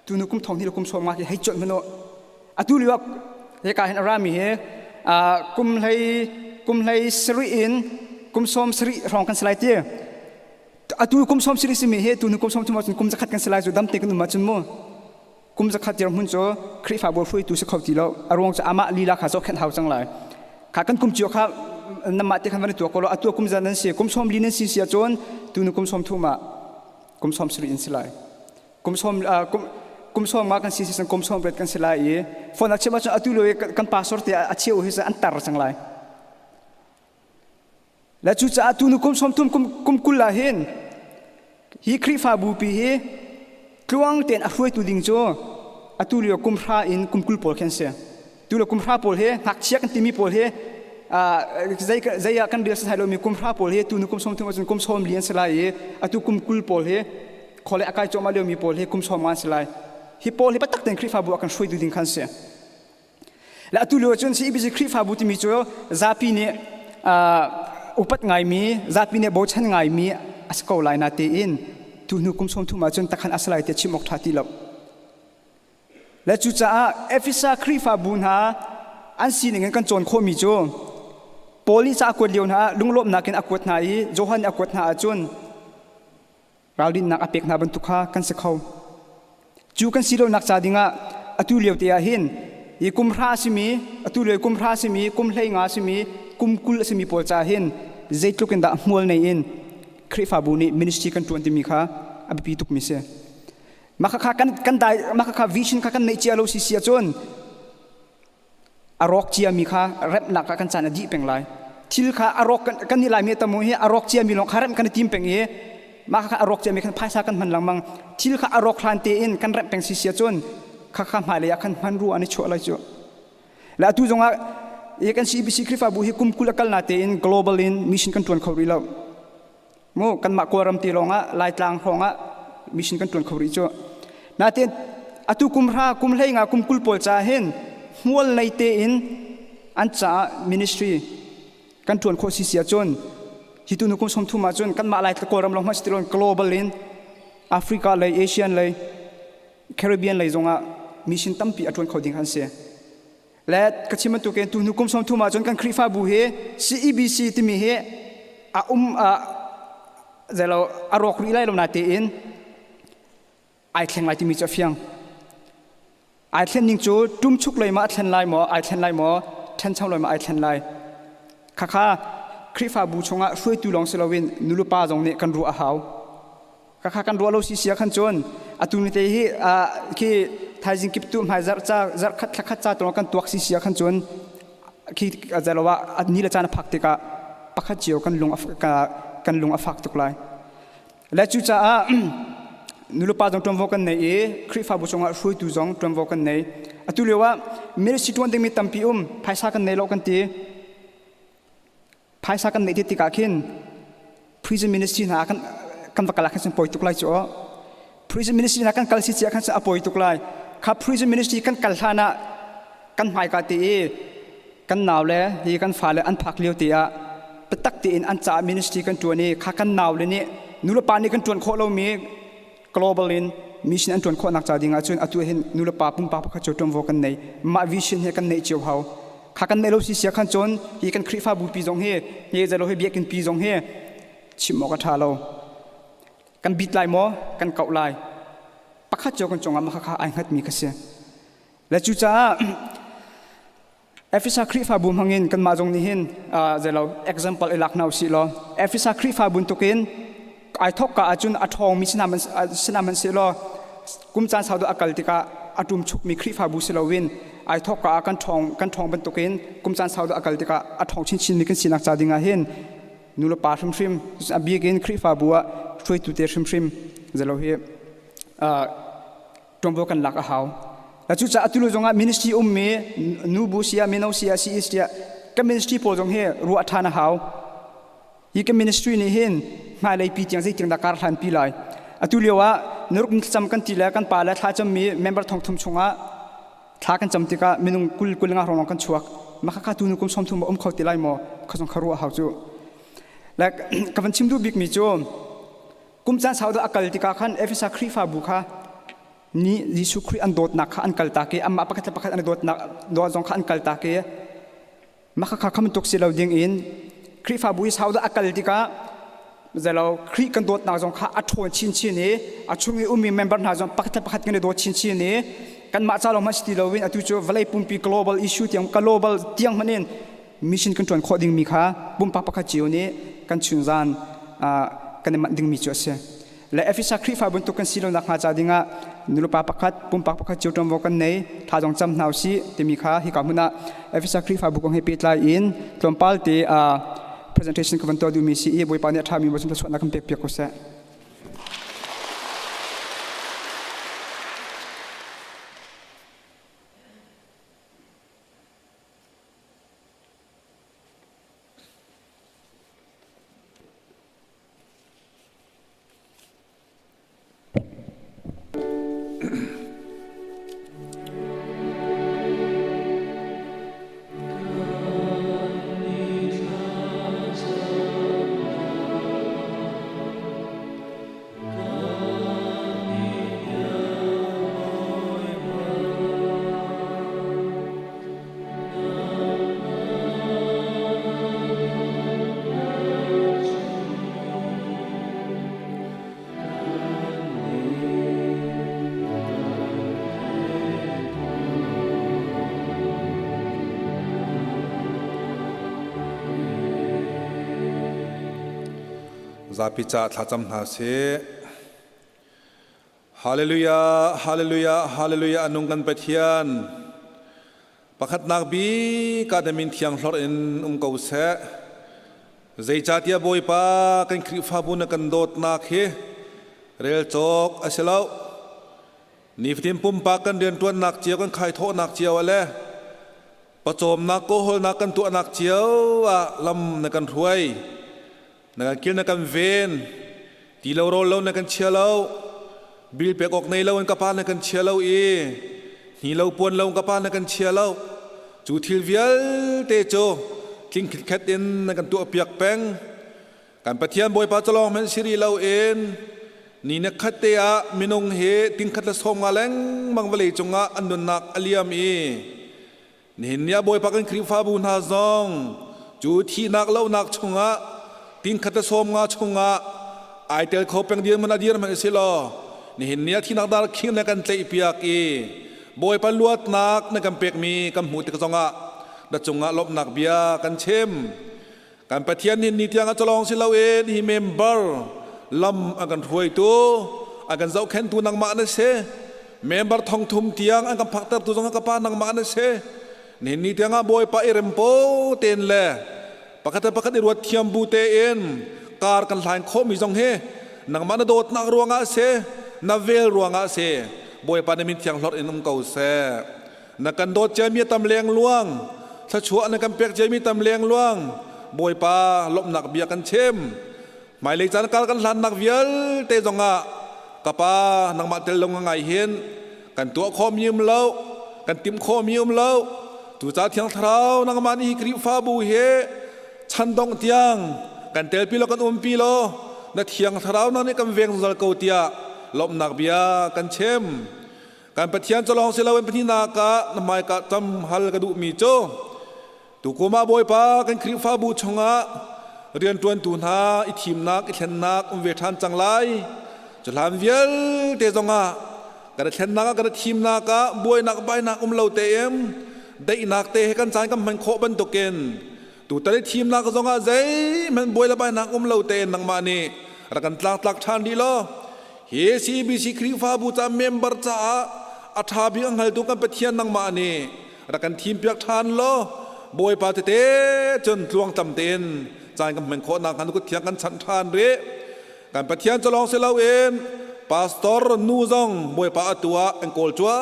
ตูนุกุมทองที่เรากุมสมมาให้จดมันโนอตุเลี้ยวเหตุการณ์เห็นอารามีเหกุมให้สริอินกุมสมสริรองกันสไลเตียอตุกุมสมสริสิมีเหตุตูนุกุมสมทุมมาจนกุมจะขัดกันสไลจุดดำเตกันมาจนโมกุมจะขัดเจริญหุ่นโจคริฟ้าบัวฟุ้ยตูสเขาตีแล้วอารมณ์จะอามาลีลาขาโซเข็นเท้าจังไรขากันกุมจิโอข้านำมาเตกันวันตัวก็แล้วอตุกุมจะนั่นเสียกุมสมลีนันสีเสียจนตูนุกุมสมทุมากุมสมสริอินสไลกุมสมมากันสีสังกุมสมเปิดกันสไลฟอนนักเชื่อว่าจนอตุเลยกันปาสอร์ที่อาเชียวที่จะอันตรจังไรและจู่ๆอตุนุกุมสมทุมกุมกุลลาเห็นฮีคริฟ้าบูปีฮีกลวงเตียนอฟวยตูดิงโจอตุเลียกุมพระอินกุมกุลปอลเคนเซียตุเลียกุมพระปอลเฮหักเชียกันติมีปอลเฮใจกันเดือดสายลมมีกุมพระปอลเฮตุนุกุมสมทุมจนกุมสมเลียนสลายอตุกุมกุลปอลเฮขอเลยอากาศจอมาเลียวมีปอลเฮกุมสมมันสลายฮิปอลเฮปัตตักเตียนคริฟ้าบูอากันช่วยตูดิงคันเซียและอตุเลียจนสีบิจิคริฟ้าบูที่มีโจซาปีเนี่ยอุปัตไงมีซาปีเนี่ยโบชันไงมีอัสกอลายนาเตอินตูนุกุมสมทุมาจนตะขันอัสไลเตชิมอกทัติลบและจู่ๆเอฟิซาคริฟ้าบูนหาอันซีนึงกันจนโคมิโจโพลิซากวดเลียวนะลุงลบนักกันอากวดนาอีโจฮันอากวดนาจนเราดินนักอเปกนาบรรทุกขากันสักเขาจู่กันซีโรนักจาดิงะอตุเลียวเตียหินอีกุมพระสิมีอตุเลียวกุมพระสิมีกุมเลงาสิมีกุมกุลสิมีโพลจาหินเจตุกันดามัวในอินคริฟ้าบูนี่มินิสทรีกันจวนที่มีข้าอภิปิตุกมิเสมาข้ากันได้มาข้าวิชันข้ากันในเจียโลซิเซียจนอารอกเจียมีข้าเร็บหนักกันจานดีเป็นไรทิลข้าอารอกกันนี่ลายเมตตาโมเฮอารอกเจียมีลงข้าเร็บกันทีมเป็นเอมาข้าอารอกเจียมีกันพายซากันมันหลังมังทิลข้าอารอกคลานเตอินกันเร็บเป็นซิเซียจนข้าหมายเลยกันมันรู้อันนี้ชั่วอะไรจ้ะและตัวจงอ่ะกันซีบิซิคริฟ้าบูเฮกุมกุลกัลนาเตอิน global in mission กันจวนเขารีแล้วโมกันมากวารมตีลงอ่ะลายตลางของอ่ะมิชชั่นกันตรวจเขาริจวนาเตนอตุกุมพระกุมเลงากุมกุลปอลจาเห็นมัวในเตอินอันจ่ามินิสทรีกันตรวจโคสิเสียจนฮิตุนุกุมสมทุมาจนกันมาลายตะกวารมลงมาสติลน global in แอฟริกาเลยเอเชียนเลยแคริบเบียนเลยจงอ่ะมิชชั่นตั้มปีอัตวนเขาดิ่งหันเสียและกัจฉิมันตุเกนตุนุกุมสมทุมาจนกันคริฟ้าบูเฮ CEBC ที่มีเฮเดี๋ยวเราอารมณ์รีไล่ลงนาเตอินไอเทนไลที่มีจะเฟียงไอเทนยิงจูดุมชุกเลยมาไอเทนไลหมอไอเทนไลหมอเทนเช่าเลยมาไอเทนไลข้าคริฟ้าบูชงะช่วยตูลองเซลวินนุลุป้าจงเนี่ยกันรัวหาวข้ากันรัวเราเสียขันจนอตุนิเตฮีที่ไทยจิงกิบตุมหายจัดขัดจ้าตรงกันตัวเสียขันจนที่เดี๋ยวเราว่าอันนี้ละจานพักติกะปักขัดเจียวกันลงกันลงอฟักตุกไลและจู่ๆนุลุป้าจงตรวจกันในคริฟ้าบุษงะช่วยตูจงตรวจกันในอตุเลียวว่าเมื่อสิตวันเดมีตัมพิภายซากันในโลกันตีภายซากันในที่ติกาขิน prison ministry นะกันวักลักขันปอยตุกไลจ่อ prison ministry นะกันกัลสิเจียขันจะปอยตุกไลข้า prison ministry กันกัลฐานะกันหมายกาตีกันหนาวเลยที่กันฟ้าเลยอันพักเลียวตีตักตีอินอันจ่ามินิสทรีกันตัวนี้ข้ากันหนาวเลยนี่นุลปานี่กันจวนโคเรามี global in mission อันจวนโคนักจ่าดิ่งจนอัตัวเห็นนุลปาปุ่มปาพักจดจมวกันในมาวิชันเฮกันในเจียวเขาข้ากันในเราสิเสียขันจนที่กันคริฟ้าบุปีจงเฮนี่จะเราให้เบียกันปีจงเฮชิมอกระทาเรากันบิดลายหมอกันเกาลายปักขัดเจียวกันจงอามาข้าไอ้หัดมีกระเสียและจู่จ้าเอฟิซาคริฟ้าบุญหังเงินกันมาจงนี้เห็นจะเรา example หลักนาวสิล้อเอฟิซาคริฟ้าบุญตุกินไอทอกกะอาจุนอัทองมีสนามันสิล้อกุมจานสาวดอากาลติกาอาตุมชุกมีคริฟ้าบุสิลาวินไอทอกกะกันทองบรรทุกินกุมจานสาวดอากาลติกาอัทองชินมีกันสินักจาดิงาเห็นนุลปาชิมบีกินคริฟ้าบัวช่วยตุเตชิมจะเราเห็นตรงบกันหลักอาหาวแล้วจู่ๆอัตุลุจงอ่ะมินิสทรีเมนูบูเซียเมโนเซียซีอิสเซียกับมินิสทรีโพจงเฮรัวทานาหาว hi ka ministry ni hin ma lei pi tiang zai tiang da kar than pi lai atu lewa nuruk cham kan ti la kan pa la tha cham mi member thongthum chunga tha kan cham ti ka minung kul nga rong kan chuak ma kha tu nu kum som thum khau ti lai mo khasong kharu hau chu la ka van chim du big mi chu kum chan sau da akal ti ka khan efisa khri fa bu kha ni jisu khri an dot na kha an kal ta ke amma pakhat an dot na do jong kha an kal ta ke ma kha kham tok si lo ding in khri fa bu sau da akal ti ka zalo khri kan dot na jong kha athon chin ni achungi umi member na jong pakhat kan dot chin ni kan ma cha lo ma sti lo win atu chu valai pumpi global issue tiang global tiang manin mission control coding mi kha bum pakhat chiu ni kan chunzan kan ma ding mi chu se la efisa khri fa bun to kan silo na kha cha dinga nulupa pakhat pum pakhat chiu tom vokan nei tha jong cham nau si te mi kha hi ka muna efisa khri fa bu kong he pet lai in tlompal te presentation ko van to du mi si e boy pa ne tha mi bo chum ta chwa na kan pek ko se Zapi cha thacham na se hallelujah hallelujah hallelujah anung kan pathian pakhat nak bi ka damin thiang hlor in ko se zai cha tia boy pa kan khri fa bu na kan dot na khe rel chok aselo ni fitim pum pa kan den tuan nak chiao kan khai tho nak chiao ale pachom nak ko hol nak kan tu nak chiao lam na kan thuai na kil na kan ven ti lo ro lo na kan chia lo bil pe ok nei lo en ka pa na kan chia lo e hi lo pon lo ka pa na kan chia lo chu thil vial te cho king khat in na kan tu piak peng kan pathian boy pa chalong men siri lo en ni na khat te a minung he ting khat la som nga leng mang vale chunga anun nak aliam e ni nia boy pa kan khri fa bu na zong chu thi nak lo nak chunga tin khata som nga chunga ai tel kho peng dir mana dir ma silo ni hin nia thinak dar khin na kan tlei piak e boy pa luat nak na kan pek mi kam hu te ka zonga da chunga lop nak bia kan chem kan pathian ni tiang a chalong silo e hi member lam akan thuai tu akan zau khen tu nang ma na se member thong thum tiang an kam phaktar tu zonga ka pa nang ma na se ni tiang a boy pa irempo ten le pakhat iruat thiam bu te en kar kan hlain kho mi jong he nang mana dot nak ruanga se na vel ruanga se boy pa min thiang hlor in ko se na kan dot chami tam leng luang sa chua na kan pek chami tam leng luang boy pa lop nak bia kan chem mai le chan kar kan hlan nak vial te jonga kapa nang ma tel long ngai hen kan tu khom yim lo kan tim khom yim lo tu cha thiang thrau nang ma ni kri fa bu he chan dong tiang kan tel pi lo kan pi lo na thiang tharau na ni kan veng zal ko tia lop nak bia kan chem kan pathian chalong se lawen pani na ka na mai ka tam hal ka du mi cho tu kuma boy pa kan khri fa bu chonga rian tuan tu na i thim nak i thlen nak ve than changlai chalam vial te zonga ka thlen nak ka thim nak ka boy nak bai nak lo te em dei nak te kan chan kam man kho ban to ken tu tare team na ka zonga zai man boy la bai nak lo te nang ma ni ra kan tlak than di lo he cbc khri fa bu cha member cha atha bi ang hal tu kan pathian nang ma ni ra kan team piak than lo boy pa te chon tluang tam ten chai kan man kho na kan ku thiang kan chan than re kan pathian chalong se lo en pastor nu zong boy pa atua an kol chwa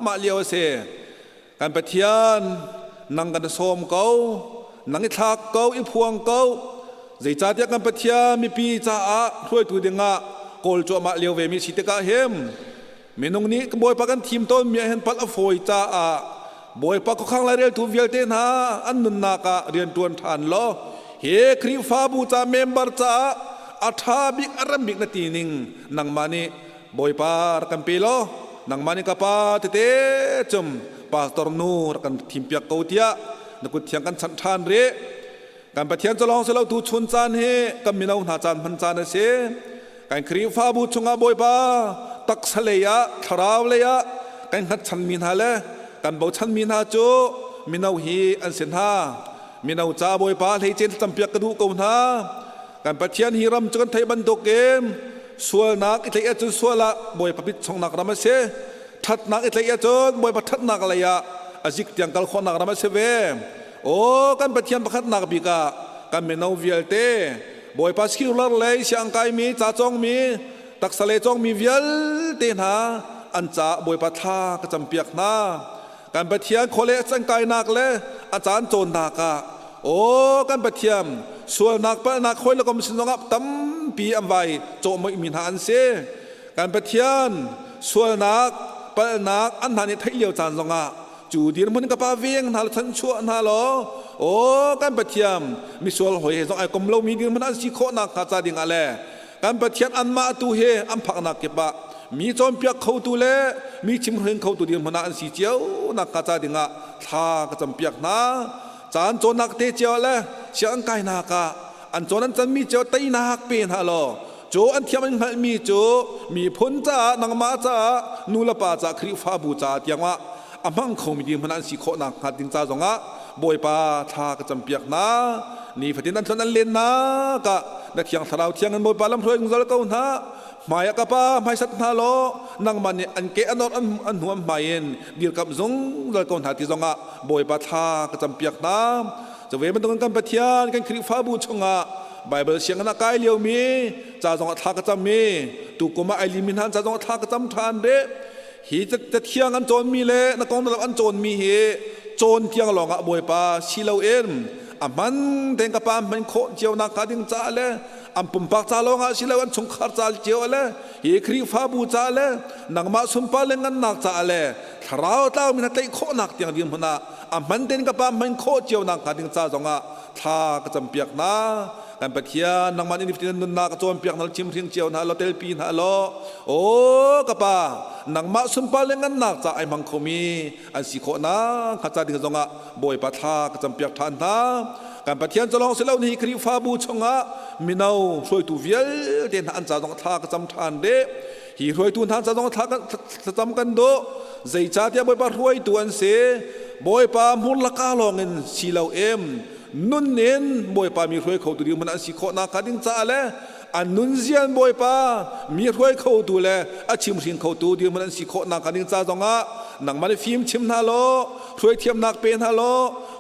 ma liao se kan pathian nang kan som ko nang i thak ko i phuang ko ใจจ่าเดียกันปะเทียมีปีจ่าช่วยตัวเดงะโกลจัวมาเลียวเวมีสิทธิกะเฮมเมนงนี้ก็บอยปากันทีมต้นมีเห็นปัลอฟอยจ่าบอยปากข้างละเรียลทูเวลเตนฮาอันนุนนากะเรียนตัวทานล้อเฮครีฟาบูจ่าเมมเบอร์จ่าอัฐาบิกอารัมบิกนาทีนิงนังมานีบอยปากันปีล้อนังมานีกับปาเตจมปาตอร์นูรักันทีมเปียกเกาเตียนักกุศลกันสันทานเรการปะเทียนจะลองสลาวดูชนจานเฮกัมินาวนาจานพันจานเสการครีฟ้าบูชงอาบอยปาตักสเลยะทราวเลยะการหัดชันมินฮาเลการบ่ชันมินฮาโจมินาวฮีอันเซนฮามินาวจ้าบอยปาให้เจนจำเปียกกระดูกนาการปะเทียนฮีรัมจนไทยบันโตเกมส่วนนักอิตาลีจนส่วนละบอยปาปิดชงนักรำเสทัดนักอิตาลีจนบอยปาทัดนักเลยะอาจิกเตียงกัลคนนักรำเสเวโอ้กันปะเทียนประคัดนักบิกากันเมนเอาเวียลเตบอยปัสคิวลาร์เลยเสียงไกมีจ่าจงมีตักสเลจงมีเวียลเตนะอันจ่าบอยปัทากระจำเปียกนากันปะเทียนโคเลสังไกนักเลยอาจารย์โจนนักะโอ้กันปะเทียนส่วนนักปะนักคอยละก็มีสินงับตั้มปีอันไวโจไม่มีหานเสกันปะเทียนส่วนนักปะนักอันนั้นไทยเลียวจานจงะจูดีนมันกับป้าเวียงนาลทันชั่วนาลโอ้การปะเทียมมิส่วนหอยเหตุไอ้กมเรามีดีมันอันสิโคนักขาจาดิ่งอะไรการปะเทียนอันมาตูเฮอันพักนักเก็บะมีจอมเปียกเขาตูเล่มีชิมเฮงเขาตูดีมันอันสิเจียวนักขาจาดิ่งอ่ะท่ากระจำเปียกนะจานโจนักเตเจียวเลยเสียงไก่นักอ่ะอันโจนั้นจะมีเจียวไตนักเป็นฮะลอโจอันเทียมันมีโจมีพ้นจ้านังมาจ้านูละป้าจ้าคริฟ้าบูจ้าเตียงว่าอามังคงมีดีมันอันสิโคนักหัดดิงจ้าจงะบอยปาทากระจำเปียกนะนี่ฝันนั้นนั้นเล่นนะกะนักเที่ยงสาวเที่ยงกันบอยปาลำพวยกุศลเก้านะหมายกะป้าหมายสัตนาโลนังมันเนี่ยอันเกอันนอันหัวหมายเอ็นเดียวกับจงเลยเก้าหาที่จงะบอยปาทากระจำเปียกนะจะเวมันต้องกันปะเทียนกันคริฟ้าบูชงะไบเบิลเสียงนักไกเลียวมีจ้าจงะทากระจำมีตุกมาไอลิมินฮันจ้าจงะทากระจำทานเด้ฮีจะเที่ยงอันโจนมีเล่นักกองทัพอันโจนมีเฮโจนเที่ยงหลงอ่ะบอยปาชิเลวเอ็มมันเต็งกับปามมันโคเจียวนักการดิ้งจ้าเล่ปุ่มปากจ้าลงอ่ะชิเลวอันชงขาจ้าเจียวเล่ฮีครีฟ้าบูจ้าเล่นักมาสุนปาเล่งันนักจ้าเล่ทราวเต้ามีนักเตะโคนักเตียงดิ้งพนะมันเต็งกับปามมันโคเจียวนักการดิ้งจ้าจงอ่ะท่ากระจำเปียกนะการปะเทียนนังมันอินฟินนุนนากระโจมเปียกนักชิมทิ้งเจียวนะเราเตลปีนะเราโอ้กะป้านังมาสุนปาเลงันนักจะไอมังคมีอันสิโคนะข้าจะดิ้งจงอ่ะบอยปะท่ากระจำเปียกทานนะการปะเทียนจะลองเสลานี่คริฟ้าบูชงอ่ะมินเอาช่วยตูเวียเดินอันจะต้องท่ากระจำทานเดฮีช่วยตูนทานจะต้องท่ากระจำกันโดใจจ่าเดียบอยปะช่วยตัวอันเสบอยปะมุลกาลองเงินสีเหลาเอ็มนุ่นเน้นบอยปามีรวยเขาตัวเดียวมันอันสิโคนักการดิ้งจ้าเลยอันนุ่นเซียนบอยปามีรวยเขาตัวเลยอาชิมสิงเขาตัวเดียวมันอันสิโคนักการดิ้งจ้าจงอ่ะนังมันฟิล์มชิมฮัลโหลรวยเทียมนักเป็นฮัลโหล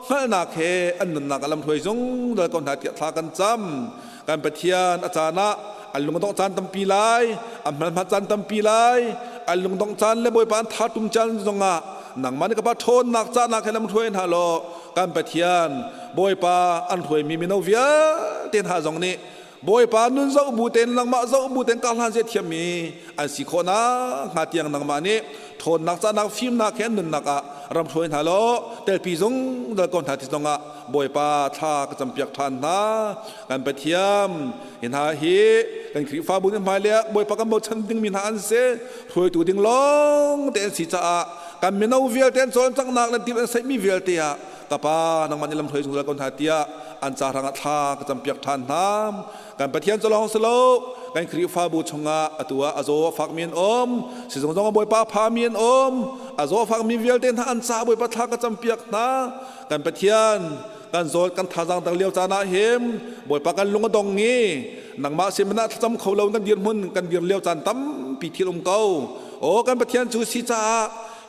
ฮัลนักเฮอันนุ่นนักอารมณ์รวยจงโดยก่อนหาเดียทากันจำการปะเทียนอาจารย์นะอันลุงต้องจานตั้มปีไลอันมันมาจานตั้มปีไลอันลุงต้องจานเลยบอยปาทัดตุ้มจานจงอ่ะนังมันก็ปะทนนักจ้านักให้ลำรวยฮัลโหลการปะเทียนบอยปาอันถวยมีมินเอาเวียเต็นหาจงนี้บอยปานุนเจ้าบูเต็นนังมาเจ้าบูเต็นกาลฮันเจเทียมีอันสิโคนะหาเตียงนังมานี้ทนนักจ้านักฟิล์มนักแค่นุนนักอะรำถวยฮัลโหลเตลปีจงเดลก่อนหาที่จงอะบอยปาทากระจำเปียกทานนะการปะเทียมเห็นหาเฮกันคริฟ้าบุญมาเลียบอยปากันบ่ชันดิ้งมินหาอันเสถวยตัวดิ้งลงเต็นสิจ้ากันมินเอาเวียเต็นโซนจังนักและที่เป็นใส่มีเวียเตียกะป้านังมันลำถวยสุดละก่อนหาเตียอันจารังท่ากระจำเปียกทานน้ำการปะเทียนจะลองสโลการคริฟ้าบูชงะตัวอโซฟักเมียนอมสิจงจงบอยปาพาเมียนอมอโซฟักมีเวียเต็นอันจาบอยปาทากระจำเปียกนะการปะเทียนการโซนการทาจังตังเลียวจานาเฮมบอยปากันลุงกระดงงี้นังมาเสมนาจำเขาเรากันเดียนมุนกันเดียนเลียวจานตั้มปีที่ลมเก่าโอ้การปะเทียนจูสิจ้า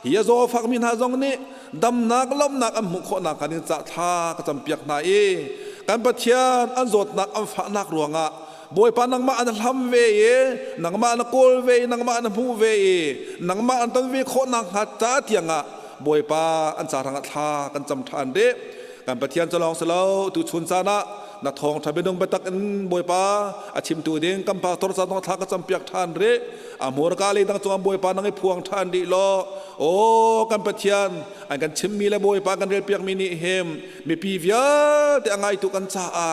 เฮียโซฟักมินหาจงนี้ดำนักล้มนักอันมุขนักการจะท่ากระจำเปียกนายการปะเทียนอันโจดนักอันฝานักหลวงอ่ะบอยปานังมาอันทำเวนังมาอันโกลเวนังมาอันผู้เวนังมาอันตั้งเวโคนักหัดจ้าเทียงอ่ะบอยปาอันจารังท่ากันจำทานเดการปะเทียนจะลองสลาวตุชุนซานะ na thong thabe dong betak in boy pa achim tu ding kam pa tor sa dong thak cham piak than re amor ka le dang chong boy pa nang phuang than di lo o kam pathian an kan chim mi le boy pa kan rel piak mi ni hem mi pi via te angai tu kan cha a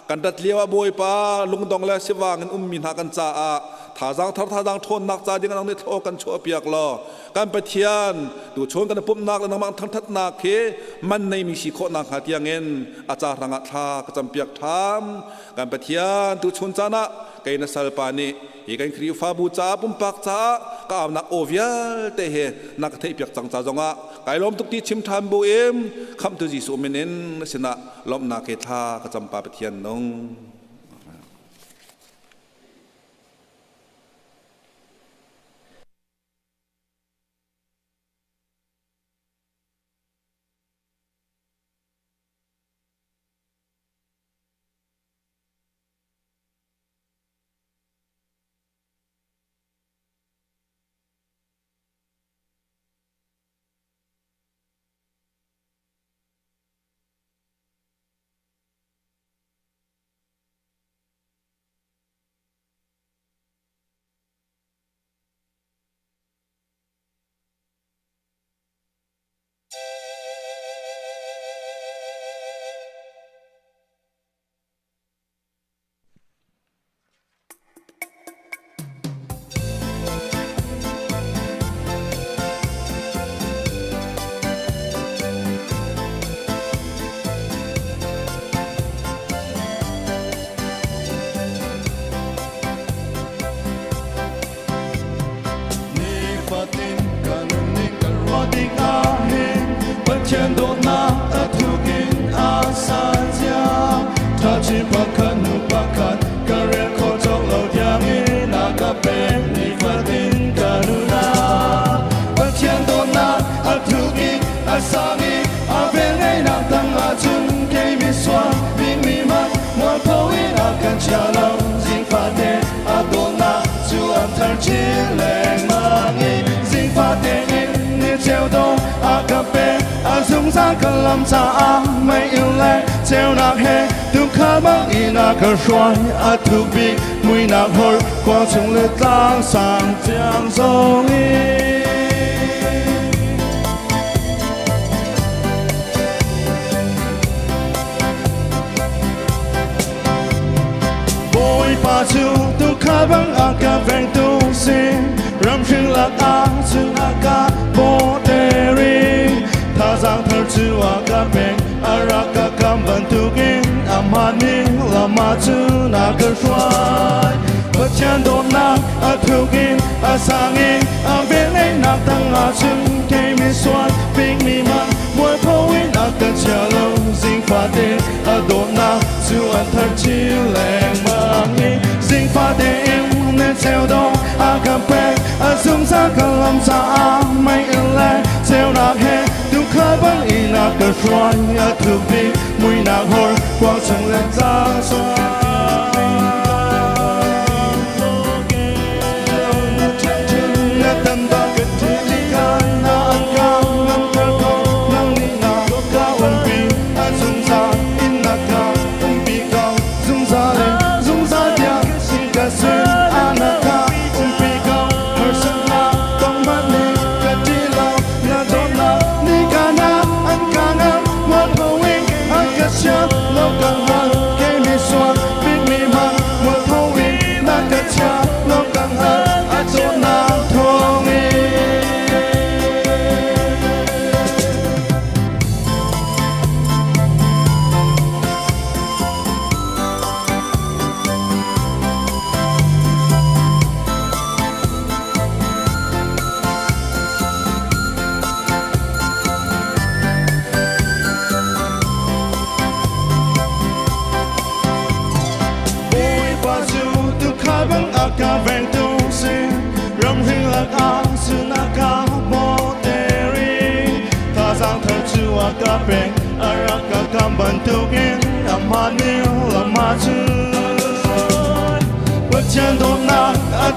kan dat lewa boy pa lung dong la siwang in min ha kan cha a thả giang thôn nạc gia đình anh thô cần chúa biếc lo can bát thiên tu chôn can Pumhnak là mang thang thắt nạc thế man này mình chỉ khó nạc hạt yang en acha ranga tha kacam biếc tham can bát thiên tu chôn cha na cái na Zarhpini ý cái kriu pha bu cha Pumhnak cha ka nạc ovial te he nạc thấy biếc chang cha zonga cái lom tuk ti chim tham bu em kham tu ji su menen sina lom nạc ke tha kacam pa bát thiên nong Chân đốt na ta thu kinh a san giang ta chỉ pakat nu pakat kare ko chok lo yang in na ka pe ni fatin karuna chân đốt na ta thu kinh a sang in a ven nei na tang a chun ke mi swan bin mi man mo po in a kan cha lo jing fa te a đốt na chu am thar chi leng mang in jing fa te in ni cheo do a ka pe dung ra cần làm cha mấy yêu lệ treo nạc he tu khá mang y nạc cơ xoay thu bi mùi nạc hồi qua chung lệ tăng sang tiếng dòng y bôi pa chu tu khá mang ca vẹn tu xin ram khinh lạc chung ca bố tê ri tha giang thar chu ka pen araka kam ban tu gin amani lama chu na ka shwai bachan don na thu gin asangin ave nei na tang a chun ke mi swan ping mi man moi po in a ka cha lo jing fa te a don na chu an thar chi leng mangi jing fa te in ne cheo do a ka pe a sum sa ka lam sa mai in le cheo na he khá băng y nạc cơ xoay thu bi mùi nạc hồi quang trăng lên ra xoay tâm ta kết thi đi ca na ăn cao ngâm thơ câu nang ni na ca ung pi dung ra in nạc ca ung pi cao dung ra lên dung ra dia xin ca sơn na ca ung pi cao hờ sơn na tông mắt ni ca ti lao na don na cha lo càng hơn cái mi xoan biết mi mang một thâu in na cả cha lo càng hơn a chỗ na thong ka ven tu sin ram hing lạc su na ka mo te ri tha giang thar chu ka pen araka kam ban tu gin amani lama chu bachan don na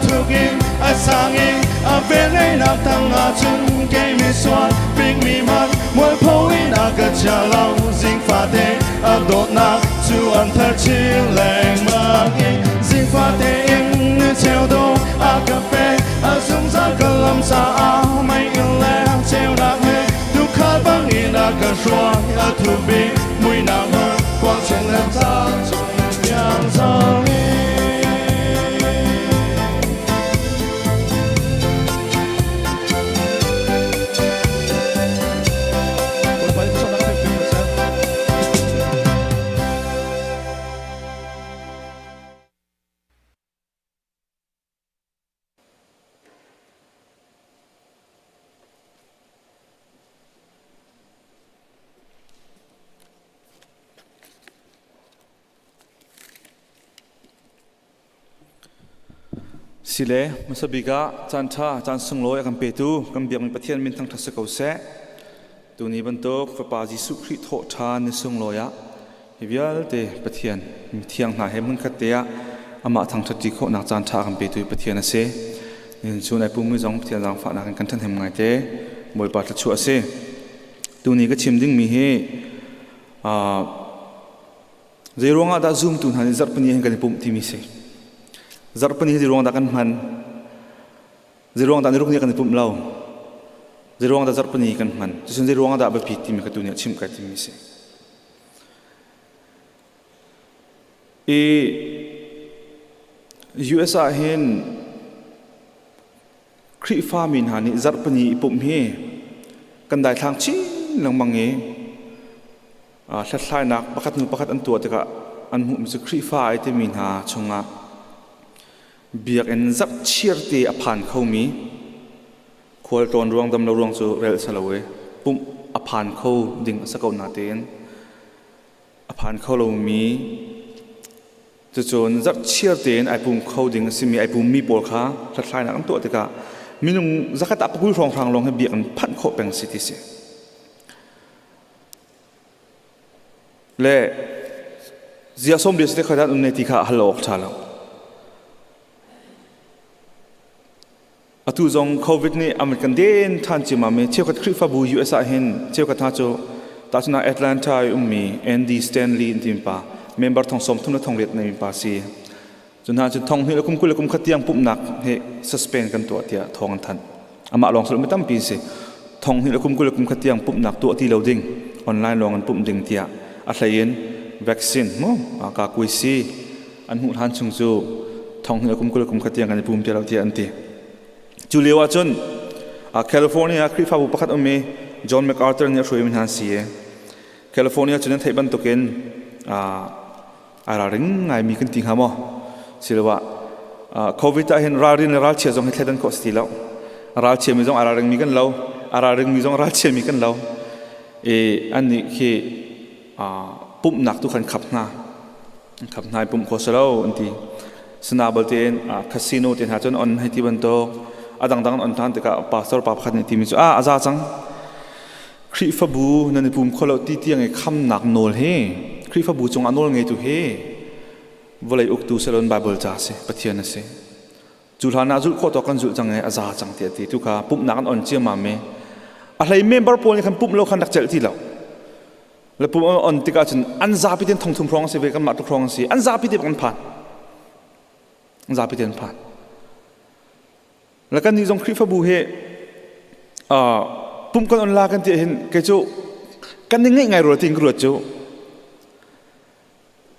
thu gin a sang in a ven nei na tang a chun ke mi swan ping mi man moi po in a ka cha lao jing fa te a don na chu an thar chi leng ma ngi zing fa te ing ne cheo do a ka pe a sung sa ka lam sa a mai in le cheo na he du kha bang in a ka shwa a thu bi mui na ma quang chen lam sa chung yang sa ngiสิเลมัสบิกะจันทาจันสงโลยกันเปตูกันเบียงมีประเทศมินทั้งทัศกเอาเสตัวนี้บรรทุกพระปาจิสุคริโตทานในสงโลยะฮิวิลเตประเทศมีเทียงหาเหมุนขัดเตียอามาทั้งทัศจิโคนักจันทากันเปตูประเทศนั่นเสนี่ช่วงในปุ่มมือจงประเทศหลังฝานักกันทันเหมไงเตมวยปัดชัวเสตัวนี้ก็ชิมดิ้งมีเฮเจรวงอาดาซุ่มตุนหันจัดปนีให้กันปุ่มที่มีเสZarhpini di ruang dakan man, di ruang dan iruknya kan pum lau, di ruang da Zarhpini kan man, jadi di ruang da abapi tim katunya cim katim misi. USA hen kri farmin hani Zarhpini pum he, kan dai thang chi lang mangi, selesai nak pakat antua teka anhu mesti kri far itu min ha chunga. Biar enzak ciri apan kau mi, kual tuan ruang dam ruang so rel salawe, pum apan kau ding sakau naten, apan kau lau mi, tujuan enzak ciri ai pum kau ding simi ai pum mi polka, selesai nak antu teka, minum zakat apa kau ruang ruang he biar pan kau peng siti se. Le, zia som dia sedek kadat unetika halok calau. Atu zong COVID ni American den tan chi mame cheu kat khri fa bu USA hen cheu kat ha cho ta chuna Atlanta ummi ND Stanley intimpa member thong som thum na thong let nei pa si chuna chu thong hi lakum kul lakum khatiang Pumhnak he suspend kan to tia thong than ama long sol mitam pi se thong hi lakum kul lakum khatiang Pumhnak to ti loading online long an pum ding tia a thlain vaccine mo ka kui si an hu han chung chu thong hi lakum kul lakum khatiang kan pum tia lo tia an ti Julia Watson, California, Krifa bupakat umi John MacArthur ni asoi min hansi California chunan thaiban token araring ngai mi kan ting hamo silwa COVID ta hen rarin ral che jong thledan ko stilo ral che mi jong araring mi kan lo araring mi jong ral che mi kan lo anni khi Pumhnak tu kan khapna pum ko salo anti snabal ten casino ten ha chon on haiti ban to adang on than te ka pastor pa khat ni ti mi chu aza chang khri fa bu nan ni pum kholo ti tiang e kham nak nol he khri fa bu chung anol ngai tu he volai uk tu salon bible cha se pathian se julhana jul kho to kan jul chang e aza chang te ti tu kha Pumhnak an on che ma me a hlai member pol ni khan pum lo khan dak chel ti lo le pum on ti ka chen an Zapi ten thong thum rong se ve kan ma tu rong si an Zapi te kan phan Zapi ten phanแล้วกันนี่จงคริฟบูเฮปุ่มกันออนไลน์กันที่เห็นแกจูกันยังไงรัวทิ้งรัวจู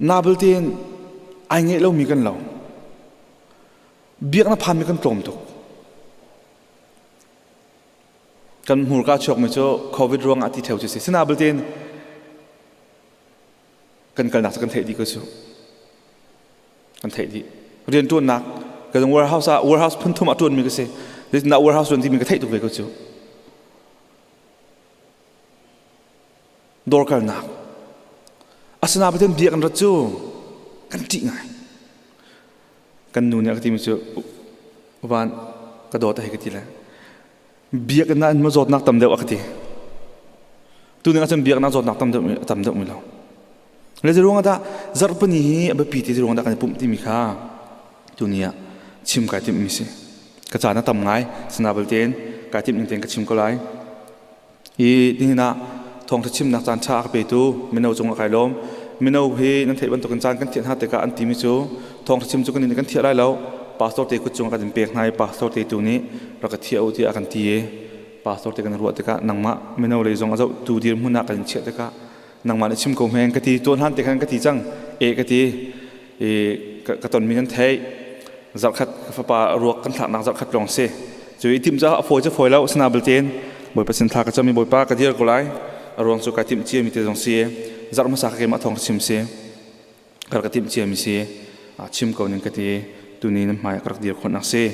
นาเบลเทียนไอ้เงี้ยเรามีกันเราเบียกนับพันมีกันตรงตุกกันหัวกาชกไม่จูโควิดรวงอาทิตย์เท่าจุดสินาเบลเทียนกันหนักกันเทดีก็จูกันเทดีเรียนตัวหนักก็ต้อง warehouse พุ่นทุ่มอัตุนมีก็เสียเรื่องนัก warehouse ส่วนที่มีก็เทตุกไปก็จู่ดอร์กันนักอาสนะไปเต็มเบียกันรัจู่กันจีไงกันนู่นเนี่ยก็ที่มีจู่วันกระโดดให้กันทีละเบียกันนั้นมาจอดนักตำเดียวกันทีตัวนึงอาจจะเบียกันนักจอดนักตำเดียวไม่เล่าแล้วจะรู้ว่าถ้าZarhpiniแบบปีที่จะรู้ว่ากันปุ่มที่มีค่าตัวนี้ชิมกายทิมมิสิกระจายนักทำไงสนาบลเทนกายทิมอินเทนกระชิมก็ไล่นี่นะทองทัชิมนักจานชาไปตูไม่เอาจงละไก่ล้ม มินเอาเฮนั่นเทบันตุกันจานกันเทียนหาแต่กะอันตีมิจูทองชิมจุกันนี่กันเทียไรแล้วปาสโตเตกุจงกันเปียกในปาสโตเตตัวนี้เราก็เที่ยวที่อากันตีปาสโตเตกันรัวแต่กะนังมะมินเอาเลยจงเอาตูดีมุนักกันเชียแต่กะนังมาชิมกงแหงกะตีตัวหันแต่กันกะตีจังกะตีกะตอนมีนั่นเทจับขัดฟ้าปารวกกันถักนักจับขัดลองเสจุยทิมจะฝอยแล้วสนาเบลเทนบอยเปอร์เซ็นต์ทากจะมีบอยป้ากะที่เราก็ไล่รวงสุกทิมเชียมีแต่จงเสียจับมาสักเกมทองชิมเสียกระทิมเชียมีเสียชิมก่อนนึงกะตีตัวนี้น้ำหมายกระเดียร์คนนักเสีย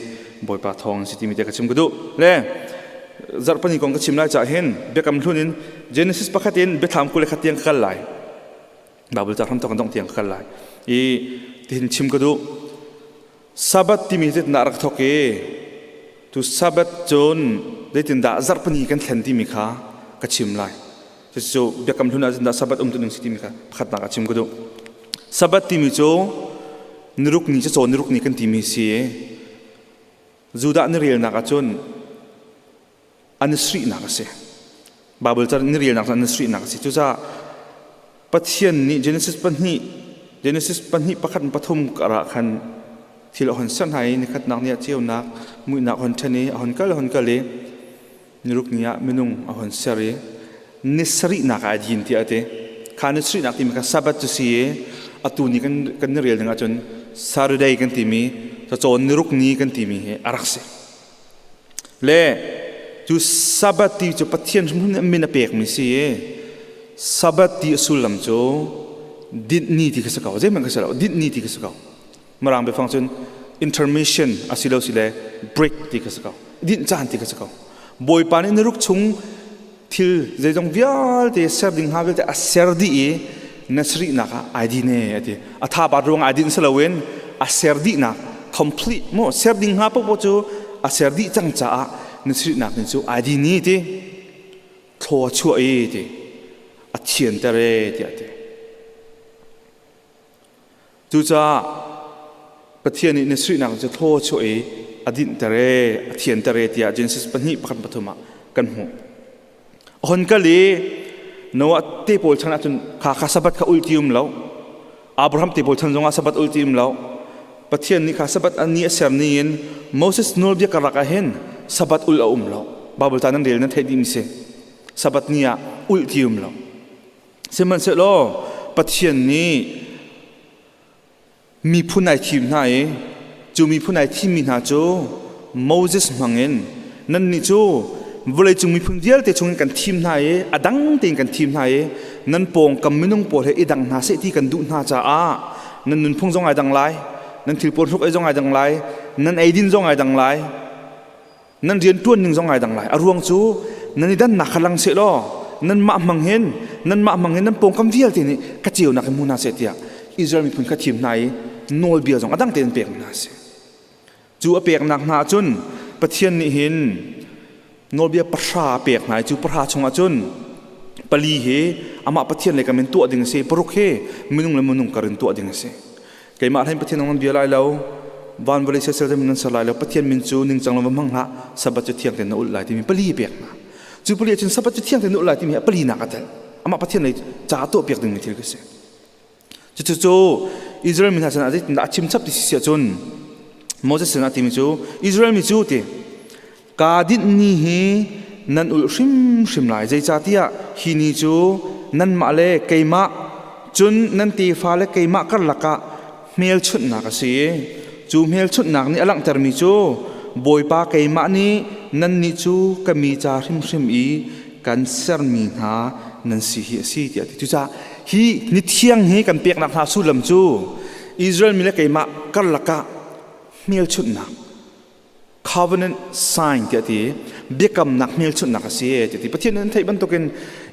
บอยป้าทองสิที่มีแต่กระชิมกระดูเล่จับปนิกองกระชิมไล่จะเห็นเบียกำทุนินเจเนซิสปะขัดเย็นเบียทำกุเลขัดเตียงขัดไหลบาบุลจะทำตัวกันต้องเตียงขัดไหลที่เห็นชิมกระดูสับัดที่มีเจตนารักทอกเอทุสับัดจนได้ตินดาจับปนิกันแทนที่มีข้ากระชิมไล่จะโจเบียกำทุนอาจจะดาสับัดตัวหนึ่งสิที่มีข้าขัดนักกระชิมกระดูสับัดที่มีโจนรุกนี้จะโจนรุกนี้กันที่มีเสียจูดานิเรียลนักจนอันสรีนักเสียบาเบิลจะนิเรียลนักอันสรีนักเสียจุจ้าปัจเจียนนี้เจเนซิสปันนี้ประคันปฐมกระคันที่เราหันสันหายในขัดนักเนี่ยเจียวนักมือนักหันชนีหันกะเลยนรุกนี้มินุงหันเสรีนิสรีนักอาจินที่อาเตขานิสรีนักที่มีการสับจุเสียอตูนี้กันนิเรียลนักจนสารุได้กันที่มีจะโจนนรุกนี้กันที่มีอารักเสียเล่จูสับที่จูปัจเจียนมันไม่น่าเปียกมิเสียสับที่สุลลัมโจดิดนี้ที่เขาสกาวเจ้ามันเขาสกาวดิดนี้ที่เขาสกาวมารังไปฟังจน intermission อาศิลาสิเล break ที่เขาสกาวดิดจานที่เขาสกาวบอยปานี่นรุกชงทิลใจจงวิอาลที่เสพดิ้งฮาวิลที่อาเสรดีนัสรีนักไอดีเน่ที่อัฐาบารงไอดีนสลาเวนอาเสรดีนัก complete โม่เสพดิ้งฮาปุ๊บจู่อาเสรดีจังจ้านัสรีนักนี่จู่ไอดีนี่ที่ทัวชัวเอที่อาเชียนเตเรที่จู่จ้าประเทศนี้ในสรีนักจะโทษช่วยอดีตเตเรเทียนเตเรที่อาเจนซิสปัญหิประคันปฐมกันหัวคนก็เลยนวัตเตปอลชนะจนข้าสับข้าอุลติอุมแล้วอับราฮัมเตปอลชนะจงอาสับอุลติอุมแล้วประเทศนี้ข้าสับอันนี้เสรนีนโมเสสโนลเบียกรักเห็นสับอุลอุมแล้วบาบิลตานันเดลนั้นเทดิมเสสับนี้อุลติอุมแล้วเสมันเสร็จแล้วประเทศนี้มีผู้นายทีมไหนจูมีผู้นายทีมมีหน้าจูโมเสสมังเงินนั่นนี่จูวันเลยจูมีผู้เดียวแต่จงกันทีมไหนอดังเต็งกันทีมไหนนั่นปองกำมินุงปวดให้ดังหาเสที่กันดูหน้าจ้านั่นนุนพงจงไอดังไรนั่นถือปนทุกไอจงไอดังไรนั่นไอดินจงไอดังไรนั่นเรียนตัวหนึ่งจงไอดังไรอารวงจูนั่นด้านหนักขลังเสล้อนั่นมามังเห็นนั่นปองกำเดียวที่นี่กระเจียวนักมุนาเสตียอิสราเอลมีผู้ขัดทีมไหนโนลเบียจงอดังเต็นเปียกนาเสจูเปียกนักหนาจุนประเทศนี้เห็นโนลเบียประชาเปียกไหนจูประชาชงอาจุนปลีเฮอามาประเทศเลยกันเป็นตัวดิ่งเสปรุกเฮมินุงและมินุงการันตัวดิ่งเสเกี่ยมาให้ประเทศนั้นเบียร์ไล่แล้ววันวันเสร็จมันสลายแล้วประเทศมินจูหนึ่งจังลมมังละสับจุดเที่ยงแต่นอุลไลที่มีปลีเปียกนะจูปลีจนสับจุดเที่ยงแต่นอุลไลที่มีปลีนักแต่อามาประเทศเลยจ่าตัวเปียกดิ่งมีที่เกษจู่อิสราเอลมีทางนั้นที่นักชิมชับที่เสียจนโมเสสนักที่มีจู่อิสราเอลมีจู่ที่กาดินนี่ฮีนั่นอุลชิมหลายใจจ่าที่ฮีนี่จู่นั่นมาเลเกยมาจนนั่นตีฟ้าเลเกยมากันลักะเมลชุดนักเสียจู่เมลชุดนักนี่อลังเตอร์มีจู่บอยปาเกยมานี่นั่นนี่จู่ก็มีจ่าชิมอีกันเซอร์มีหานั่นสิที่จู่จ้าฮีนิเทียงฮีกันเปียกนักหาสุลมจูอิสราเอลมีเล็กมากันลักะเมลชุดนัก covenant sign ที่เบียกำนักเมลชุดนักเสียที่ประเทศนั้นไทยบรรทุกิน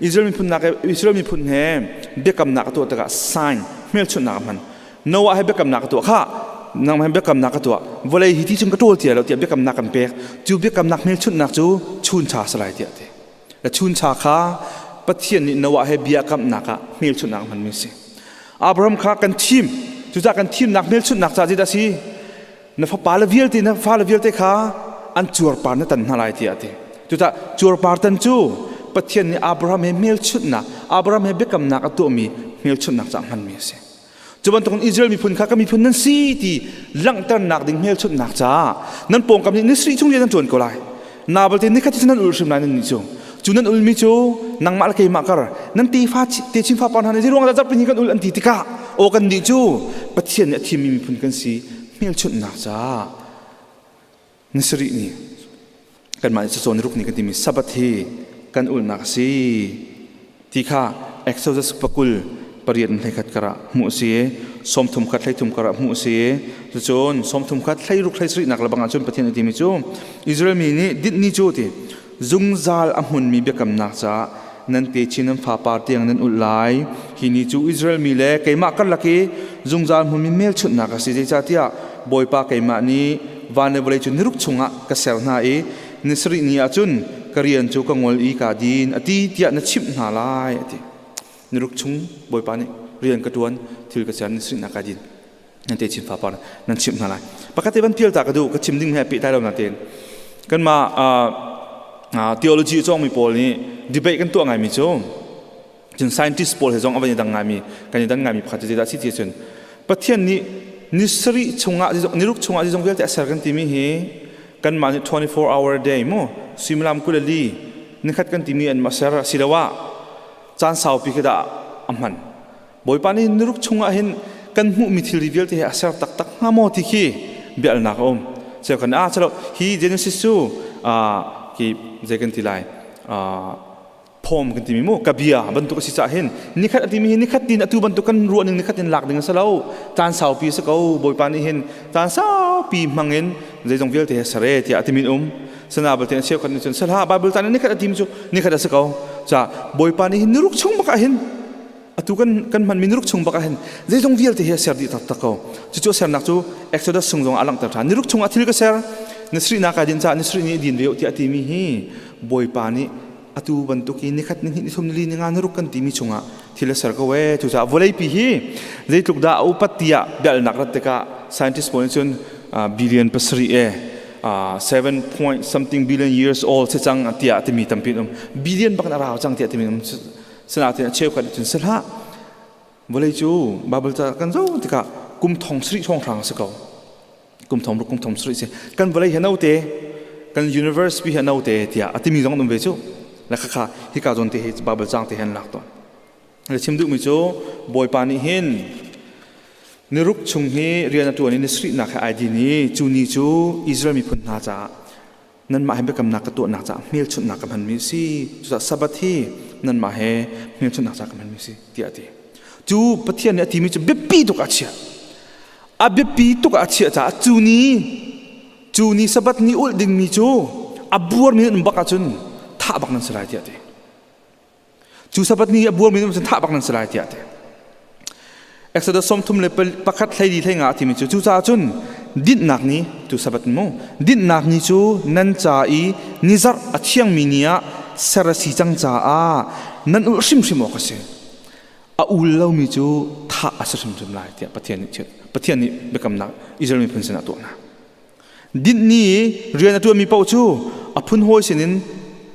อิสราเอลมีพุ่นนักอิสราเอลมีพุ่นแห่เบียกำนักตัวตะกะ sign เมลชุดนักมันโนวาให้เบียกำนักตัวข้านางให้เบียกำนักตัววันเลยที่จุงกระโดดเถี่ยเราเถี่ยเบียกำนักกันเปียกจูเบียกำนักเมลชุดนักจูชุนชาสลายเถี่ยและชุนชาข้าประเทศนี้นว่าให้เบียกำนักเมลชุดนักมันมีสิอับราฮัมข้ากันทีมจุดกันทีมนักเมลชุดนักจากที่ดัชนีนับฟ้าเลวิลที่นับฟ้าเลวิลที่ข้าอันจูร์ปาร์นั่นตันหาไรที่อาทิจุดจูร์ปาร์ตันจูประเทศนี้อับราฮัมให้เมลชุดนักอับราฮัมให้เบียกำนักตัวมี เมียชุนนักจากมันมีเสียจวนตรงอิสราเอลมีพุ่นข้าก็มีพุ่นนั้นสิที่ลังตันนักดิ่งเมียชุนนักจ้านั้นปงกับนิสริช่วงเรียนจวนก็ไล่นาบลเทนิคัดที่นั่นอุลชิมนายนั่นนิจูจุนันอุลมิจูนังมาลเกยมากระนั่นตีฟ้าตีชิมฟ้าปานหันที่รวงเราจะเป็นยังกันอุลอันตีติกาโอกันนิจูปะเทียนเนี่ยที่มีพุ่นกันสิเมียชุนนักจ้านิสรินี่กันมาจะโซนรุกนี้กันที่มีสับทีกันอุลนักสิที่ข้าเอ็กโซดัสปกุลปริยันให้ขัดกระมุสีสมทุมขัดให้ทุมกระมุสีจะโจนสมทุมขัดให้รุกให้สรินักระบังอาจนประเทศนี้มีจูอิสราเอลมีนี่ดิดนี่จูที่จุงซาลอัมหุนมีเบกำนักจ้านั่นเตชินันฟ้าปาร์ตี้นั่นอุลไลฮินี่จูอิสราเอลมีเล่เกยมากันลักกี้จุงซาลหุนมีเมลชุดนักสิเดชาติยาบอยปาเกยมานี้วานเนบเลจุนนิรุกชงะกษรนาเอนิสรินีอาจุนกเรียนจูกังวลอีกาดีนอดีตยาณชิมนาลายอดีนิรุกชงบอยปานี่เรียนกระดวนที่กษรนิสรินากาดินนั่นเตชิมฟ้าปานั่นชิมนาลายปกติวันเพียลตากระดูกชิมดิ้งแฮปปี้ได้แล้วนั่นเองกันมาtheology จ้องมีโพลนี้ debate กันตัวไงมีจ้องจน scientist โพลให้จ้องเอาไว้ในดังไงมีกันในดังไงมีพัฒนาได้สิ่งที่สุดประเทศนี้นิสริชงะนิรุกชงะที่จ้องเวลแต่เสร็จกันที่มีเหกันมา24 hour day มั้งซิมลามกุลลีนี่ขัดกันที่มีอันมาเสร็จสิละว่าจานสาวปีกระดาอัมมันบ่อยปานนี้นิรุกชงะเห็นกันมุมิทิลรีเวลที่เสร็จตักห้ามอที่ขี้เบียร์นักอมเจ้ากันฉลองฮีเจเนซิสที่เจกันที่ไรพอมกันที่มีมั้งกับเบียบรรทุกสิจ่าเห็นนี่ขัดที่มีนี่ขัดดินตัวบรรทุกกันรัวหนึ่งนี่ขัดดินหลักหนึ่งสลาวจานสาวปีสกาวบ่อยปานนี้เห็นจานสาวปีมังเงินเจจงเวลที่เสร็จที่อัติมินสนาบลเทนเชียวกันจนสลาบาบิลตานนี่ขัดที่มีจูนี่ขัดสกาวจ้าบ่อยปานนี้เห็นนิรุกชงบักเห็นอัตุกันมันมีนิรุกชงบักเห็นเจจงเวลที่เสร็จที่ตัดตะกาวจู่ๆเสร็จนักจู่เอ็กโซดัสส่งอลังตัดฐานนิรุกชงอัติลิกเสร็จนิสรินักดินจ้านิสรินี่ดินเวลที่อัติมีฮีบ่อยปานนี้อตูบันตุกินี่ขัดนี่สมนิลีงานรุกกันที่มีชงะที่เลสร์ก็เวทุจ้าวอลเลย์ปีฮีเรื่องทุกดาวอุปติยาเบลนักรัตกะ scientist บอกจนbillion ภาษา7 point something billion years old เสจังที่อัตมีตั้มปีนbillionบักนาราจังที่อัตมีสนาที่เชื่อกันจนสละวอลเลย์จูบาบิลตากันจูที่กะกุมทองสริช่องทางสกาวกุมทองรุกกุมทองสริสิกันวอลเลย์เห็นเอาเตกัน universe ปีเห็นเอาเตที่อัตมีตรงนั้นเวจูและข้าฮิกาจนที่บาบิลจังที่เห็นหลักตัวและชิมดูมิโจบอยปานิเห็นนิรุกชงเฮเรียนตัวนี้นิสรินักไอดีนี้จูนิจูอิสราเอลมีพุ่นนาจานั่นมาให้เป็นกำนักตัวนักจาเมียชุดนักกับมันมีสิจุดสับที่นั่นมาให้เมียชุดนักจากับมันมีสิที่อดีจูปะเทียนเนี่ยที่มีจะเบ็ดปีตุกอาเชียอาเบ็ดปีตุกอาเชียจ้าจูนี้สับนี้อุลดิงมีจูอาบัวมีนบักอาจุนท่าบักนั้นสลายที่อดีจูสับนี้บัวมีนมันท่าบักนั้นสลายที่อดีเอ็กซ์เดสสมทุมเลยประคัดไทยดีไทยงาที่มีจูจ้าจุนดินนักนี้จูสับนี้ดินนักนี้จูนันจ่าอีนิซาร์อัตยังมีเนียสระสีจังจ่านั่นอุลชิมออกสิอุลเรามีจูท่าอัศชิมลายที่ประเทศนี้เชิดประเทศนี้เบกำนักอิสราเอลมีพันธนาตัวนะดินนี้เรียนตัวมีเป้าจูอพุนโฮสินิน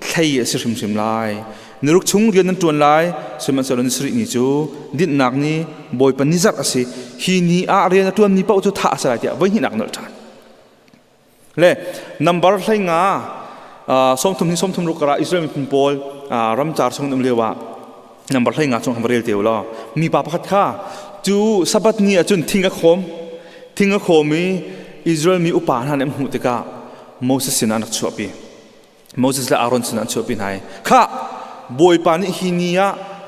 ไทยอัศชิมลายนรุกชงเรียนนั้นตัวลายสมัยสารนิสรินิจูดินนักนี้บอยปนิจักสิฮีนีอาเรียนตัวมีเป้าจูท่าสลายที่วันนี้นักนรทานเล่นัมบาร์ไทยงาสมทุมรุกระอิสราเอลมีพลรัมจาร์ชงนั่นเรียกว่านัมบาร์ไทยงาชงฮัมเรียลเทียวล้อมีปาปัดข้าจูสับนี้จุนทิ้งกโคมีอิสราเอลมีอุปาหันเอ็มหุติกาโมเสสนันชัวปีโมเสสและอารอนสนันชัวปีไหนข้าบอยปานิฮินีย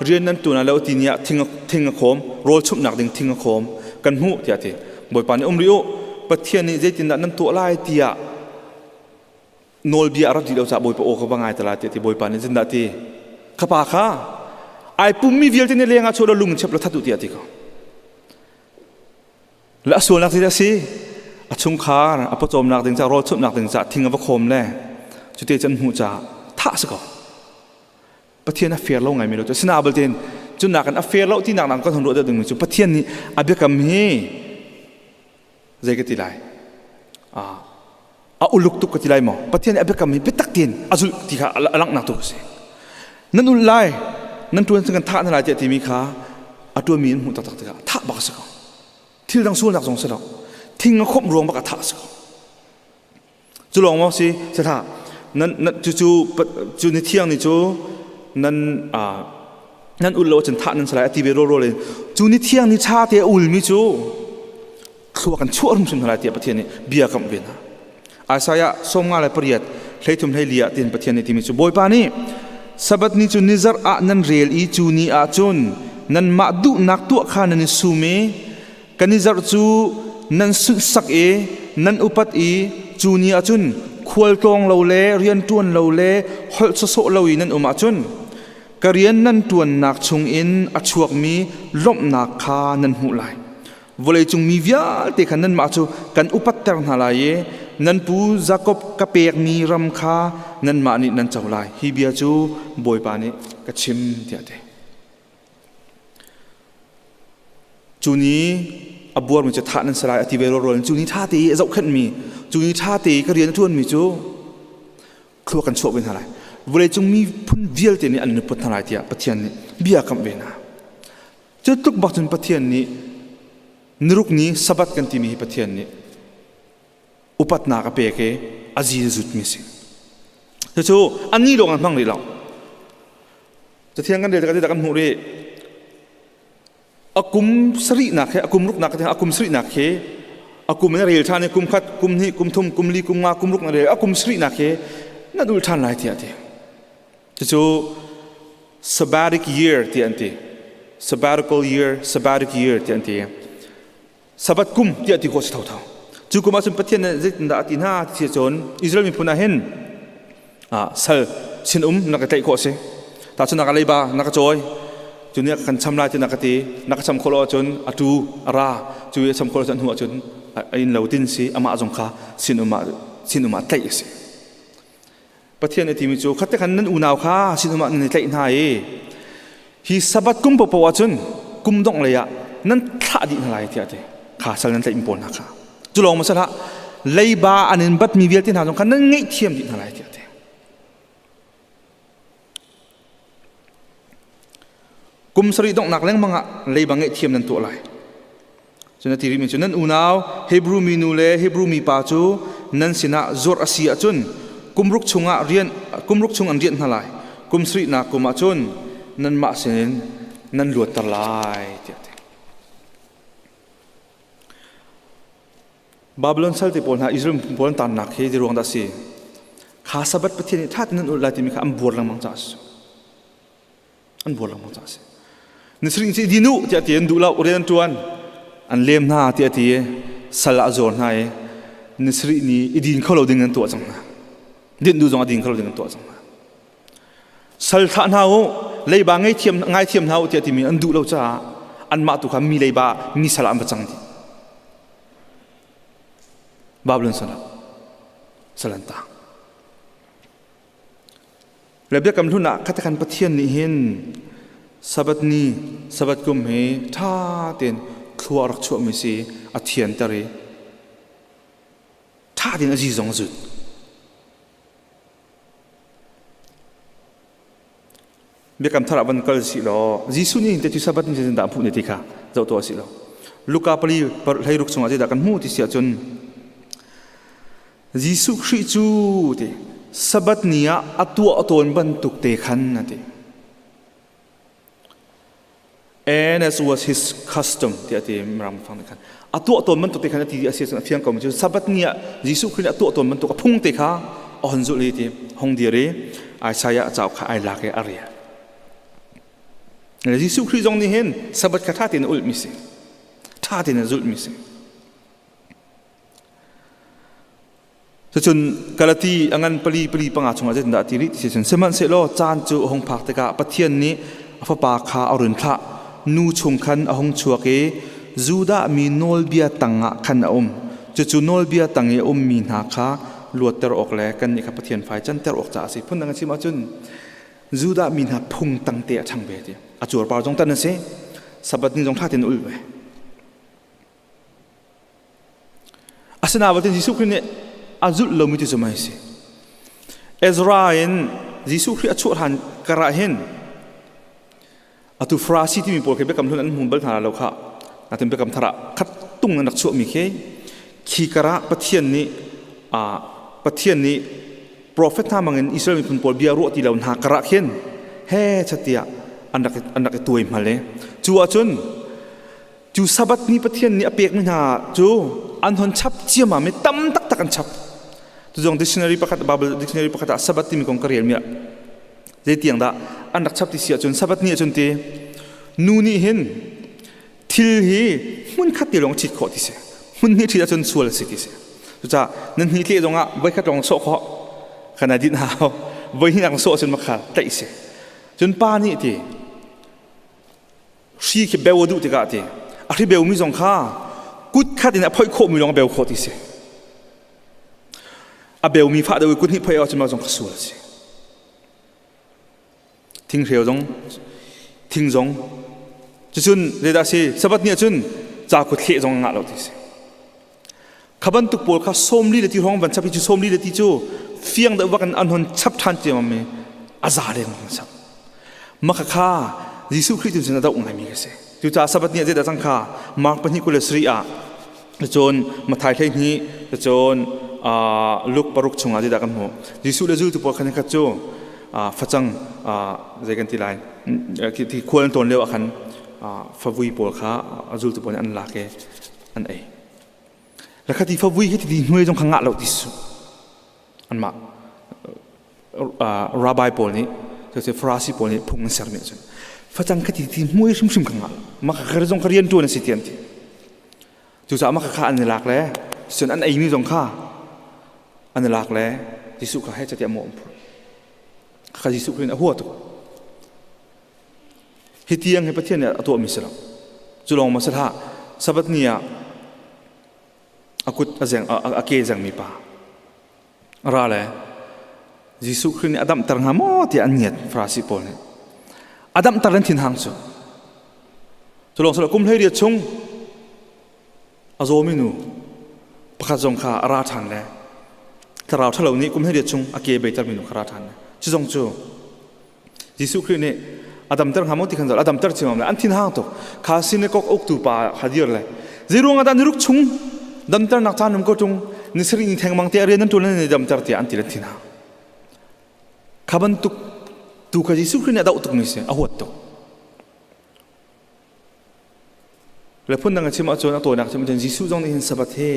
เรียนนั้นตัวนั้นแล้วทีนี้ทิ้งโคมโรลชุบหนักดึงทิ้งโคมกันหูที่อะไรบอยปานิริโอประเทศนี้เจตินนั้นตัวไล่ที่โนลบีอาร์ดีเราจะบอยปาโอเขาบางไงตลาดที่บอยปานิจินดาที่ข้าพาข้าไอปุ่มมีวิลที่นี่เลี้ยงอาชัวลุงเช็บเราทัดดูที่อะไรก็และส่วนนักที่จะสิอาชุงคาร์อภิโจมนักดึงจะโรลชุบหนักดึงจะทิ้งโคมแน่จุดที่จันหูจะท่าสกอประเทศนั้นเฟียร์เล่าไงไม่รู้แต่สนาบลเทนจุดนักกันเฟียร์เล่าที่นักก็ทำรู้ได้ดึงมือจุดประเทศนี้อาเบกามเฮใจกันที่ไรอุลุกตุกกันที่ไรมั้งประเทศนี้อาเบกามเฮเป็นตักเตียนอาจุที่ข้าลังนักตุกสินั่นอุลไลนั่นตัวนั้นสังกัดท่านั่นอะไรที่มีข้า อัตัวมีนหุ่นตักๆท่าบักสักที่ดังส่วนดักสงสารทิ้งคบรวงบักท่าสักจะลองมั้งสิจะท่านั้นจู่ในเที่ยงนี่จู่นั้นอุลโลจนท่านั้นสลายที่เบโรโรเลยจู่ในเที่ยงนี่ชาเตอุลมิจู่ขวกันชั่วรุ่มสุนทรายเตียประเทศนี้เบียกับเวนะอาศัยสมงานและประหยัดให้ทุ่มให้เลียตีนประเทศนี้ที่มีจู่บ่อยปานี้สับนี้จู่นิจาร์นั้นเรียลอีจู่นี้จุนนั้นมาดูนักตัวข้านั้นสูเมกันนิจาร์จู่นั้นสุดสักนั้นอุปัตจู่นี้จุนขวลตองเราเล่เรียนตวนเราเล่หดสะเรานั้นมาจุนกเรียนนั้นตวนนักชงอินอชวกมีลบนักข้านั้นหูไหลวลัยจงมีวิญญาณที่ขันนั้นมาจู่กันอุปัตเตอร์นาลายนั้นปูจักบกะเปียกมีรำคานั้นมานินั้นเจ้าลายฮิบิอาจู่บอยปานิกะชิมเดียดจู่นี้อับบัวมันจะท่านั้นสลายอธิเวโรโรนจู่นี้ท่าตีเจ้าขันมีจู่นี้ท่าตีกเรียนทวนมีจู่ครัวกันโฉบเป็นอะไรวลัยจงมีพุ่นเวียลเตนี่อันนึกพัฒนาเดียปะเทียนนี้เบียกับเวนะจะตุกบักจนปะเทียนนี้นรุกนี้สบัดกันที่มีปะเทียนนี้อุปัตนากะเปเกอาจีจุดมิสิจะชูอันนี้ลงกันบ้างหรือเปล่าจะเที่ยงกันเดี๋ยวจะกันหูเร่อากุมสรินักเหอากุมรุกนักอากุมสรินักเหอากุมนั่นเรื่องชาเนี่ยกุมขัดกุมนี้กุมทุ่มกุมลีกุมงากุมรุกนั่นเรื่องอากุมสรินักเหนั่นดูท่านหลายที่อันที่จะชู sabbatic year ที่อันที่ sabbatical year sabbatic year ที่อันที่สับัดกุมที่อันที่โคตรเท่าจู่กุมอาสุนปะเทียนจิตดาตินาที่จนอิสราเอลมีพูนาเห็นสัลชินนักเตะโคเสตาชนนักอะไรบ้านักจอยจุนเนี่ยกันชำลายจนนักตีนักชำโคลจนอตูอาราจู่ชำโคลจนหัวจนอินเหลาตินสีอามาจงคาชินอุมาเตะสิปะเทียนในที่มีจู่ขัดแต่ขันนั้นอุณาวข้าชินอุมาในเตะนายฮีสับัดกุมปะปวจนกุมดงเลยะนั้นท่าดีอะไรที่อันที่ข้าสัลนั้นเตะอิมปนนะคะจุลองมาสักละเลยบาอันนั้นบัดมีเวลที่หาตรงกันนั่งไงเทียมดินอะไรที่เดียกุมสรีต้องหนักแรงมังอะเลยบางไงเทียมนั้นตัวอะไรจนที่ริมิจุนั้นอุณาวเฮบรูมีนูเลเฮบรูมีปาจูนั้นสินะจอร์อาซีอาจุนกุมรุกชงอะเรียนกุมรุกชงอันเรียนนั่นไรกุมสรีนักกุมอาจุนนั้นมาเสนนั้นหลวดตะไลที่บาบิโลนสัลติปอนหาอิสราเอลปอนตันนักเฮดิรวงดัสีข้าสับประเทศนี้ท่านั้นอุลาติมีข้าอันบัวลังมังจัสอันบัวลังมังจัสนิสรินซีดินุที่อาทิตย์ดูแลอุเรนจวนอันเลี้ยมหน้าที่อาทิตย์สละโจรให้นิสรินีอิดินเขาเราดึงเงินตัวจังนะดินดูจงอิดินเขาเราดึงเงินตัวจังนะสัลท่านาโอเลยบางไงเทียมนาโอที่อาทิตย์มีอันดูเราจ้าอันมาตุขามีเลยบามีสละอันประจังดีบาบิโลนสลันตาและเบียกำทุนนักขัดกันปะเทียนนี้เห็นสับัดนี้สับัดกุมเหท่าเต็นครัวรักชั่วมิสีอัฐินตะเรท่าเต็นอจีจงจุดเบียกำทาราบันกัลสิโลจิสุนี่แต่ที่สับัดนี้จะด่าผู้นิติค่ะเจ้าตัวสิโลลูกาปลีให้รุกสงอาจจะกันหูที่เสียจนยิสุคริสต์ที่สับัดนี้อัตัวนบันทุกเตขันนั่นเอง and as was his custom ที่อาทิตย์มาฟังกันตัวนบันทุกเตขันที่อาศัยเพียงก็มันจะสับัดนี้ยิสุคริสต์ตัวนบันทุกพุ่งเตะข้าอันจุลีที่ห้องเดียร์ไอชายเจ้าข้าไอลากอะไรยิสุคริสต์ตรงนี้เห็นสับัดข้าท่าเต็นอุลมิสิท่าเต็นจุลมิสิจนกาลตีอังกันปลีปังอาชงอาจจะด่าทีริที่จนสมันเสโลจานจูหงพักตะกะปะเทียนนี้อฟปาคาอรุณพระนูชงคันอหงชัวเกจูดามีโนลเบียตังะคันอมจูโนลเบียตังเอมีนาคาลวดเตอร์ออกแลกันนี่ครับปะเทียนไฟจันเตอร์ออกจากสิพุ่นดังชิมาจุนจูดามีนาพุงตังเตะช่างเบดีอาจวบปาจงตันนั่นสิสับนี้จงท่าเต็นอุลเวอาสนาวันที่ยิสุครินเนี่ยอาจุลลมิติสมัยสิเอซราอินยิสุคริสต์ชวนหันกระเห็น atu frasi ti mi por ke be kam thun an hum bal thara lo kha atem be kam thara khat tung nak chu mi khe khi kara pathian ni prophet tha mangin israel mi phun por bia ro ti lo na kara khen he chatia anak tuai male chu achun chu sabat ni pathian ni apek mi na chu an hon chap chiama me tam tak tak an chap tu jong dictionary pakhat bible dictionary pakhat sabat ti mi kong kariel mi je tiang da anak chap ti sia chun sabat ni chun ti nu ni hin thil hi mun khat ti long chit kho ti se mun ni thi chun sual si ti se chu cha nan hi tle jonga bai khat long so kho khana din haw bai hi ang so chun ma kha tai se chun pa ni ti shi ke bew du ti ga ti a ri bew mi jong kha kut khat in a phoi kho mi long bew kho ti se a bew mi fa da kut ni phoi a chun ma jong kha sual se thing reo jong thing jong chun le da se sabat ni chun cha ko khe jong nga lo ti se khaban tu pol kha somli le ti hong ban chapi chu somli le ti chu fiang da wakan anhon chap than ti ma me azare ngam sa ma kha jisu christ jun da ngai mi se tu cha sabat ni je da chang kha mark pani kul sri a chon ma thai thai ni chon luk paruk chunga ji da kan ho jisu le ju tu pol khan kha chu phachang zegan ti lai ki khol ton lewa khan favui pol kha azul tu pon an la ke an ei la khati favui hi ti nuai jong khanga lo ti su an ma rabbi pol ni se frasi pol ni phung ser me chu phachang khati ti muai sim sim khanga ma kha khar jong kharian tu na sitian ti tu sa ma kha an lak le sun an ei mi jong kha an lak le ti su kha he cha ti mo kha jisu khin a huwa to hitiang he pathian ato mi sala chulong masala sabat nia akut azeng ake jang mi pa ra le jisu khin adam tar ngamo ti aniat frasi pol ne adam taran thin hang chu chulong sala kum hleri chung azomi nu pakha jong kha ara than le tarau thalo ni kum hleri chung ake be tar mi nu khara than chu jong chu jisu khin ne adam tar ngamo ti khan adam tar chimam le an thin hang to kha sin kok ok tu pa hadir le zirung ada niruk chung dam tar nak thanum ko tung nisri ni thengmang te are nan tu ne dam tar ti an ti le thin ha khaban tu ka jisu khin ada utuk ni se a hot to le phun nang chima chona to nak chim ten jisu jong ni hin sabat he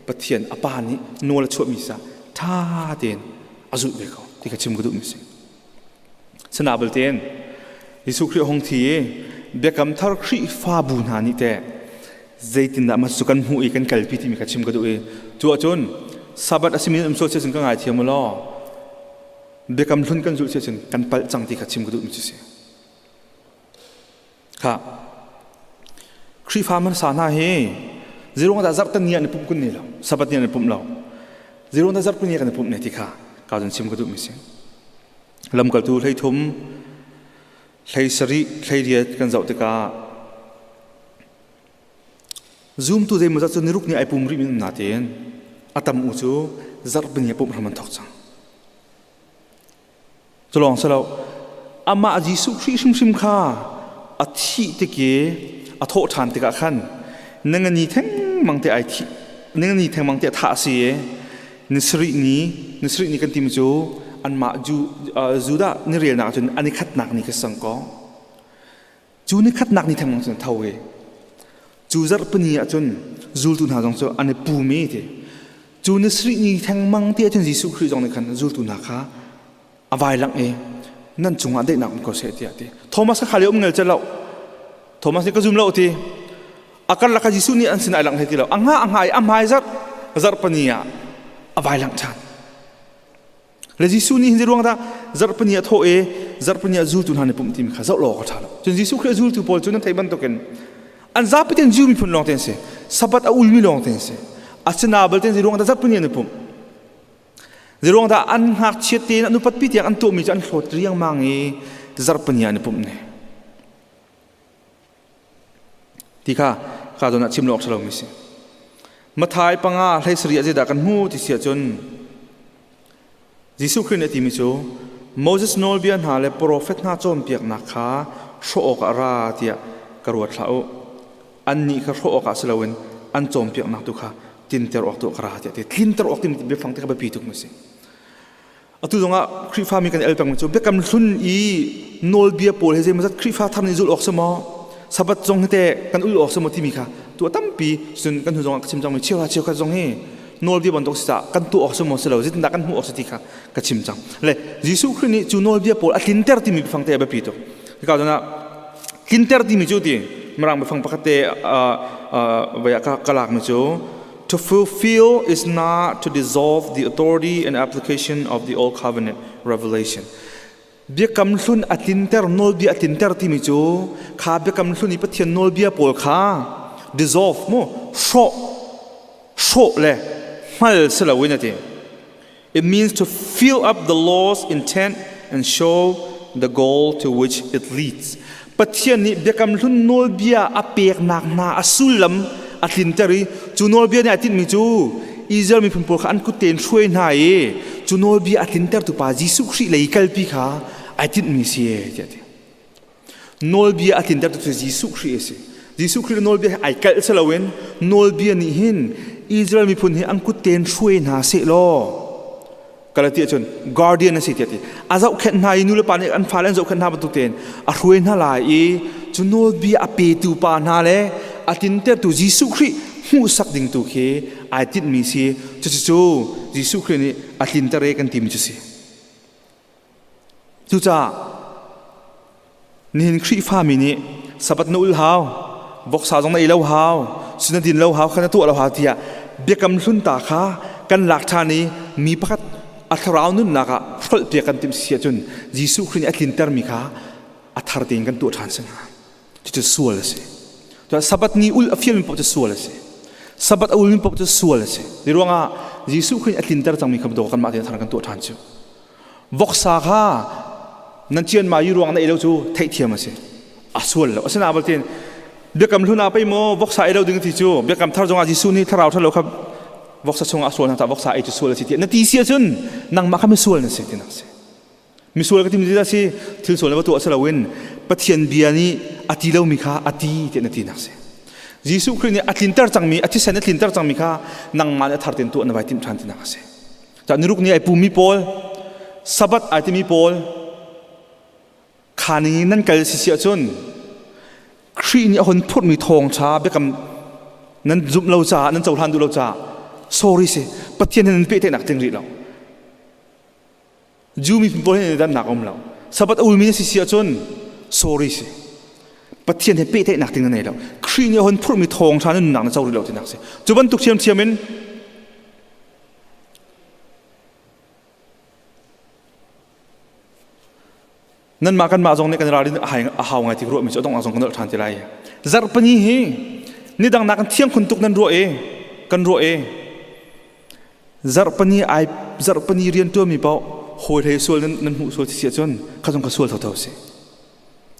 pathian apa ni nol chho mi sa tha den azu be ko ti ka chim gu du mi se sanabel ten jisu khri hong thi bekam thar khri fa bu na ni te zaitin da ma sukan hu i kan kalpi ti mi ka chim gu du e chu achon sabat asimi am so che sing ka ngai thiam lo bekam thun kan zul che chen kan pal chang ti ka chim gu du mi se kha khri fa man sa na he zirong da zar tan ni an pum kun ni lo sabat ni an pum lo zirong da zar kun ni kan pum ne ti kha ka jun chim gu du mi se lam kal tu hlei thum hlei sari hlei riat kan zau te ka zoom tu dei maza chu niruk ni ai pum ri min na ten atam u chu Zarhpini pum raman thok chang cholong salo ama jisu khri sim sim kha athi te ke atho than te ka khan nangani theng mangte ai thi nangani theng mangte tha si nisri ni kan tim chu an ma juda ni real na chun ani khat nak ni ka sang ko chu ni khat nak ni thang mang chun thawe chu Zarhpini a chun zul tu na jong chu ani pu me te chu ni sri ni thang mang te chun jisu khri jong ni khan zul tu na kha avai lang e nan chunga de nak ko se te thomas khali ngel chalo thomas ni ka zum lo ti akal la ka jisu ni an sin ai lang he ti lo anga ai amhai Zarhpini a avai lang chan le jisu ni hin ruang da Zarhpini a tho e Zarhpini a zul tu na ne pum tim kha zau lo ko thalo chun jisu khre zul tu pol chun thai ban to ken an Zapi ten jiu mi phun long ten se sabat a ul mi long ten se achna bal ten ruang da Zarhpini ne pum ruang da an hak chet ten anu pat pi tiang an to mi chan thlot riang mang e Zarhpini ne pum ne tikha ka dona chim lok thalo mi se mathai panga hlei sri a je da kan hu ti sia chun jisu khrin ati mi chu moses nol bian ha le prophet na chom piak na kha โชอกอาราเตียกระวดเท้าอันนี้ก็โชอกอาสลาวินอันโจมเปียกนักตุค่ะตินเตอร์ออกตัวกระเตียตินเตอร์ออกที่เบฟังที่เขาไปปีตุกมั้งสิอัตุตรงอ่ะคริฟ้ามีกันเอลปังมันจูเบกำสุนอีโนลเบียโปลเฮเซมันจะคริฟ้าทำในจุดออกสมอสับจงเตะกันอุลออกสมอที่มีค่ะตัวตั้มปีส่วนกันถูกจงชิมจังมีเชี่ยวกันจงเฮโนลเบียบนตกสิตากันตัวออกสมอเสลาจิตนักกันหูออกสติค่ะกันชิมจังเลยยิสุครินี่จูโนลเบียโปลตินเตอร์ที่มีฟังเตะไปปีตุกที่เขาจะนะตินเตอร์ที่มีจูที่มรังไปฟังปกติวิยากลากมีจู To fulfill is not to dissolve the authority and application of the Old Covenant revelation. เบียกำสุนอตินเตอร์โนลเบียอตินเตอร์ที่มีจูข้าเบียกำสุนอีปะเทียนโนลเบียปวดข้า dissolve โมโชเลยไม่สละวินาที It means to fill up the law's intent and show the goal to which it leads. ปะเทียนนี้เบียกำสุนโนลเบียอเปียกหนักหนาอสุลมอาทินเตอรีจูโนลเบียเนี่ยอาทินมีจูอิสราเอลมีพุ่มพวงขันกุเตนช่วยนายจูโนลเบียอาทินเตอร์ตุปาจิสุครีเลยกัลปีขาอาทินมีเสียเจ้าโนลเบียอาทินเตอร์ตุจิสุครีเสียจิสุครีโนลเบียไอกัลสลาเวนโนลเบียนี่หินอิสราเอลมีพุ่มอันกุเตนช่วยนาเสโลกาลาติจนการ์เดียนสิเจ้าอาเจ้าเข็นนายนูเลปานอันฟาเลนเจ้าเข็นนาประตูเตนอาช่วยนาลายจูโนลเบียอาเปตูปานาเลอาทินเตอร์ตุจิสุครีหูสักดิ่งตุเคอาทิตมีเสียจู่จิสุครีนี่อาทินเตอร์เรกันทีมจุสิจู่จ้านี่ครีฟ้ามีนี่สับปะนุลฮาวบอกสาวจงในเล่าฮาวสุนันดินเล่าฮาวขณะตัวเล่าฮาวที่เบียกำสุนตาขากันหลักฐานนี้มีพักอัฐราวนุนนักพลเบียกันทีมเสียจนจิสุครีอาทินเตอร์มีขาอัฐรดิ่งกันตัวทานเสงจะสวยเลยสิแต่สับปะนี้อุลฟิลมีปอบจะสวยเลยสิสับปะอุลมีปอบจะสวยเลยสิในระหว่างยิสุคริสต์อาทิตย์แต่จังมีคำโดกันมาที่ทางกันตัวทานจูวกสาขานั่นเชียนมาอยู่ระหว่างในเอลจูเทียมมาสิสวยแล้วสิ่งนั้นบัดนี้เบียกำลุนาไปโมวกสาเอลดึงที่จูเบียกำทาร์จงอายิสุนี่ทาราทาร์ครับวกสาชงอาสวยนะแต่วกสาเอจูสวยเลยสินั่นที่เสียจนนั่งมาข้าไม่สวยเลยสิที่นั่นสิมีสวยก็ที่มีที่นั่นสิที่สวยแล้วตัวอัศวินปะเทียนเบียนี่อาทิตย์เรามีค่าอาทิตย์ที่นั่นที่นักเสียยิสุคริสต์เนี่ยอาทิตย์เตอร์จังมีอาทิตย์เสนอาทิตย์เตอร์จังมีค่านั่งมาเนี่ยทาร์เต็นตัวนวัยที่มันที่นักเสียจากนิรุกนี้ไอ้ปูมีโพลสับบัดไอ้ที่มีโพลขานี้นั่นก็เสียจนครีนี่คนพูดมีทองช้าเบียกำนั้นจุ่มเราจ่านั้นเจ้าทันดูเราจ่า sorry สิปะเทียนนั้นเป็นแต่หนักจริงหรือเราจูมีโพลให้ด้านหนักอมเราสับบัดอุลมีเนี่ยเสียจน sorry สิปะเทียนให้เป๊ะหนักถึงไหนแล้วครีนี่คนพูดมีทองช้านั่นหนักนะเจ้าหรือเราที่หนักสิจุบันตุกเทียมมินนั่นมากันมาจงในกันราดินหาวไงที่รู้มีจะต้องอาจงกันทานที่ไรซาร์ปนีเฮนี่ดังนักเที่ยงคนตุกนั่นรู้กันรู้ซาร์ปนีเรียนตัวมีเปล่าโหยเทส่วนนั้นหูส่วนที่เสียจนเขาต้องกระส่วนเท่าๆสิ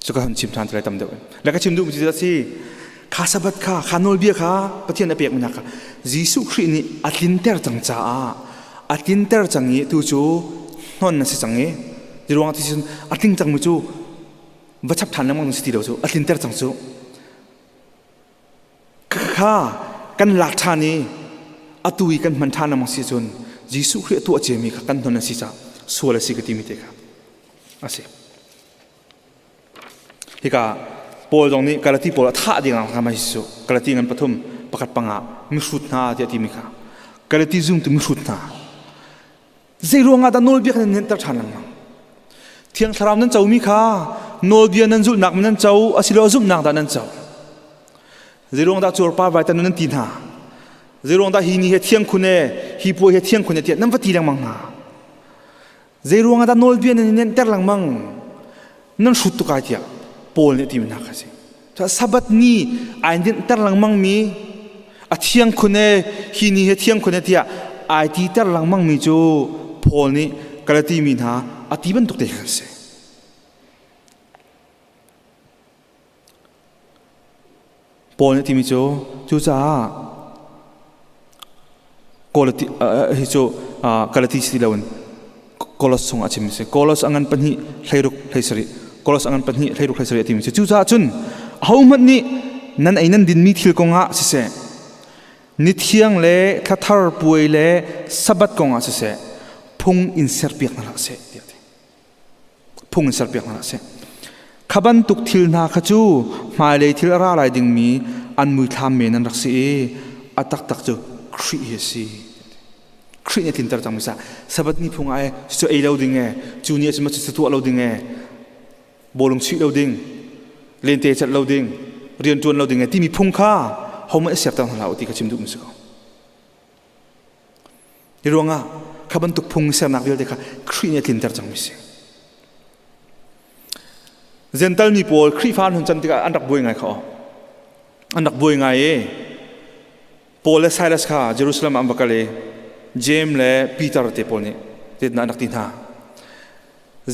สุขภาพชิมทานอะไรตามเดิมแล้วก็ชิมดูมันจะสิข้าสับบัดข้าขานอลเบียข้าปะเทียนเปียกมันนักยิสุครินี่อัตินเตอร์จังจ้าอัตินเตอร์จังงี้ตัวจูนนน่ะสิจังงี้ที่รวงที่สุดอัตินจังมิจูวัชพัฒน์นั่งมังสติเราจูอัตินเตอร์จังจูข้ากันหลักฐานนี้อัตุยกันมันทานนั่งมังสิจนยิสุคริตัวเจมีข้ากันนนน่ะสิจ้าส่วนละสิกติมิเตค่ะอาศัยที่กาโพลตรงนี้กาลตีโพลท่าดีงามข้ามาฮิสุกาลตีงันปฐมประกาศปังอามิสุดนาที่ที่มิค่ะกาลตีซุ่มที่มิสุดนาเจรวงอาดานโนลเบียกันเน้นตัดชันลังมังเที่ยงสรามนั้นเจ้ามิค่ะโนลเบียนั้นจุนักมันนั้นเจ้าอาศิโลจุนักดานั้นเจ้าเจรวงดาจูร์ป้าไว้แต่นั้นตีน่าเจรวงดาฮีนี่เที่ยงคุณเอฮีป่วยเที่ยงคุณเอเที่ยนั่นวัดตีลังมังฮะเจรวงอาดานโนลเบียนั้นเน้นตัดลังมังนั่นสุดตุกายเที่ยโพลเนี่ยที่มันนักสิถ้าสับบัดนี้ไอ้เนี่ยแต่หลังมังมีอาเที่ยงคนเนี่ยฮีนี่เที่ยงคนเนี่ยที่ไอ้ที่แต่หลังมังมีจูโพลนี่กระที่มีนะอาที่มันตกเตะกันสิโพลเนี่ยที่มีจูจ้ากอลที่จูกระที่สิลาวันกอลสส่งอาชิมิสิกอลสอังันปัญหิไลรุกไลสริก koros angan pani thairu khai sari atim se chu cha chun ahomat ni nan ainan din mi thil konga se se ni thiang le thathar puai le sabat konga se se phung in serpiak na se phung in serpiak na se khaban tuk thil na khachu mai le thil ra lai ding mi an mui tham me nan raksi atak tak chu khri he si khri ne tin tar chang sa sabat ni phung ai chu ei lo ding e chu ni chma chu tu lo ding e bolung chi lo ding len te chat lo ding rian tuan lo ding e ti mi phung kha homa sep tang la uti ka chim du mu so ni ronga khaban tuk phung se nak vel de kha khri ne tin tar chang mi se zental mi pol khri fan hun chan tika andak boi ngai kho anak boi ngai e Paul le Silas kha Jerusalem ambakale James le Peter te poni te na anak tin ha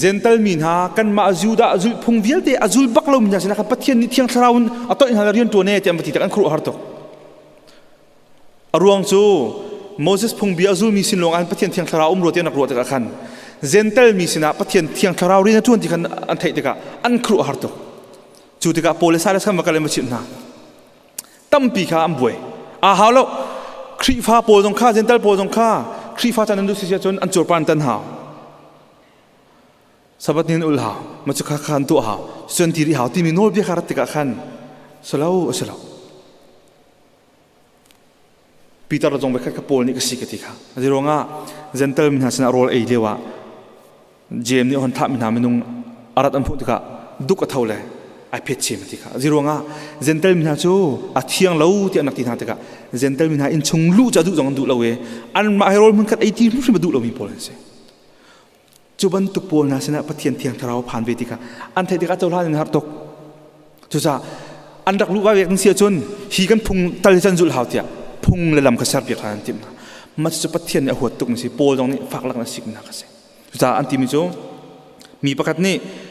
zental min ha kan ma azuda azul phung vial te azul baklo min sina kha pathian ni thiang thraun ato in halarian to ne te am ti kan khru har to aruang chu Moses phung bi azul mi sin long an pathian thiang thra ro te nak ro te ka khan zental mi sina pathian thiang thra ri na tuan ti kan an thai te ka an khru har to chu te ka Paul le Silas kha makale ma chin na tampi kha am boi a halo khri fa pol dong kha zental pol dong kha khri fa chan du si chon an chor pan tan ha sabat nin ul ha ma chu kha khan tu ha chen ti ri ha ti mi nol bi kharat ka khan salau Peter jong be kha pol ni ka si ka ti kha ajironga zental min ha sna rol ei dewa jem ni hon tha min ha minung arat am phu ti ka duk a thole ai phet chim ti kha zironga zental min ha chu a thiang lo ti anak ti na te ka zental min ha in chung lu cha du jong du lo we an ma herol mun khat 80 mu du lo mi pol se chuban tu pol na sina pathian thiang tharau phan ve ti ka an thai ti ka chawla ni har tok chu cha an dak lu wa wek sia chun hi kan phung tal chan zul haw tia phung le lam ka sar pi khan tim na ma chu pathian a huat tuk ni si pol jong ni fak lak na sik na ka se chu cha an ti mi chu mi pakhat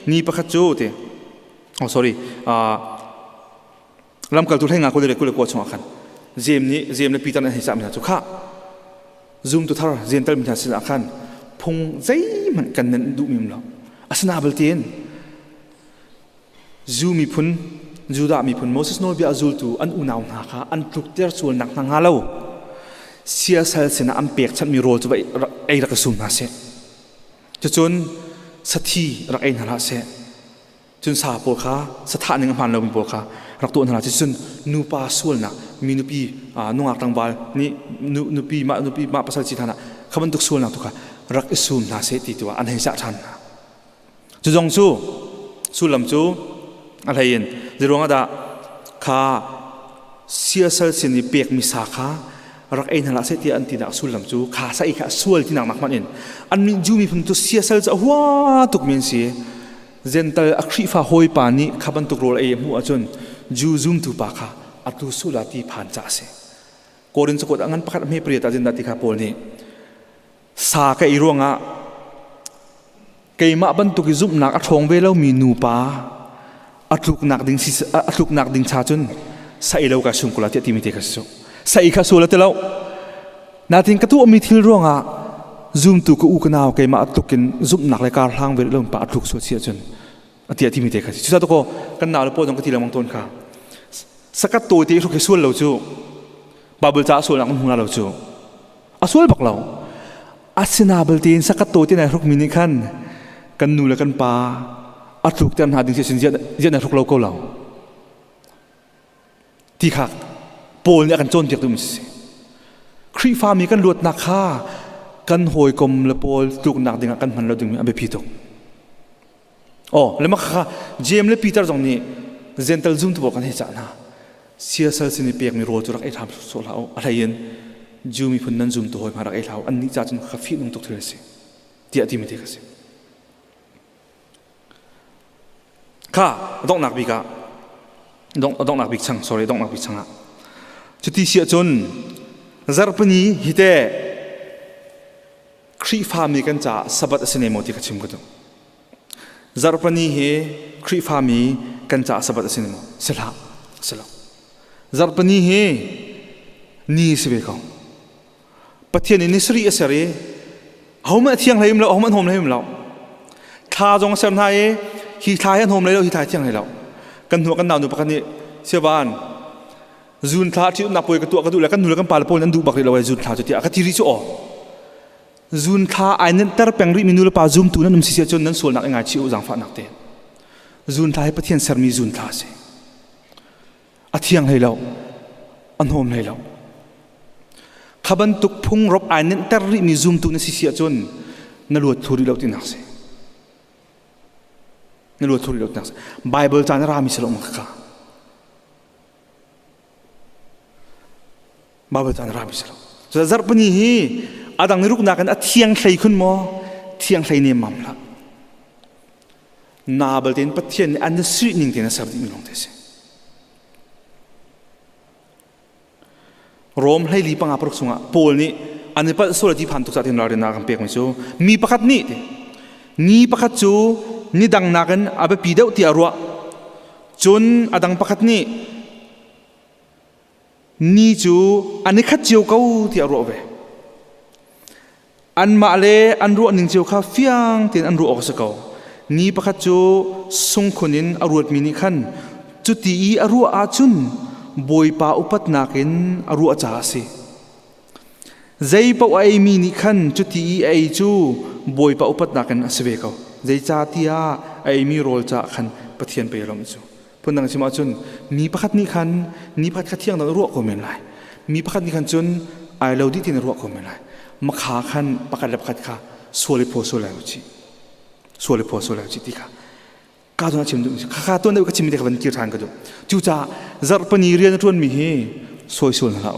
ni pakhat chu te oh sorry lam kal tu thenga ko le ko chong khan jem le Peter na hi sam na chu kha zoom tu thar zental mi thasila khan phung zai man kan nan du mim lo asna bal tin zumi phun juda mi phun Moses no bi azul tu an unaw na kha an tuk ter chul nak na lo sia sal sina am pek chat mi rol chu ai ra ka sum na se chun sathi rak ai na la se chun sa pol kha satha ning man lo mi pol kha rak tu na chun nupa sul na mi nupi nungak tang bal ni nupi ma pasal chi thana khaban tuk sul na tu kha rak isum na se ti tu an hei sa than chu jong chu sulam chu alhain zironga da kha siasal sini pek mi sa kha rak ai na la se ti an ti na sulam chu kha sa i kha sul ti nak man in an mi ju mi phun tu siasal cha wa tuk min si zental akhri fa hoi pa ni khaban tuk rol ai mu achun ju zoom tu pa kha atu sulati phan cha se korin chakot angan pakhat me priya ta jin dati kha pol ni sa ka ironga keima ban tu ki zum nak a thong ve lo mi nu pa atluk nak ding cha chun sai lo ka sum kula ti mi te ka so sai kha so la te lo na tin ka tu mi thil ronga zoom tu ko u ka naw keima atlukin zum nak le kar hlang ve lo pa atluk so sia chun atia ti mi te ka chu sa to ko kan na lo po dong ka ti lamang ton kha sakat to ti ro ke sul lo chu babul cha sul nak mu na lo chu asul bak lo asinabel tin sakat to ti na ruk mini khan kan nu la kan pa atluk tan ha ding sin je na ruk lo ko lo ti khak pol ni kan chon ti tu mi se khri fa mi kan luat na kha kan hoi kom le pol tuk nak ding kan man lo ding abe phi to oh le ma kha jem le Peter jong ni zental zoom tu bo kan he cha na siasal sini pek mi rol tu rak ai tham so lao alayen ju mi phun nan zoom to hoi ma rak ai lao an ni cha chun kha fi nung tuk thre se ti ati mi te ka se kha dong nak bi ka dong nak bi chang sorry dong nak bi chang a chuti sia chun Zarhpini hite khri fa mi kan cha sabat asine mo ti ka chim ko to Zarhpini he khri fa mi kan cha sabat asine mo sela Zarhpini he ni sibe ko pathian ni sri asare homa thiang leim lo homa hom leim lo tha jong sam na e ฮีทายอันโฮมเลยเราฮีทายเที่ยงให้เรากันหัวกันดาวดูปกันนี่เชื่อบ้านจุนท้าที่นับไปกับตัวกันดูแล้วกันดูแล้วกันปาลปนนั้นดูบักเลยเราไอ้จุนท้าจุดที่อาคติริโชอจุนท้าไอ้นั่นแต่เป็นริมินุลปาจุมตัวนั้นนุ่มสิเสียจนนั้นส่วนนักงานชิวจังฝันนักเตะจุนท้าให้ปะเทียนเสร์มีจุนท้าเสียอาเที่ยงให้เราอันโฮมให้เราขบันตุกพุ่งรบไอ้นั่นแต่ริมิจุมตัวนั้นสิเสียจนนั่นลวดทุริเราที่นักเสียนั่นลวดทุริเราที่นักเสียไบเบิลจานรามิสลอมข้าบาบจานรามิสลอมจะจับปนีฮีอาดังนิรุกนักกันอาเทียงใส่ขึ้นมอเทียงใส่เนมัมละนาบลเตนปัทเทียนอันนั้นสิ่งหนึ่งที่น่าสับดิมิลงเทสโรมให้ลีปังอาปรุกสุงะโพลนี่อันนี้ปัสสุรที่ผ่านทุกสัตว์ที่เราเรียนนักเปียกมิจูมีประคัดนี่ประคัดจูนี่ดังนักกันอาไปปีเดาที่อรัวจนอาดังประคัดนี่จูอันนี้ขัดเจียวเขาที่อรัวเวอันมาเลอันรัวหนึ่งเจียวข้าเฟียงที่อันรัวออกสักเขานี่ประคัดจูส่งคนนั้นอรัวมีนิขันจุดที่อรัวอาจุนบอยป้าอุปัตนักินอรัวจ้าสิใจป้าไอมีนิขันจุดที่ไอจูบอยป้าอุปัตนักินสเวเขาใจจ้าที่ไอมีโรลจ้าขันปะเทียนไปลมจูพนังชิมาจุนมีประคัดนิขันนี่ประคัดเที่ยงนั้นรัวก็ไม่ไรมีประคัดนิขันจุนไอเราดิที่นรัวก็ไม่ไรมาขาขันประคัดประคัดข้าสวลิโพสวลาวจีสวลิโพสวลาวจีที่ข้าก้าวตัวนั้นชิมดูข้าตัวนั้นก็ชิมได้กับวันเกี่ยวทานกันดูจู่จ้าจับปนีเรียนทุนมีเฮสวยสวยเรา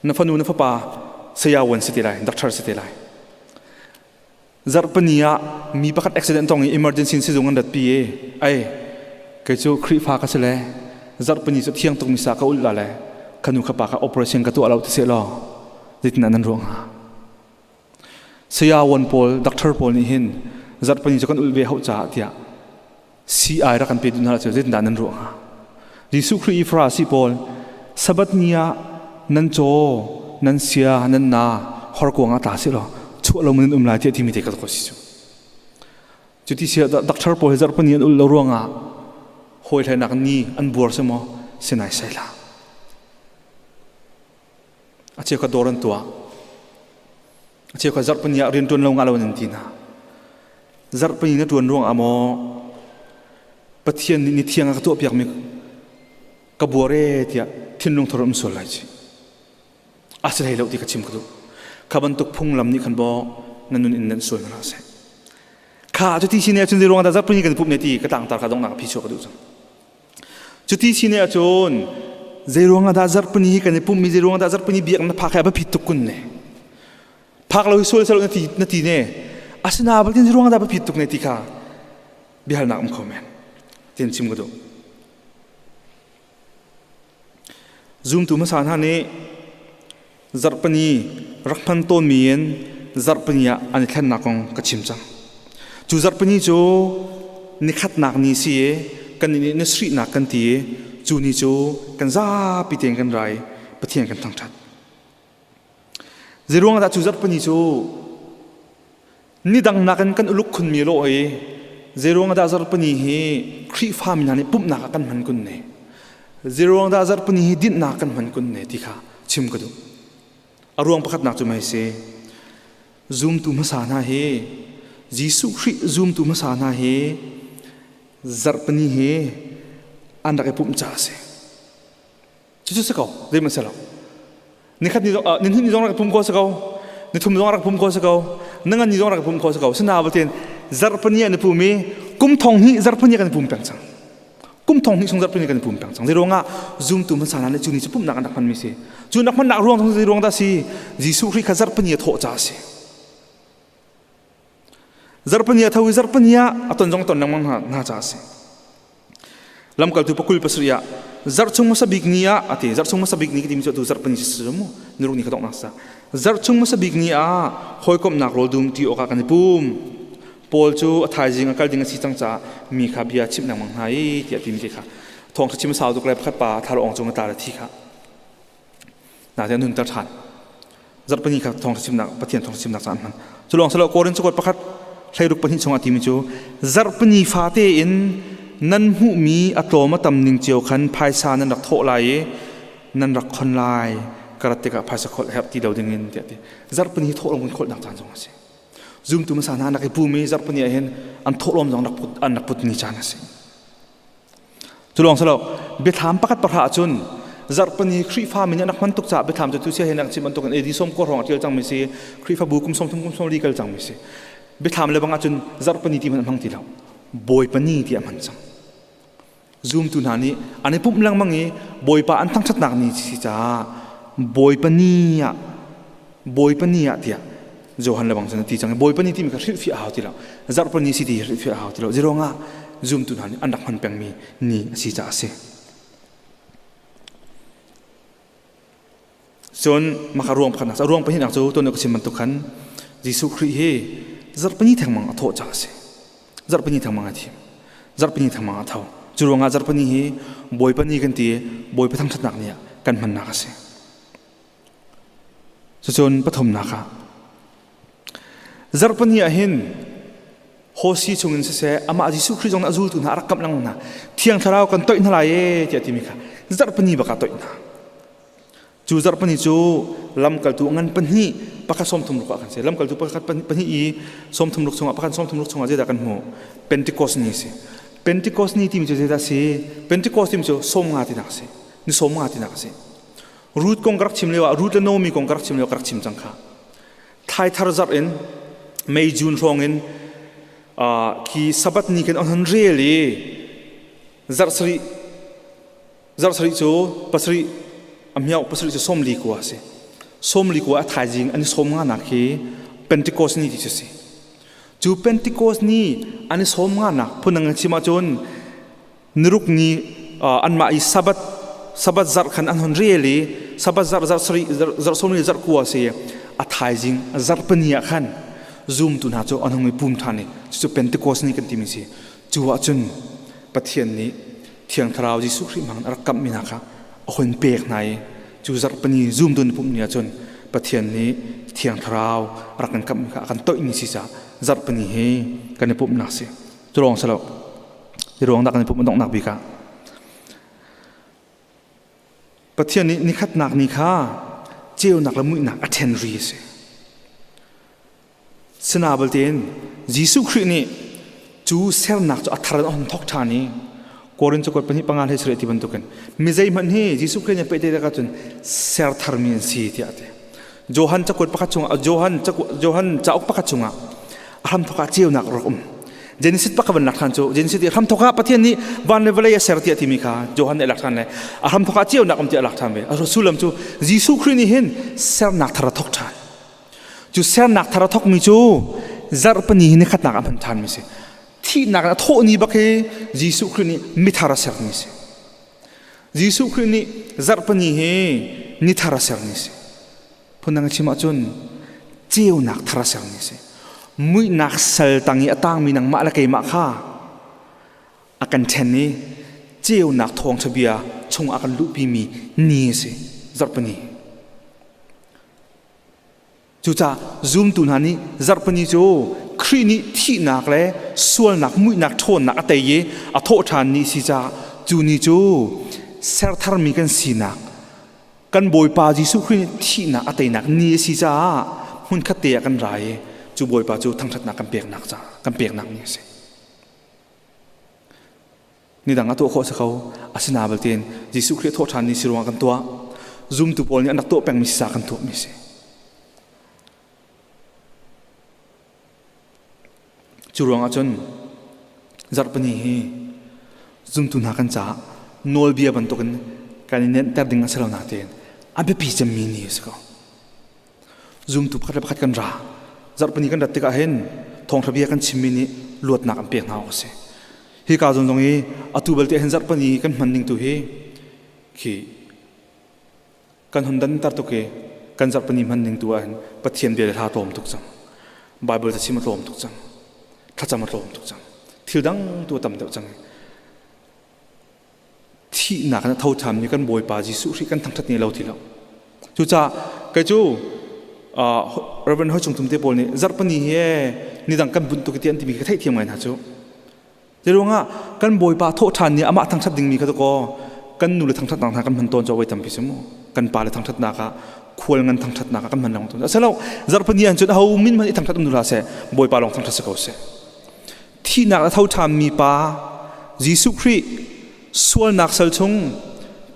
นับฟันูนับป้าเสียวันสติไลด็อกเตอร์สติไลจับปนีมีประคัดอุบัติเหตุตรงนี้ emergency สิ่งนั้นดัดปีไอเกิดจู่ครีฟ้าก็เสร็จจับปนีจะเที่ยงตรงมิสาก็อุลลาเลยขนุขปากก็ operation ก็ตัวเราที่เสียล้อดิฉันนั่นร้องเสียวันพอลด็อกเตอร์พอลนี่เห็นจัดปนิจกันอุลเวหจ่าที่อ่ะ CI รักกันเป็นดุนหาเจอดิฉันนั่นร้องดิสุครีฟราสิพอลสบัดเนียนั่นโจนั่นเสียนั่นนาฮอร์กวงอาตาสิล้อชั่วเรามันลายที่มีเด็กก็สิจูจุดที่เสียด็อกเตอร์พอลจัดปนิอุลร้องหอยไทยนักนี้อันบัวสมอเสียนายใส่ละอาเชียก็โดนตัวอาเชียก็จัดปนิเรียนตัวลงอะไรวันนี้นะจัดปนิตัวร่วงอโมปะเทียนนิเทียงกับตัวเปียกมีกบัวเรที่ทิ้งลงทรมสุดเลยจีอาศัยเราที่กระชิมกันดูข้าบรรทุกพุ่งลำนี้ขันบ่นั่นนู่นนั่นสวยมาแล้วเสข้าจุดที่ชี้เนี่ยจนร่วงแต่จัดปนิกันปุ๊บเนี่ยที่กระต่างตาข้าต้องหนักพิชกกันดูจังจุดที่ชี้เนี่ยจนใจรวงอาดาจัดปนีกันเนี่ยปุ่มมีใจรวงอาดาจัดปนีเบียกมันพักแค่แบบผิดทุกคนเนี่ยพักเราสวยสลบนาทีเนี่ยอาสนาบัดนี้ใจรวงอาดาแบบผิดทุกนาทีค่ะบิฮัลนักมันคอมเมนต์เตียนชิมกันดูซูมตัวมาสานฮานี่จัดปนีรักพันต้นมีนจัดปนีอันนี้แค่นักของกระชิมจังจูจัดปนีโจนิขัดนักนี้สิกันนี่นสรีนักกันทีจูนี่จูกันซาปิเตียงกันไรปะเทียงกันทั้งชัดเจรวงอาดาจูจัดปนิจูนี่ดังนักกันอุลุกคนมีโลเอเจรวงอาดาจัดปนิเฮครีฟ้ามินานี่ปุ๊บนักกันมันกุนเนเจรวงอาดาจัดปนิเฮดินนักกันมันกุนเนที่ข้าชิมกันดูอารวงประคัดนักจูไม่เสซูมตูมาสานาเฮจีสุครีซูมตูมาสานาเฮจัดปนิเฮอันดักไอ้ปุ่มจ่าเสียจุดสักเขาเรื่องมันเสร็จแล้วนี่ขัดนี่นี่ต้องรักปุ่มโคสักเขานี่ทุ่มต้องรักปุ่มโคสักเขานั่งนี่ต้องรักปุ่มโคสักเขาสนาบเทียนจัดปนิอันปุ่มมีกุมทองนี่จัดปนิกันปุ่มแปลงจังกุมทองนี่ส่งจัดปนิกันปุ่มแปลงจังที่ร้องอ่ะซูมตุ่มสารนั่นจุดนี้จะปุ่มนักอันดักมันมีเสียจุดนักมันนักร้องทั้งที่ร้องได้สิจีสุครีขัดจัดปนิโถจ่าเสียจัดปนิทวีจัดปนิอัตนจงตนนังมันน่าจ่าเสียลำกัลตุปกุลปัสริยะจัดชงมาสบิกเนียอติจัดชงมาสบิกนี้ที่มีจุดจัดปนิสิสมุนรุนี่เขาต้องนักษาจัดชงมาสบิกเนียหอยกบนักโรดุมที่โอกากันปุ่มพอลจูทายจิงกัลดิงสิจังจ้ามีขับยาชิบนังมังไฮที่ที่มีที่ค่ะทองชิมสาวตุกเล็บขัดป่าทารองจงตาละที่ค่ะน่าจะนุ่นตะทานจัดปนิค่ะทองชิมนักปะเทียนทองชิมนักสามพันจุลองสละโกรินสกุลประคัด ใช้รูปปนิชงอติมิจูจารปนีฟาเตอินนั่นหูมีอัตโตมาตำหนิงเจียวขันภายซานันรักโทไลนันรักคนไลกระติกภายสกอลแฮปที่เดาดึงเงินเดียดจารปนีโทลงคนคนดักทานจงสิzoom tu masana nak ibu mi zar pani ahen an tholom jong nak put ni chana se tulong salo betham pakat parha chun zar pani khri fa min nak man tuk cha betham tu se hen nak chiman tuk edi som ko rong atil chang mi se khri fa bu kum som som ri kal chang mi se betham le banga chun zar pani ti man mang ti law boy pani ti aman chang zoom tu na ni ane pum lang mangi boy pa an thang chat nak ni si cha boy pani ya tia Johan lebang sana ti chang boy pani ti mi ka hril fi a hawti law zar pani si ti hril fi a hawti law zironga zoom tu han andak han peng mi ni si cha se son makaruang phana sa ruang pani nak chu to ne ko sim man tu khan jisu khri he zar pani thang mang atho cha se zar pani thang mang athi zar pani thang mang atho zironga zar pani he boy pani kan ti boy pa thang that nak nia kan man na ka se so son pathom na ka Zarpani ahin hosi chungin se ama jisu khri jong azul tu na rakam lang na thiang tharau kan toy na la ye ti atimika zarpani baka toy na chu zarpani chu lam kal tu ngan panhi paka som thum ka kan se lam kal tu paka panhi i som thum luk chunga paka som thum luk chunga je da kan mo pentecost ni se pentecost ni ti mi je da se pentecost ti mi chu som nga ti na se ni som nga ti na se root kong krak chim lewa root no mi kong krak chim lewa krak chim chang kha thai thar zar in May June rongin ki sabat ni kan on really zarsari chu pasri amyau pasri chu somli ko ase somli ko a thajing ani somnga na ki pentecost ni ti se chu pentecost ni ani somnga na punang chima chon niruk ni anma I sabat zar khan an really sabat zar somli zar ko ase a thajing zarpania khan zoom tu na cho anong mi pum thani chu pentecost ni kan timi si chuwa chun pathian ni thiang tharau ji su khri mang rakam mi na kha ahon pek nai chu zar pani zoom tu ni pum nia chun pathian ni thiang tharau rakan kam kha kan toy ni si sa zar pani he kan ni pum na se churong salo rong dak ni pum dong nak bi ka pathian ni khat nak ni kha cheu nak la mui nak athen ri se Sinabaltin Jisu Khri ni chu ser nak chu atharan on thok thani korin chokot pani pangal he sre ti ban tukan mizai man he Jisu Khri ni pete ka chun ser tharmin si ti ate Johan chakot pakhat chunga Johan chauk pakhat chunga aham thoka cheu nak rokum Genesis pakaban nak khan chu Genesis aham thoka pathian ni van level ya ser ti ati mi kha Johan elak than le aham thoka cheu nak ti elak than be Rasulullah chu Jisu Khri ni hin ser nak thara thok than chu ser nak thara thok mi chu zarpani ni khat nak am than mi se thi nak na tho ni bakhe Jisu Khri ni mi thara ser ni se Jisu Khri ni zarpani he ni thara ser ni se phunang chima chun cheu nak thara ser ni se mui nak sal tangi atang mi nang ma la ke ma kha akan then ni cheu nak thong thabia chung akan lu pi mi ni se zarpani chu cha zoom tu na ni zarpani chu khri ni thi nak le sual nak mui nak thon nak ate ye a tho than ni si cha chu ni chu ser thar mi kan si nak kan boy pa Jisu Khri thi nak ate nak ni si cha hun khate kan rai chu boy pa chu thang that nak kan pek nak cha kan pek nak ni se ni dang ato kho sa kho asina balten Jisu Khri tho than ni si ro kan tua zoom tu pol ni anak to peng mi sa kan to mi se Churong achon zarpani he zoom tu na kan cha nol bia ban to kan kan nen tar ding asalo na ten abe pi jam mi ni sko zoom tu pakhat kan ra zarpani kan rat ka hen thong thabia kan chimmi ni lot na kan pek na ose hi ka jong jong e atu balte hen zarpani kan manning tu he ki kan hundan tar to ke kan zarpani manning tu an pathian be ha tom tuk chang bible ta chima tom tuk chang thacham rom tuk chang thildang tu tam deuh chang thi na kan thau tham ni kan boy pa Jisu Khri kan thang that ni lo thi lo chu cha kai chu Reverend ho chung tum te pol ni zarpani he นี่ดังกันบุญตุกิเตียนที่มีกระเทยเทียมไงนะจ๊ะจะรู้ว่ากันบอยปาโทษทานเนี่ยอามาทางชัดดิ่งมีกระตุกกันนู่เลยทางชัดต่างๆกันมันต้นจะไว้ทำพิเศษมั้งกันปาเลยทางชัดนักควรเงินทางชัดนักกันมันลองตัวเสร็จแล้วจารพนีอันจุดเขามินมันทางชัดนู่นละเสบอยปาลองทางชัดสักเอาเสที่นักเท่าทานมีปายิสุครีส่วนนักสัลชง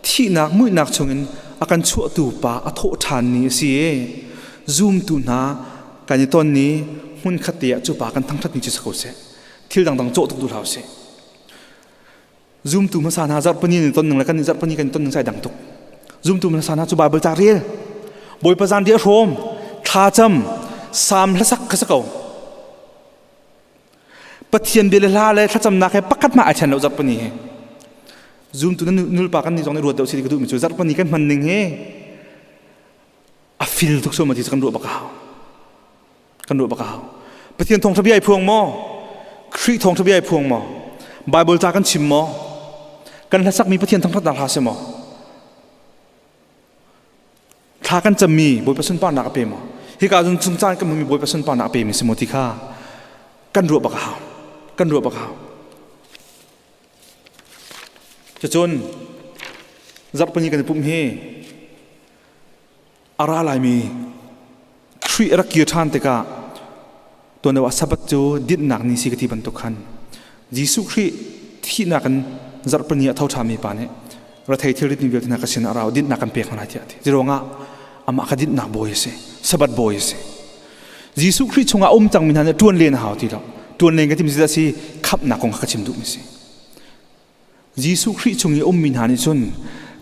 ที่นักมือนักชงเงินอาการชั่วตูปาอโทษทานนี้สิซูมตูนาการในตอนนี้หุ่นขัดเตียจูปากันทั้งทัดนี้จะสักเสที่ดังๆโจตุกดูเราเสซูมตูมาสานาจัดปนีในต้นหนึ่งแล้วกันจัดปนีกันต้นหนึ่งใส่ดังตุกซูมตูมาสานาจูบาเบลจารีลบอยประจานเดียโรมท่าจำสามละสักสักเอาปะเทียนเบลลาเลยท่าจำนักให้ปักกัดมาอาชันเราจัดปนีซูมตูนั้นนุลปากันนี่ตรงในรัวเดียวสิกระดูกมิจูจัดปนีกันมันหนึ่งเฮอฟิลทุกส่วนมาที่กันรัวปากเขากันรัวปากเขาปะเทียนทองทบีไอพวงมอครีทองทบีไอพวงมอไบเบิลจากันชิมมอกันละสักมีปะเทียนทองทัดดาลาเสมอถ้ากันจะมีบอยประสุนป้านักเปมอที่การจุนจานก็มันมีบอยประสุนป้านักเปมสมมติข้ากันรัวปากเขากันรัวปากเขาจะจนจับปนีกันปุ่มเฮอาราลายมีครีรักยืดทานเตกะตัวนั้นว่าสับปะโจดิดหนักนี่สิกติบันตุขันยิสุครีที่นักกันจับปนีเท่าทามีปานเนี่ยเราไทยที่ริดนิเวศนักสินาเราดิดหนักกันเปียกขนาดที่ที่เราง่ะอามาคดิดหนักบ่อยสิสับปะบ่อยสิยิสุครีชงอาจังมินหันตัวเลียนหาวที่เราตัวเลียนกันที่มิสิดาสิขับหนักของขัดชิมดุมิสิยิสุครีชงอามินหันนี่จน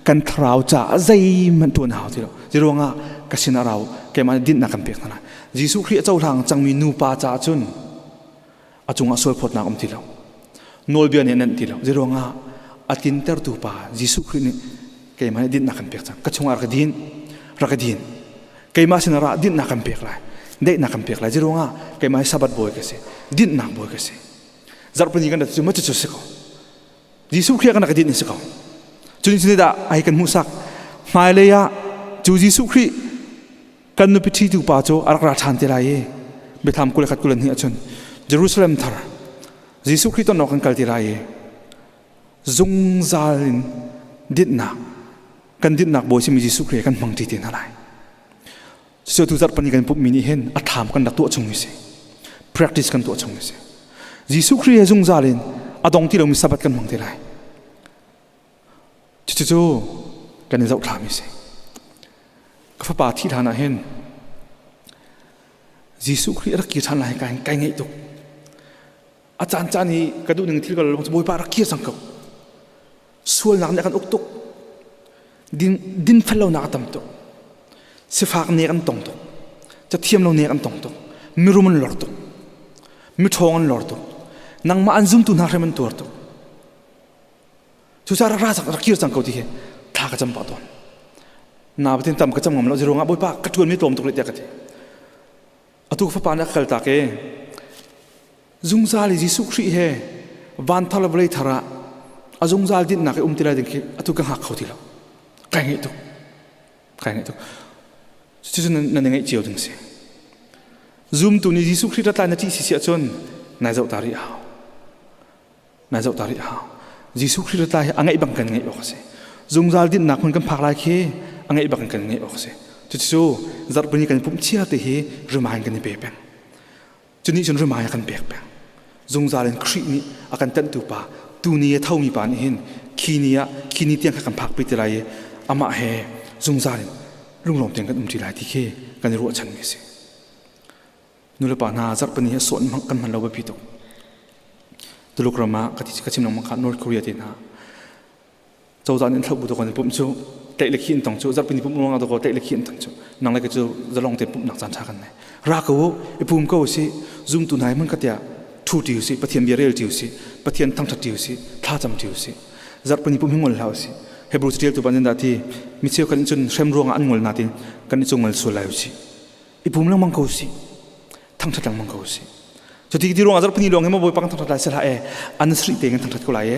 กันทราวจ่าใจมันตัวหาวที่เราที่เราง่ะกสินาเราแกมันดิดหนักกันเปียกขนาดยิสุครีเจ้าทางจังมีนูปาจ่าจนอาจงอาสวยพดนักที่เราโนลเบียนเนี่ยนั่นที่เราที่เราง่ะอาทินเตอร์ตูปายิสุครีนี่แกมันดิดหนักกันเปียกจังกระชงอารักดินแกมาสินาราดิดหนักกันเปียกเลยได้หนักกันเปียกเลยที่เราง่ะแกมันสับดบ่อยกันสิดิดหนักบ่อยกันสิจับปนีกันแต่จุดมันจะจุดสิเขายิสุครีกันนักดินนี่สิเขาจุดนี้ได้ไอ้กันมุสักหมายเลยอะจูยิสุครีกันนุพิธีตูปาโจอารักราชันเตลัยเบธามกุเลขัดกุเลนี่อาจนเยรูซาเล็มทาร์ยิสุครีต้นนอกกันกัลเตลัยจงซาลินดิดนักกันดิดนักบ่อยสิมียิสุครีกันมังตีตินอะไรเสื่อตุจัดปนิกันปุ๊บมินิเห็นอัฐามกันดักตัวจงมิเส practice กันตัวจงมิเสยิสุครีจงซาลินอดองที่เรามีสับกันมังเตลัยจู่ๆกันนี่จะถามมิเสก็ฟ้าป่าที่ฐานะเห็นยิสุครีรักเกียรติฐานะให้กันไงตุกอาจารย์จานี่กระดูกหนึ่งที่เราลงจะบอยป่ารักเกียรติสังกัดส่วนหลังเนี่ยกันอุกตุกดินเฟลเราหนักตั้มตุกเสฟากเนี่ยกันตรงตุกจะเทียมเราเนี่ยกันตรงตุกมีรุมันหลอดตุกมีทองกันหลอดตุกนังมาอันซุ่มตุนหาเรมันตัวตุกชุดจาระสักรักเกียรติสังกัดที่เห็นท่ากระจำปาตอนนาประเทศต่ำกระจำงอมเราจะรู้ว่าบุยป้ากระทวนไม่ตรงตรงเลยเดียกันทีอตุกฟ้าปานักขัลตาเกจุงซาลิจิสุครีเฮวันทาลบเลยทาระอาจุงซาลดินนักติลายดึงคีอตุกหักเขาทีละใครไงตุจุดนั้นยังไงเจียวดึงสิซูมตัวนี้จิสุครีรัตนาที่สิเสียจนนายเจ้าตาริฮาวจิสุครีรัตนาอังไงบังกันไงบอกสิจงซาลดินนักคนกันพักลายเคอังไงบังกันไงบอกสิจู่ๆจัดปนิกันปุ่มเชี่ยเตะเฮรมายกันในเป๊ะจุดนี้จนรมายกันเป๊ะจงซาลนครีนี้อาการเต้นตัวป่าตัวนี้เท่ามีปานเห็นคีนี้เตียงกันพักไปทีไรอามาเฮจงซาลนลุงหลงเตียงกันทีไรที่เคกันรัวชันมิสินุลปานาจัดปนิสวนกันมันเราไปพิจตุลุกรามากติกชิมนองมังคัดนอร์ทโคเรียตินาเจ้าจานนี้ทับบุตรคนที่ปุ่มชูเตะเล็กขี้นตงชูจัดเป็นปุ่มลงเอาตัวเตะเล็กขี้นตงชูนั่งเลยก็จะลองเตะปุ่มหนักจันทากันเลยรักเขาไอ้ปุ่มก็สิซุ่มตุนไหนมันก็เตะทูดิวสิปะเทียนเบียร์เรลดิวสิปะเทียนทั้งทัดดิวสิท่าจำดิวสิจัดเป็นปุ่มหิ้งงอลแล้วสิเฮบรูสเรียลตัวบันยันดาที่มิเชลกันจนเชมรวงอันงอลนาทีกันจงงอลสุดแล้วสิไอ้ปุ่มลังมังเขาสิทั้งทัดลังมังเขาสิจุดที่รวงจัดเป็นรวงให้มาบอยปังทั้งทัดลายเสลาอันนั้นสรีเตงทั้งทัดก็ลาย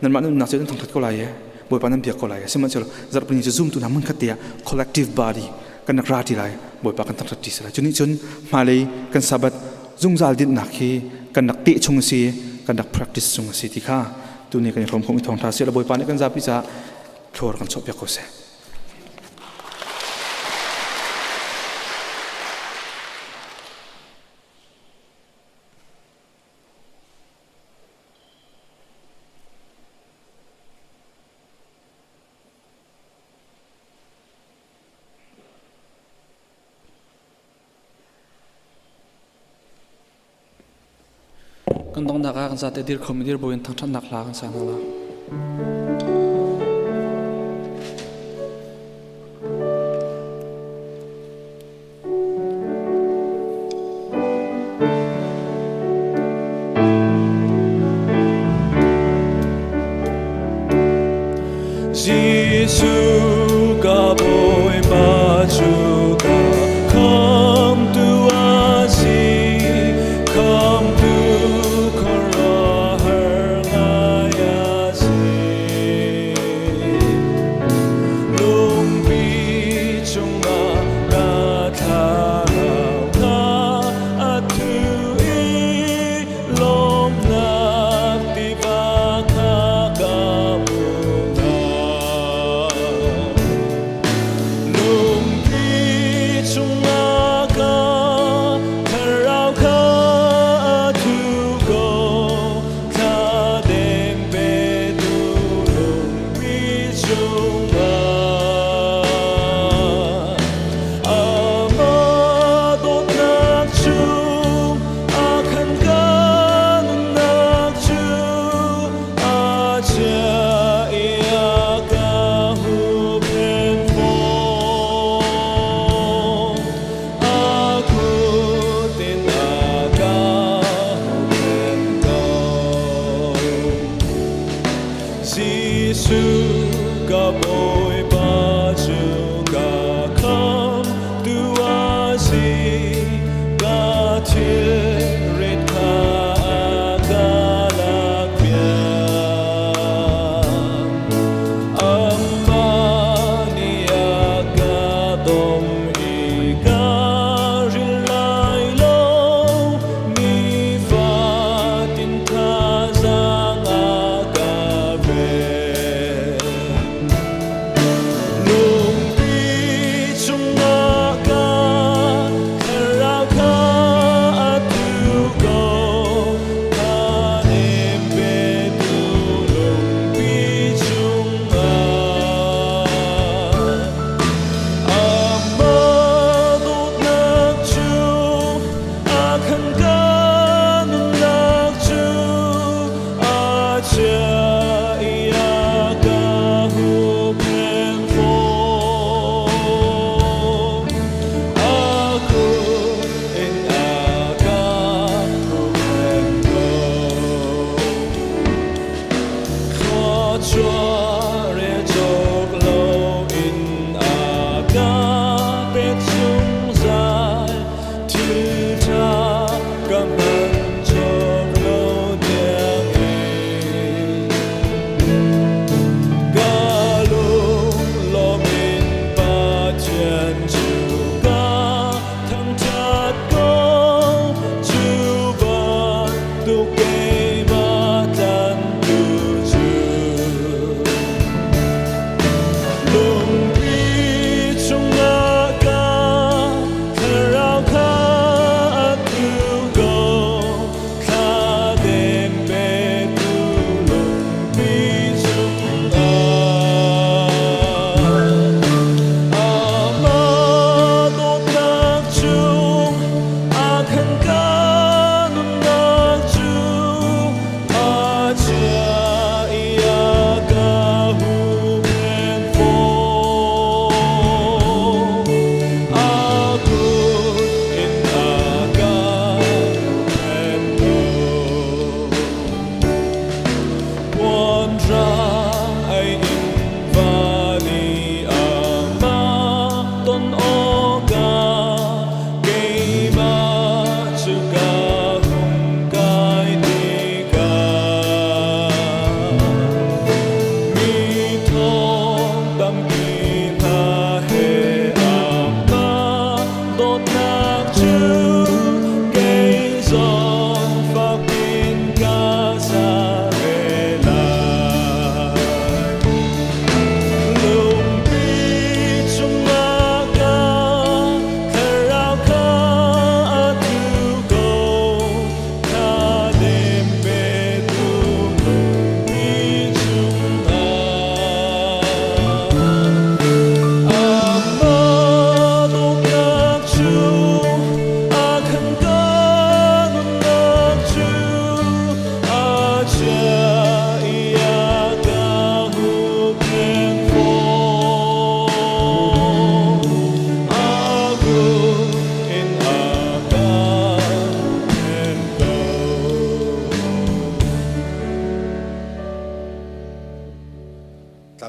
นั่นมันนักเสียทั้งทัดก็ลายบอยปานันเปียกก็ลายใช่ไหมเจ้าจัดเป็นจะซูมตัวนั้นมันขัดเดีย collective body กันนักราที่ไรบอยปากันทั้งทัดที่สลายจุดนี้จนมาเลยกันสับ dung zal din nak hi kan nak ti chung si kan nak practice chung si ti kha tu ni kan khom khom thong tha se la boi pa ne kan zapi cha thor kan chop ya ko se kan dong naka kan zate dir khomidir boin thang than nak la kan sana la Jesus ka boy pa chuka come to us come to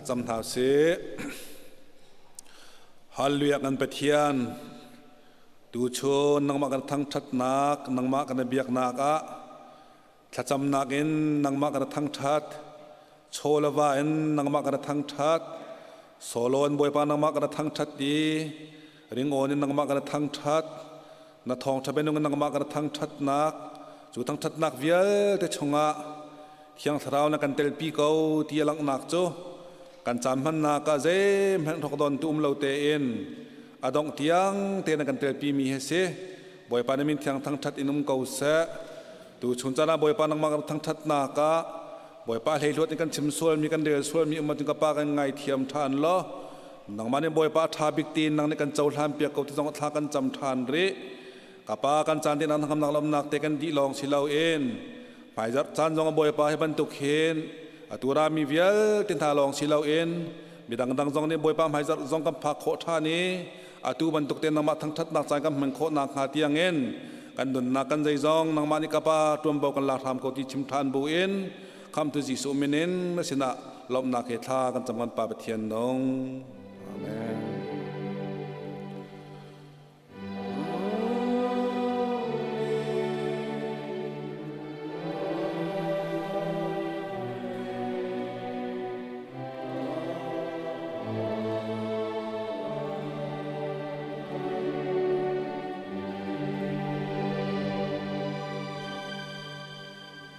จำท่าเสฮัลลุยกันไปเทียนดูชนนังมากันทั้งชัดนักนังมากันเบียกนักอะถ้าจำนักเอ็นนังมากันทั้งชัดโชลวาเอ็นนังมากันทั้งชัดโซโลนบอยปานังมากันทั้งชัดดีริงโอนินังมากันทั้งชัดนาทองชะเบนุงนังมากันทั้งชัดนักจูทั้งชัดนักเวียเตชงะเขียงสาวนักกันเตลปีเกาที่ลังนักโจกันจำมันนักเจมแห่งทอกดอนตุ้มเลาเตเอ็นอดองเทียงเตนักกันเตลปีมีเฮเซบอยปานิมินเทียงทั้งชัดอินุมเกาเสดูชุนจานาบอยปานังมากันทั้งชัดนักบอยปาเฮลวดในกันชิมส่วนมีกันเดือดส่วนมีอุมาจึงกับปากันไงเทียมทานล้อนังมาในบอยปาทาบิกตีนนังในกันเจ้าทานเปียกเกาที่ต้องทากันจำทานเรกับปากันจานที่นังทำนักลำนักเตกันดีลองสิเลาเอ็นไปจัดจานจงบอยปาให้บรรทุกเห็นตัวรามีเวียตินทาลองสิเลาเอ็นมีดังจงในบอยปาให้จัดจงกับผักโคท่านี้ตัวบรรทุกเต็นนังมาทั้งทัดนักใจกับมันโคนักหาเตียงเอ็นกันดุนนักกันใจจงนังมานิกับปาตัวเบากันลาทำเกาที่ชิมทานบูเอ็นคำตุจิสุมินินไม่ชนะลบนักเหตุกันจำกันปาเทียนนงอาเมน